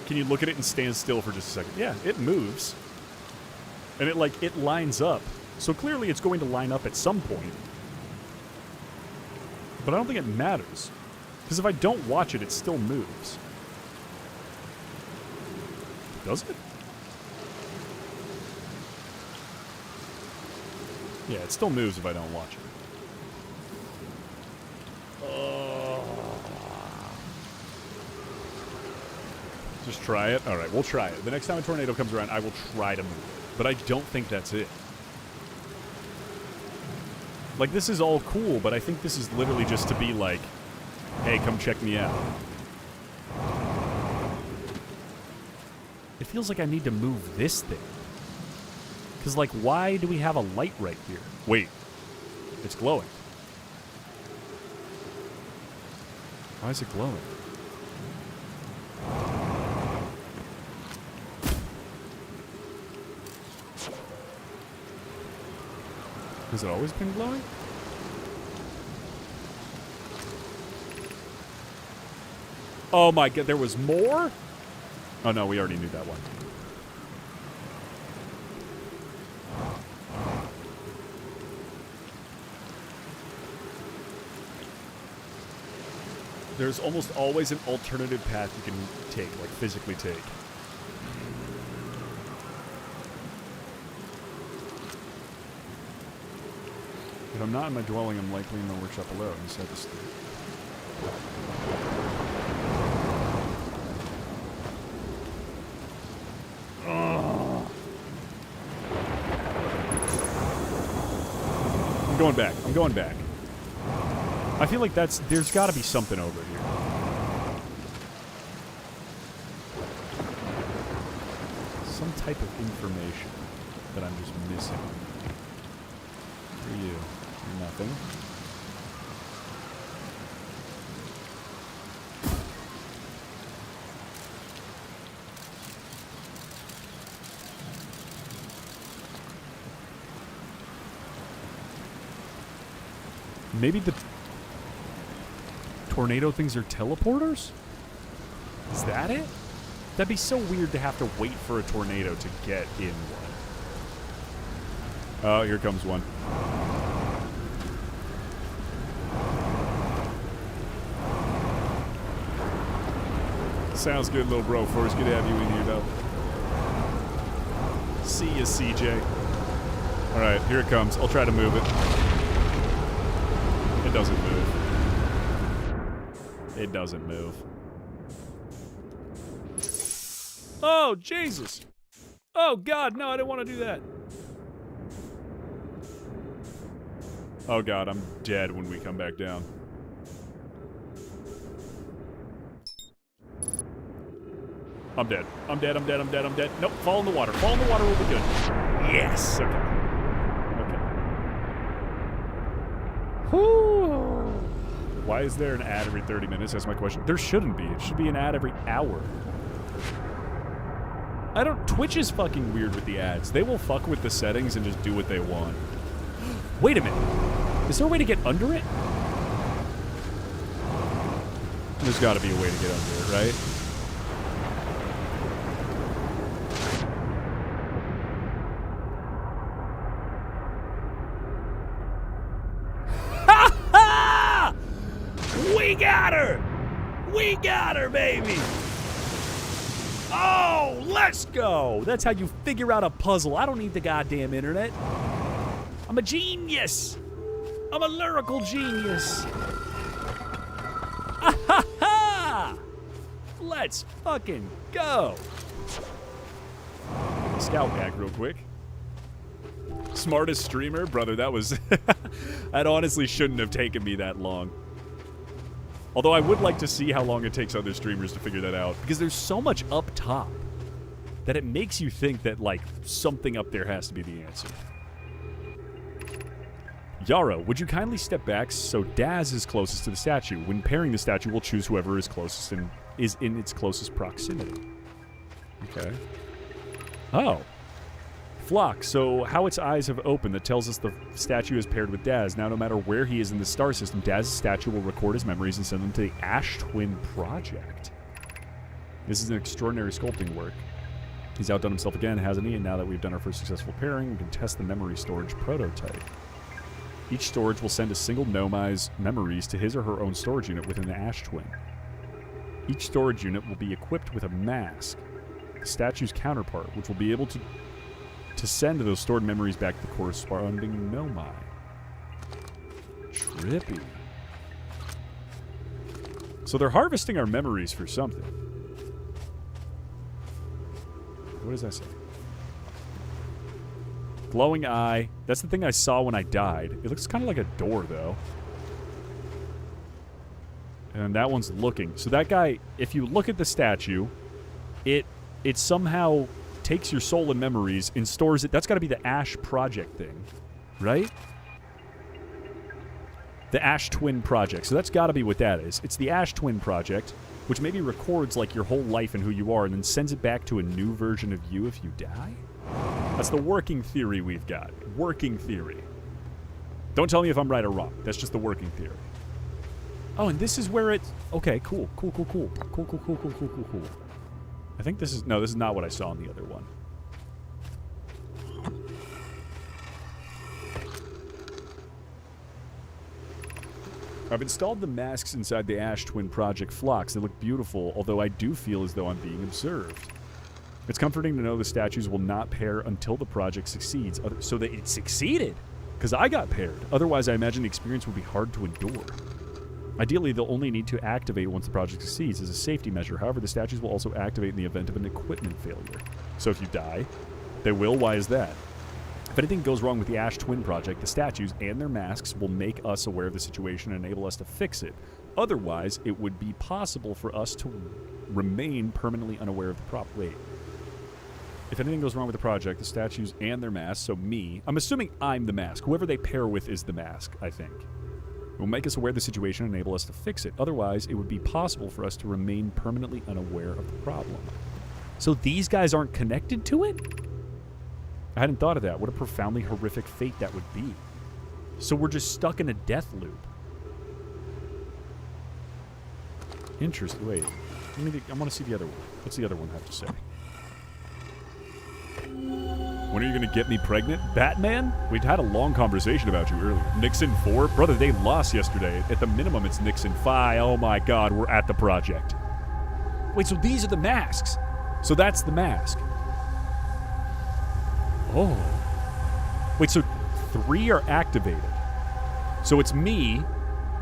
Can you look at it and stand still for just a second? Yeah, it moves. And it, like, it lines up. So clearly it's going to line up at some point. But I don't think it matters. Because if I don't watch it, it still moves. Does it? Yeah, it still moves if I don't watch it. Just try it? Alright, we'll try it. The next time a tornado comes around, I will try to move it. But I don't think that's it. Like, this is all cool, but I think this is literally just to be like, hey, come check me out. It feels like I need to move this thing. Because, like, why do we have a light right here? Wait. It's glowing. Why is it glowing? Has it always been glowing? Oh my god, there was more? Oh no, we already knew that one. There's almost always an alternative path you can take, like physically take. If I'm not in my dwelling, I'm likely in my workshop below. Inside the street. I'm going back. I'm going back. I feel like there's got to be something over here. Some type of information that I'm just missing. Who are you? You're nothing. Maybe the tornado things are teleporters? Is that it? That'd be so weird to have to wait for a tornado to get in one. Oh, here comes one. Sounds good, little bro. First, good to have you in here, though. See ya, CJ. All right, here it comes. I'll try to move it. It doesn't move. It doesn't move. Oh, Jesus. Oh, God, no, I didn't want to do that. Oh, God, I'm dead when we come back down. I'm dead. I'm dead, I'm dead, I'm dead, I'm dead. Nope, fall in the water. Fall in the water will be good. Yes, okay. Whew. Why is there an ad every 30 minutes? That's my question. There shouldn't be. It should be an ad every hour. Twitch is fucking weird with the ads. They will fuck with the settings and just do what they want. Wait a minute. Is there a way to get under it? There's gotta be a way to get under it, right? We got her! We got her, baby! Oh, let's go! That's how you figure out a puzzle. I don't need the goddamn internet. I'm a genius! I'm a lyrical genius! Ah ha ha! Let's fucking go! Scout back real quick. Smartest streamer? Brother, that was... that honestly shouldn't have taken me that long. Although I would like to see how long it takes other streamers to figure that out. Because there's so much up top that it makes you think that, like, something up there has to be the answer. Yara, would you kindly step back so Daz is closest to the statue? When pairing the statue, we'll choose whoever is closest and is in its closest proximity. Okay. Oh. Flock, so how its eyes have opened that tells us the statue is paired with Daz. Now, no matter where he is in the star system, Daz's statue will record his memories and send them to the Ash Twin Project. This is an extraordinary sculpting work. He's outdone himself again, hasn't he? And now that we've done our first successful pairing, we can test the memory storage prototype. Each storage will send a single Nomai's memories to his or her own storage unit within the Ash Twin. Each storage unit will be equipped with a mask, the statue's counterpart, which will be able to send those stored memories back to the corresponding Nomai. Trippy. So they're harvesting our memories for something. What does that say? Glowing eye. That's the thing I saw when I died. It looks kind of like a door, though. And that one's looking. So that guy, if you look at the statue, it it somehow takes your soul and memories and stores it. That's got to be the Ash Project thing, right? The Ash Twin Project. So that's got to be what that is. It's the Ash Twin Project, which maybe records like your whole life and who you are and then sends it back to a new version of you if you die? That's the working theory we've got. Working theory. Don't tell me if I'm right or wrong. That's just the working theory. Oh, and this is where it's... Okay, cool. Cool. I think this is... No, this is not what I saw in the other one. I've installed the masks inside the Ash Twin Project Phlox. They look beautiful, although I do feel as though I'm being observed. It's comforting to know the statues will not pair until the project succeeds. So that it succeeded! Because I got paired. Otherwise, I imagine the experience would be hard to endure. Ideally, they'll only need to activate once the project succeeds as a safety measure. However, the statues will also activate in the event of an equipment failure. So if you die, they will. Why is that? If anything goes wrong with the Ash Twin Project, the statues and their masks will make us aware of the situation and enable us to fix it. Otherwise, it would be possible for us to remain permanently unaware of the problem. Wait. If anything goes wrong with the project, the statues and their masks, so me, I'm assuming I'm the mask. Whoever they pair with is the mask, I think. It will make us aware of the situation and enable us to fix it. Otherwise, it would be possible for us to remain permanently unaware of the problem. So these guys aren't connected to it? I hadn't thought of that. What a profoundly horrific fate that would be. So we're just stuck in a death loop. Interesting. Wait. I want to see the other one. What's the other one have to say? When are you going to get me pregnant? Batman? We'd had a long conversation about you earlier. Nixon 4? Brother, they lost yesterday. At the minimum, it's Nixon 5. Oh my god, we're at the project. Wait, so these are the masks. So that's the mask. Oh. Wait, so 3 are activated. So it's me,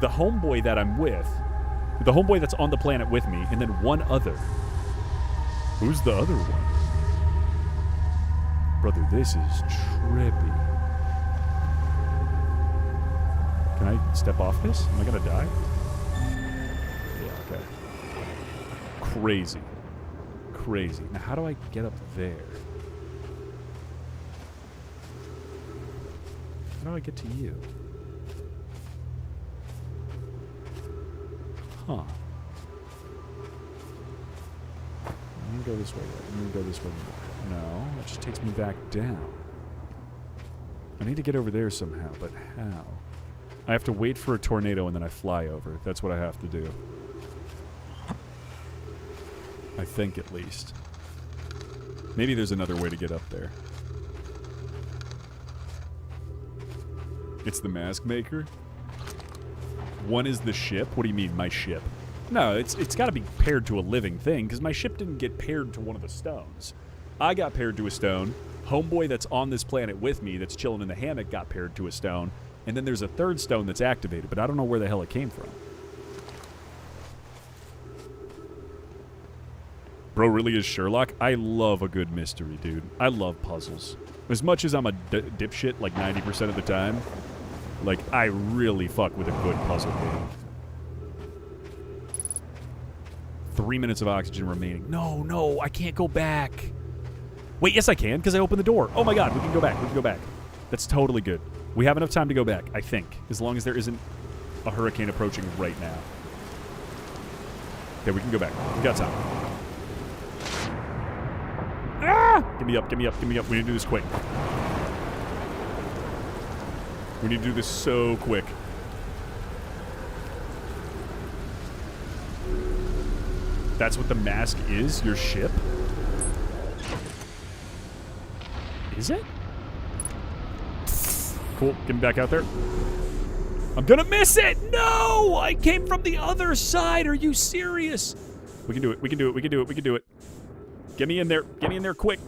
the homeboy that I'm with, the homeboy that's on the planet with me, and then one other. Who's the other one? Brother, this is trippy. Can I step off this? Am I gonna die? Yeah, okay. Crazy. Crazy. Now, how do I get up there? How do I get to you? Huh. I'm gonna go this way. I'm gonna go this way. No, that just takes me back down. I need to get over there somehow, but how? I have to wait for a tornado and then I fly over. That's what I have to do. I think, at least. Maybe there's another way to get up there. It's the mask maker? One is the ship? What do you mean, my ship? No, it's got to be paired to a living thing, because my ship didn't get paired to one of the stones. I got paired to a stone. Homeboy that's on this planet with me that's chilling in the hammock got paired to a stone. And then there's a third stone that's activated, but I don't know where the hell it came from. Bro really is Sherlock? I love a good mystery, dude. I love puzzles. As much as I'm a dipshit like 90% of the time, like, I really fuck with a good puzzle game. 3 minutes of oxygen remaining. No, I can't go back. Wait, yes I can, because I opened the door. Oh my god, we can go back. That's totally good. We have enough time to go back, I think. As long as there isn't a hurricane approaching right now. Okay, we can go back. We got time. Ah! Give me up. We need to do this quick. We need to do this so quick. That's what the mask is? Your ship? Is it? Cool. Get me back out there. I'm gonna miss it! No! I came from the other side. Are you serious? We can do it. We can do it. Get me in there. Get me in there quick.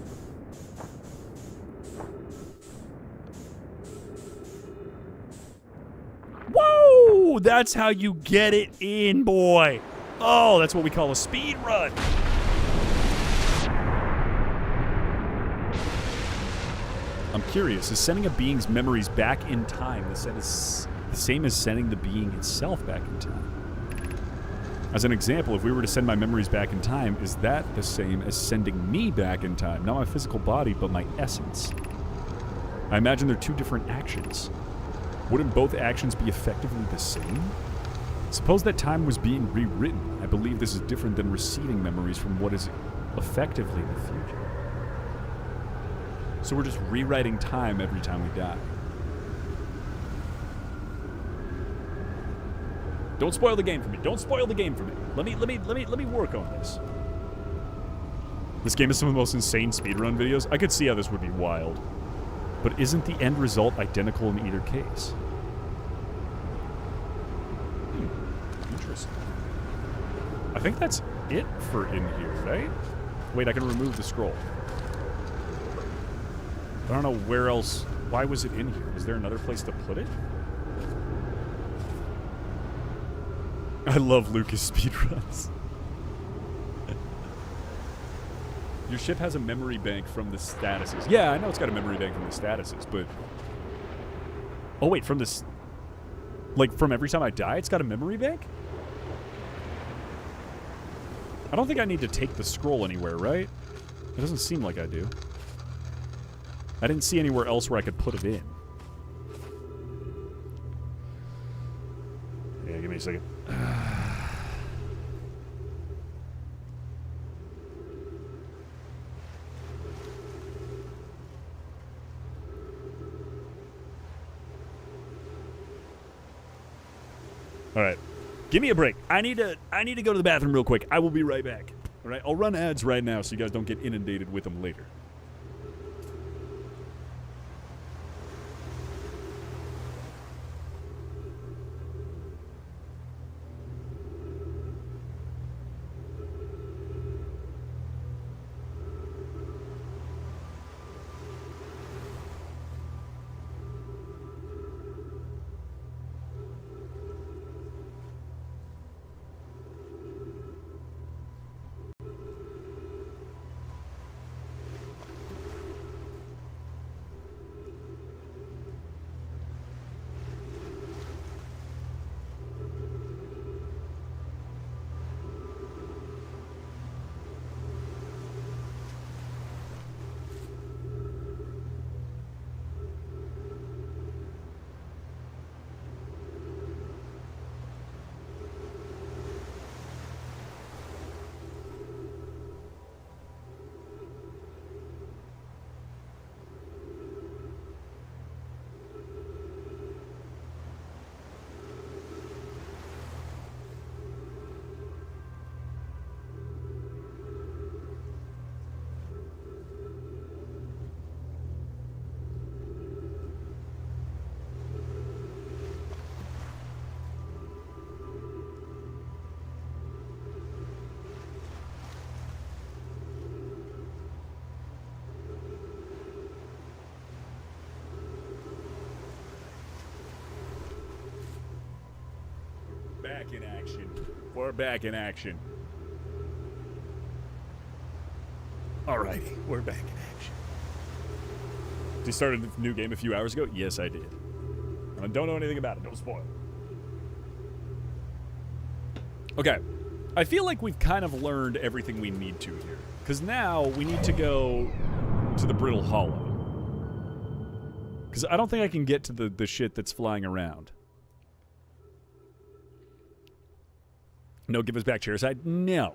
Whoa! That's how you get it in, boy. Oh, that's what we call a speed run. I'm curious, is sending a being's memories back in time the same as sending the being itself back in time? As an example, if we were to send my memories back in time, is that the same as sending me back in time? Not my physical body, but my essence. I imagine they're two different actions. Wouldn't both actions be effectively the same? Suppose that time was being rewritten. I believe this is different than receiving memories from what is effectively the future. So we're just rewriting time every time we die. Don't spoil the game for me. Don't spoil the game for me. Let me work on this. This game is some of the most insane speedrun videos. I could see how this would be wild. But isn't the end result identical in either case? Interesting. I think that's it for in here, right? Wait, I can remove the scroll. I don't know where else. Why was it in here? Is there another place to put it? I love Lucas speedruns. Your ship has a memory bank from the statuses. Yeah, I know it's got a memory bank from the statuses, but... Oh, wait, from this... Like, from every time I die, it's got a memory bank? I don't think I need to take the scroll anywhere, right? It doesn't seem like I do. I didn't see anywhere else where I could put it in. Yeah, give me a second. All right. Give me a break. I need to go to the bathroom real quick. I will be right back. All right? I'll run ads right now so you guys don't get inundated with them later. Back in action. We're back in action. Alrighty, we're back in action. You started a new game a few hours ago? Yes, I did. And I don't know anything about it. Don't spoil. Okay. I feel like we've kind of learned everything we need to here. Because now we need to go to the Brittle Hollow. Because I don't think I can get to the shit that's flying around. No, give us back chairside? No.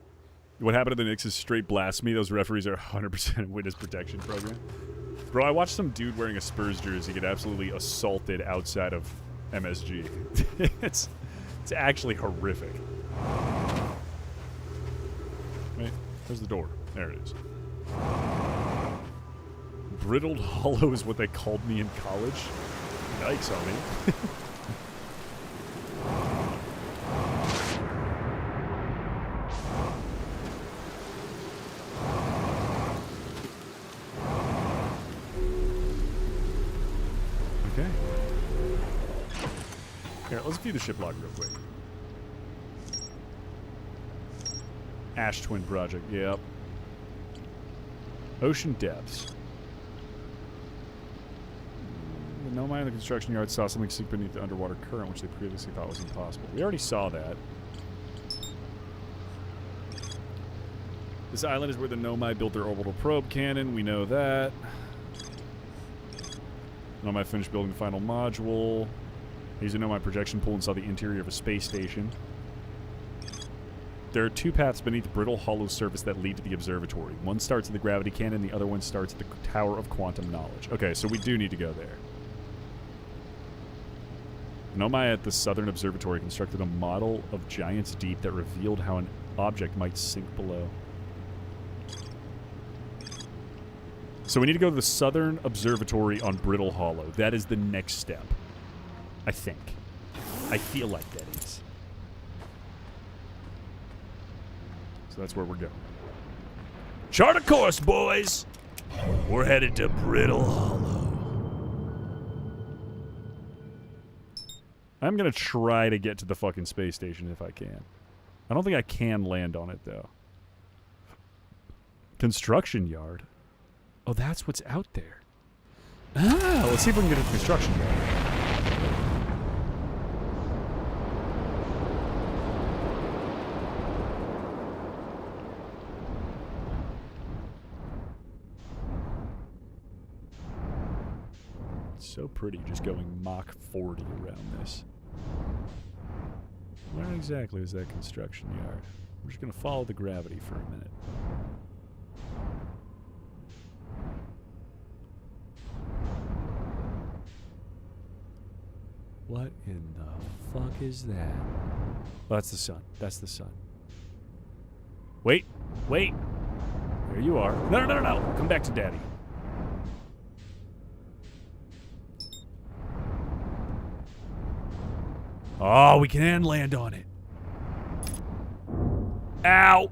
What happened to the Knicks is straight blasphemy. Those referees are 100% witness protection program. Bro, I watched some dude wearing a Spurs jersey get absolutely assaulted outside of MSG. It's actually horrific. Wait, where's the door? There it is. Brittled Hollow is what they called me in college. Yikes on me. Okay. Here, let's view the ship log real quick. Ash Twin Project, yep. Ocean depths. The Nomai in the construction yard saw something sink beneath the underwater current, which they previously thought was impossible. We already saw that. This island is where the Nomai built their orbital probe cannon. We know that. Nomai finished building the final module. They used a Nomai projection pool and saw the interior of a space station. There are two paths beneath the brittle hollow surface that lead to the observatory. One starts at the gravity cannon, the other one starts at the Tower of Quantum Knowledge. Okay, so we do need to go there. Nomai at the Southern Observatory constructed a model of Giant's Deep that revealed how an object might sink below. So we need to go to the Southern Observatory on Brittle Hollow. That is the next step. I think. I feel like that is. So that's where we're going. Chart a course, boys! We're headed to Brittle Hollow. I'm gonna try to get to the fucking space station if I can. I don't think I can land on it, though. Construction yard? Oh, that's what's out there. Ah, let's see if we can get to the construction yard. It's so pretty just going Mach 40 around this. Where exactly is that construction yard? We're just going to follow the gravity for a minute. What in the fuck is that? Oh, that's the sun. That's the sun. Wait. Wait. There you are. No, no, no, no, no. Come back to daddy. Oh, we can land on it. Ow.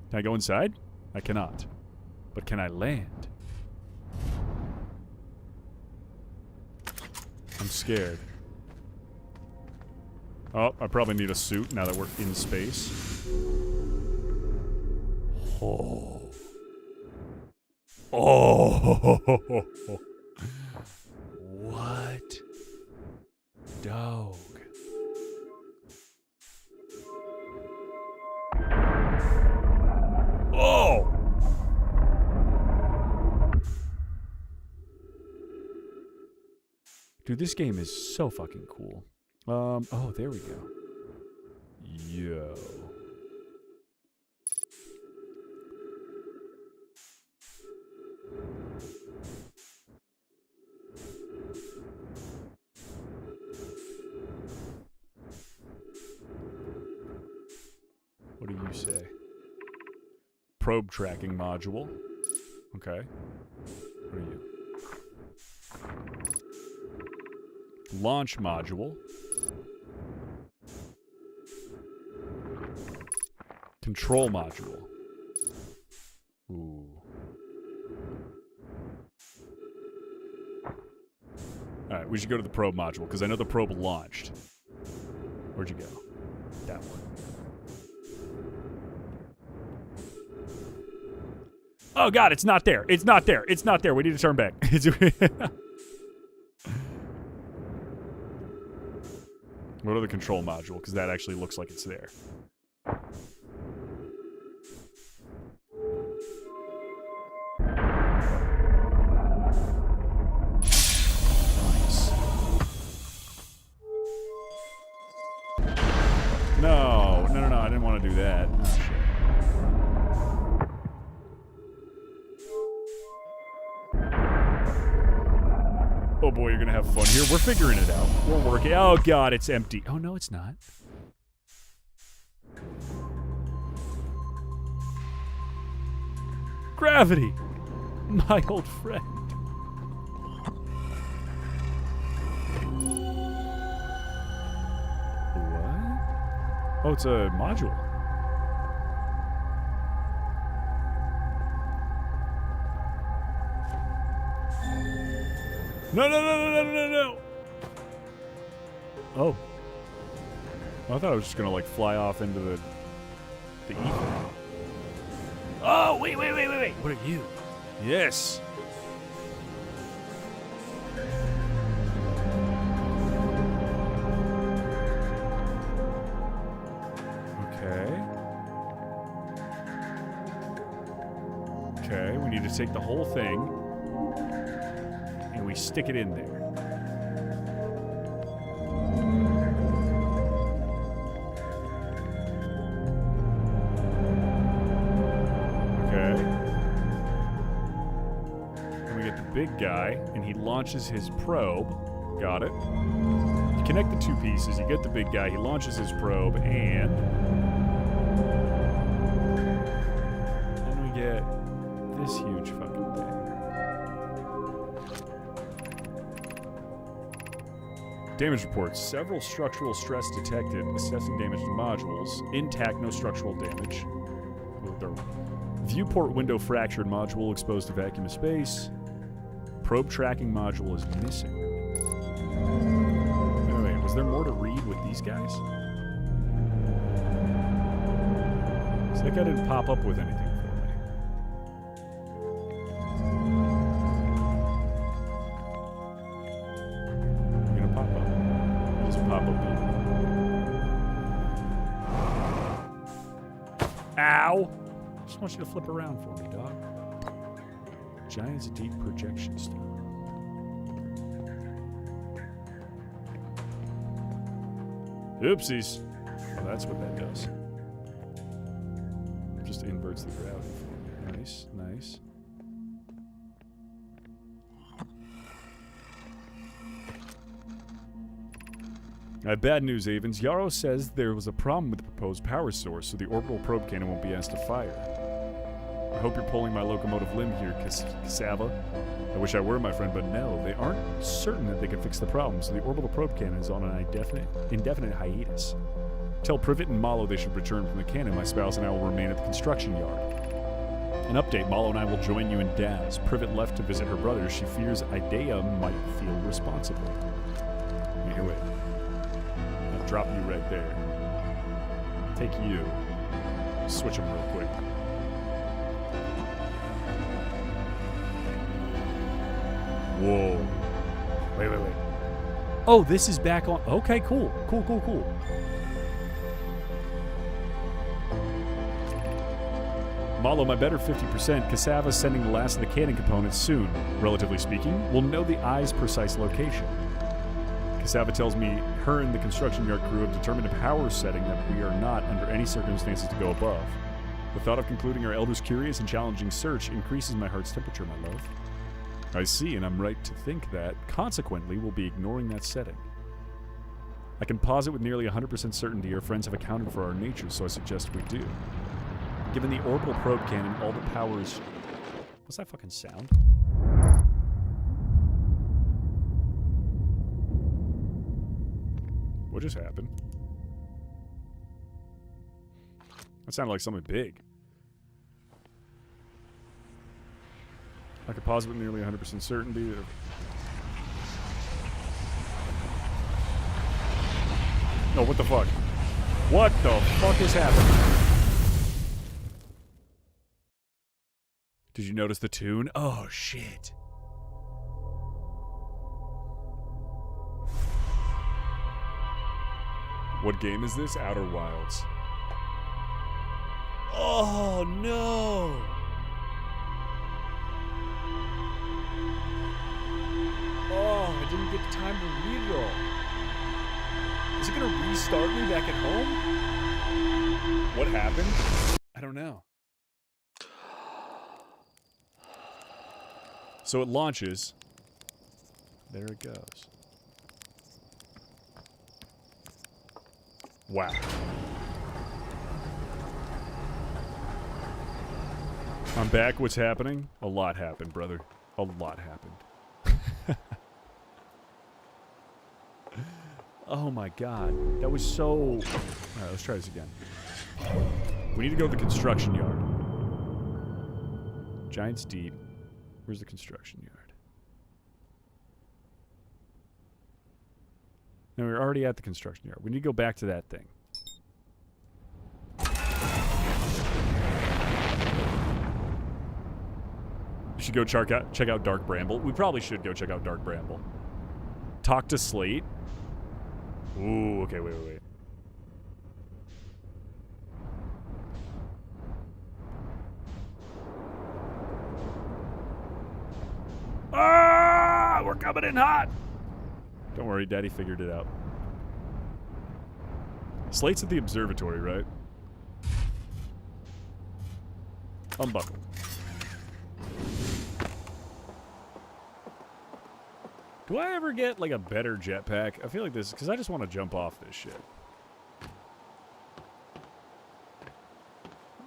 Can I go inside? I cannot. But can I land? I'm scared. Oh, I probably need a suit now that we're in space. Oh. Oh. What? Dog. Oh! Dude, this game is so fucking cool. Oh, there we go. Yo. What do you say? Probe tracking module. Okay. What are you? Launch module. Control module. Ooh. Alright, we should go to the probe module, because I know the probe launched. Where'd you go? That one. Oh god, it's not there. It's not there. It's not there. We need to turn back. What are the control module? Because that actually looks like it's there. Nice. No, no, no, no. I didn't want to do that. Oh, shit. Oh boy, you're gonna have fun here. We're figuring it out. We're working. Oh god, it's empty. Oh no, it's not. Gravity! My old friend. What? Oh, it's a module. No, no, no, no, no, no, no! Oh. Well, I thought I was just gonna, like, fly off into the ether. Oh, wait, wait, wait, wait, wait! What are you? Yes! need to take the whole thing and we stick it in there. Okay. Then we get the big guy, and he launches his probe. Got it. You connect the two pieces, you get the big guy, he launches his probe, and then we get this huge fucking thing. Damage reports. Several structural stress detected. Assessing damage to modules. Intact, no structural damage. Viewport window fractured. Module exposed to vacuum of space. Probe tracking module is missing. Wait, was there more to read with these guys? So that guy didn't pop up with anything for me. You're gonna pop up. It doesn't pop up either. Ow! Just want you to flip around for me, dog. Giant's deep projection stone. Oopsies. Well, that's what that does. Just inverts the gravity for me. Nice, nice. Bad news, Avens. Yarrow says there was a problem with the proposed power source, so the orbital probe cannon won't be asked to fire. I hope you're pulling my locomotive limb here, Cassava. I wish I were, my friend, but no. They aren't certain that they can fix the problem, so the orbital probe cannon is on an indefinite hiatus. Tell Privet and Malo they should return from the cannon. My spouse and I will remain at the construction yard. An update, Malo and I will join you in Daz. Privet left to visit her brother. She fears Idea might feel responsible. Here, wait. I'll drop you right there. Take you. Switch them real quick. Whoa. Wait. Oh, this is back on. Okay, cool. Cool. Malo, my better 50%. Cassava's sending the last of the cannon components soon. Relatively speaking, we'll know the eye's precise location. Cassava tells me her and the construction yard crew have determined a power setting that we are not, under any circumstances, to go above. The thought of concluding our elder's curious and challenging search increases my heart's temperature, my love. I see, and I'm right to think that, consequently, we'll be ignoring that setting. I can posit with nearly 100% certainty our friends have accounted for our nature, so I suggest we do. Given the orbital probe cannon, all the powers... What's that fucking sound? What just happened? That sounded like something big. I could posit with nearly 100% certainty that... No, what the fuck? What the fuck is happening? Did you notice the tune? Oh, shit. What game is this? Outerwilds. Oh, no! Oh, I didn't get the time to read it all. Is it gonna restart me back at home? What happened? I don't know. So it launches. There it goes. Wow. I'm back. What's happening? A lot happened, brother. A lot happened. Oh my god. That was so... Alright, let's try this again. We need to go to the construction yard. Giant's Deep. Where's the construction yard? No, we're already at the construction yard. We need to go back to that thing. You should go check out Dark Bramble. We probably should go check out Dark Bramble. Talk to Slate. Ooh, okay, wait. Ah, we're coming in hot. Don't worry, Daddy figured it out. Slate's at the observatory, right? Unbuckle. Do I ever get, like, a better jetpack? I feel like this, because I just want to jump off this shit.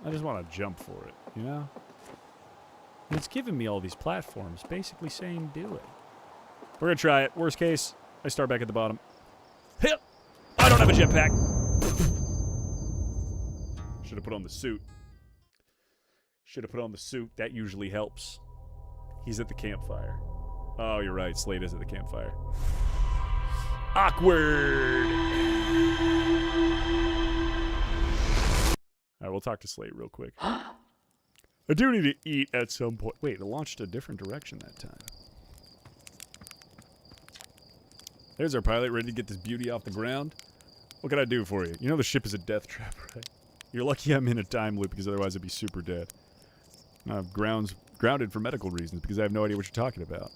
I just want to jump for it, you know? And it's giving me all these platforms, basically saying do it. We're going to try it. Worst case, I start back at the bottom. Hip! I don't have a jetpack! Should have put on the suit. Should have put on the suit. That usually helps. He's at the campfire. Oh, you're right. Slate is at the campfire. Awkward! Alright, we'll talk to Slate real quick. I do need to eat at some point. Wait, it launched a different direction that time. There's our pilot, ready to get this beauty off the ground. What can I do for you? You know the ship is a death trap, right? You're lucky I'm in a time loop, because otherwise I'd be super dead. I'm grounded for medical reasons, because I have no idea what you're talking about.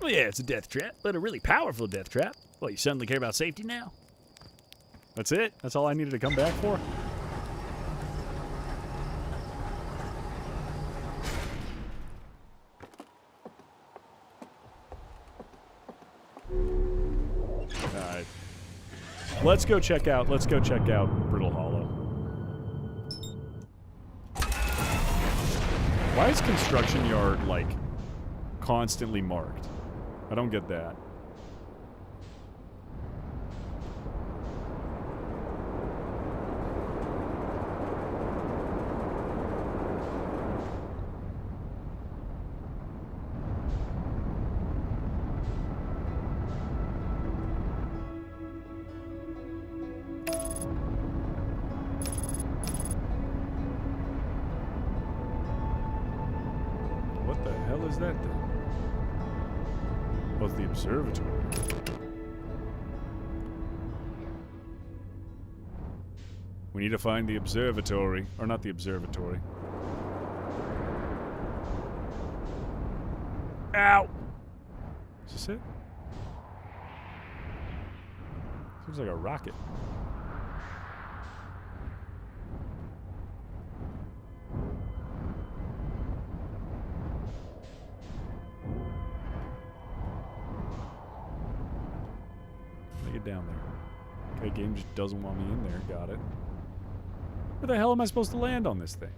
Well, yeah, it's a death trap, but a really powerful death trap. Well, you suddenly care about safety now? That's it? That's all I needed to come back for? Alright. Let's go check out Brittle Hollow. Why is construction yard, like, constantly marked? I don't get that. What the hell is that then? Was the observatory? We need to find the observatory. Or not the observatory. Ow! Is this it? Seems like a rocket. Get down there. Okay, game just doesn't want me in there. Got it. Where the hell am I supposed to land on this thing?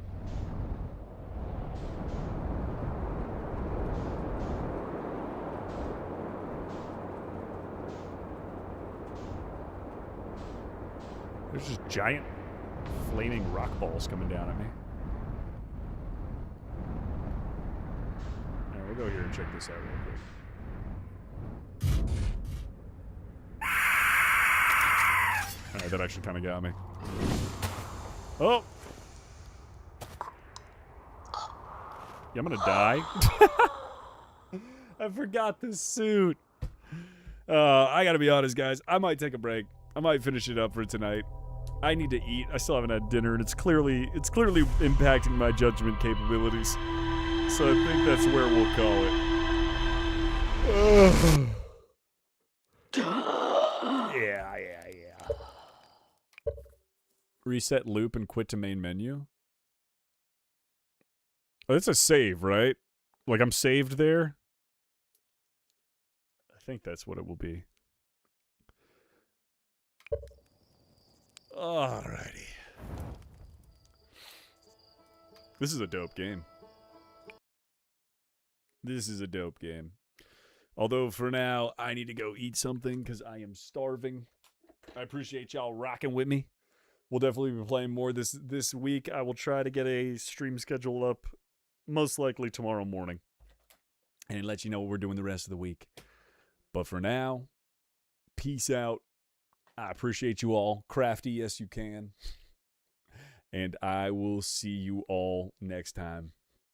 There's just giant flaming rock balls coming down at me. Alright, we'll go here and check this out real quick. Alright, that actually kind of got me. Oh! Yeah, I'm gonna die. I forgot the suit. I gotta be honest, guys. I might take a break. I might finish it up for tonight. I need to eat. I still haven't had dinner, and it's clearly impacting my judgment capabilities. So I think that's where we'll call it. Yeah. Reset loop and quit to main menu. Oh, that's a save, right? Like I'm saved there? I think that's what it will be. Alrighty. This is a dope game. This is a dope game. Although for now, I need to go eat something because I am starving. I appreciate y'all rocking with me. We'll definitely be playing more this week. I will try to get a stream schedule up most likely tomorrow morning. And let you know what we're doing the rest of the week. But for now, peace out. I appreciate you all. Crafty, yes you can. And I will see you all next time.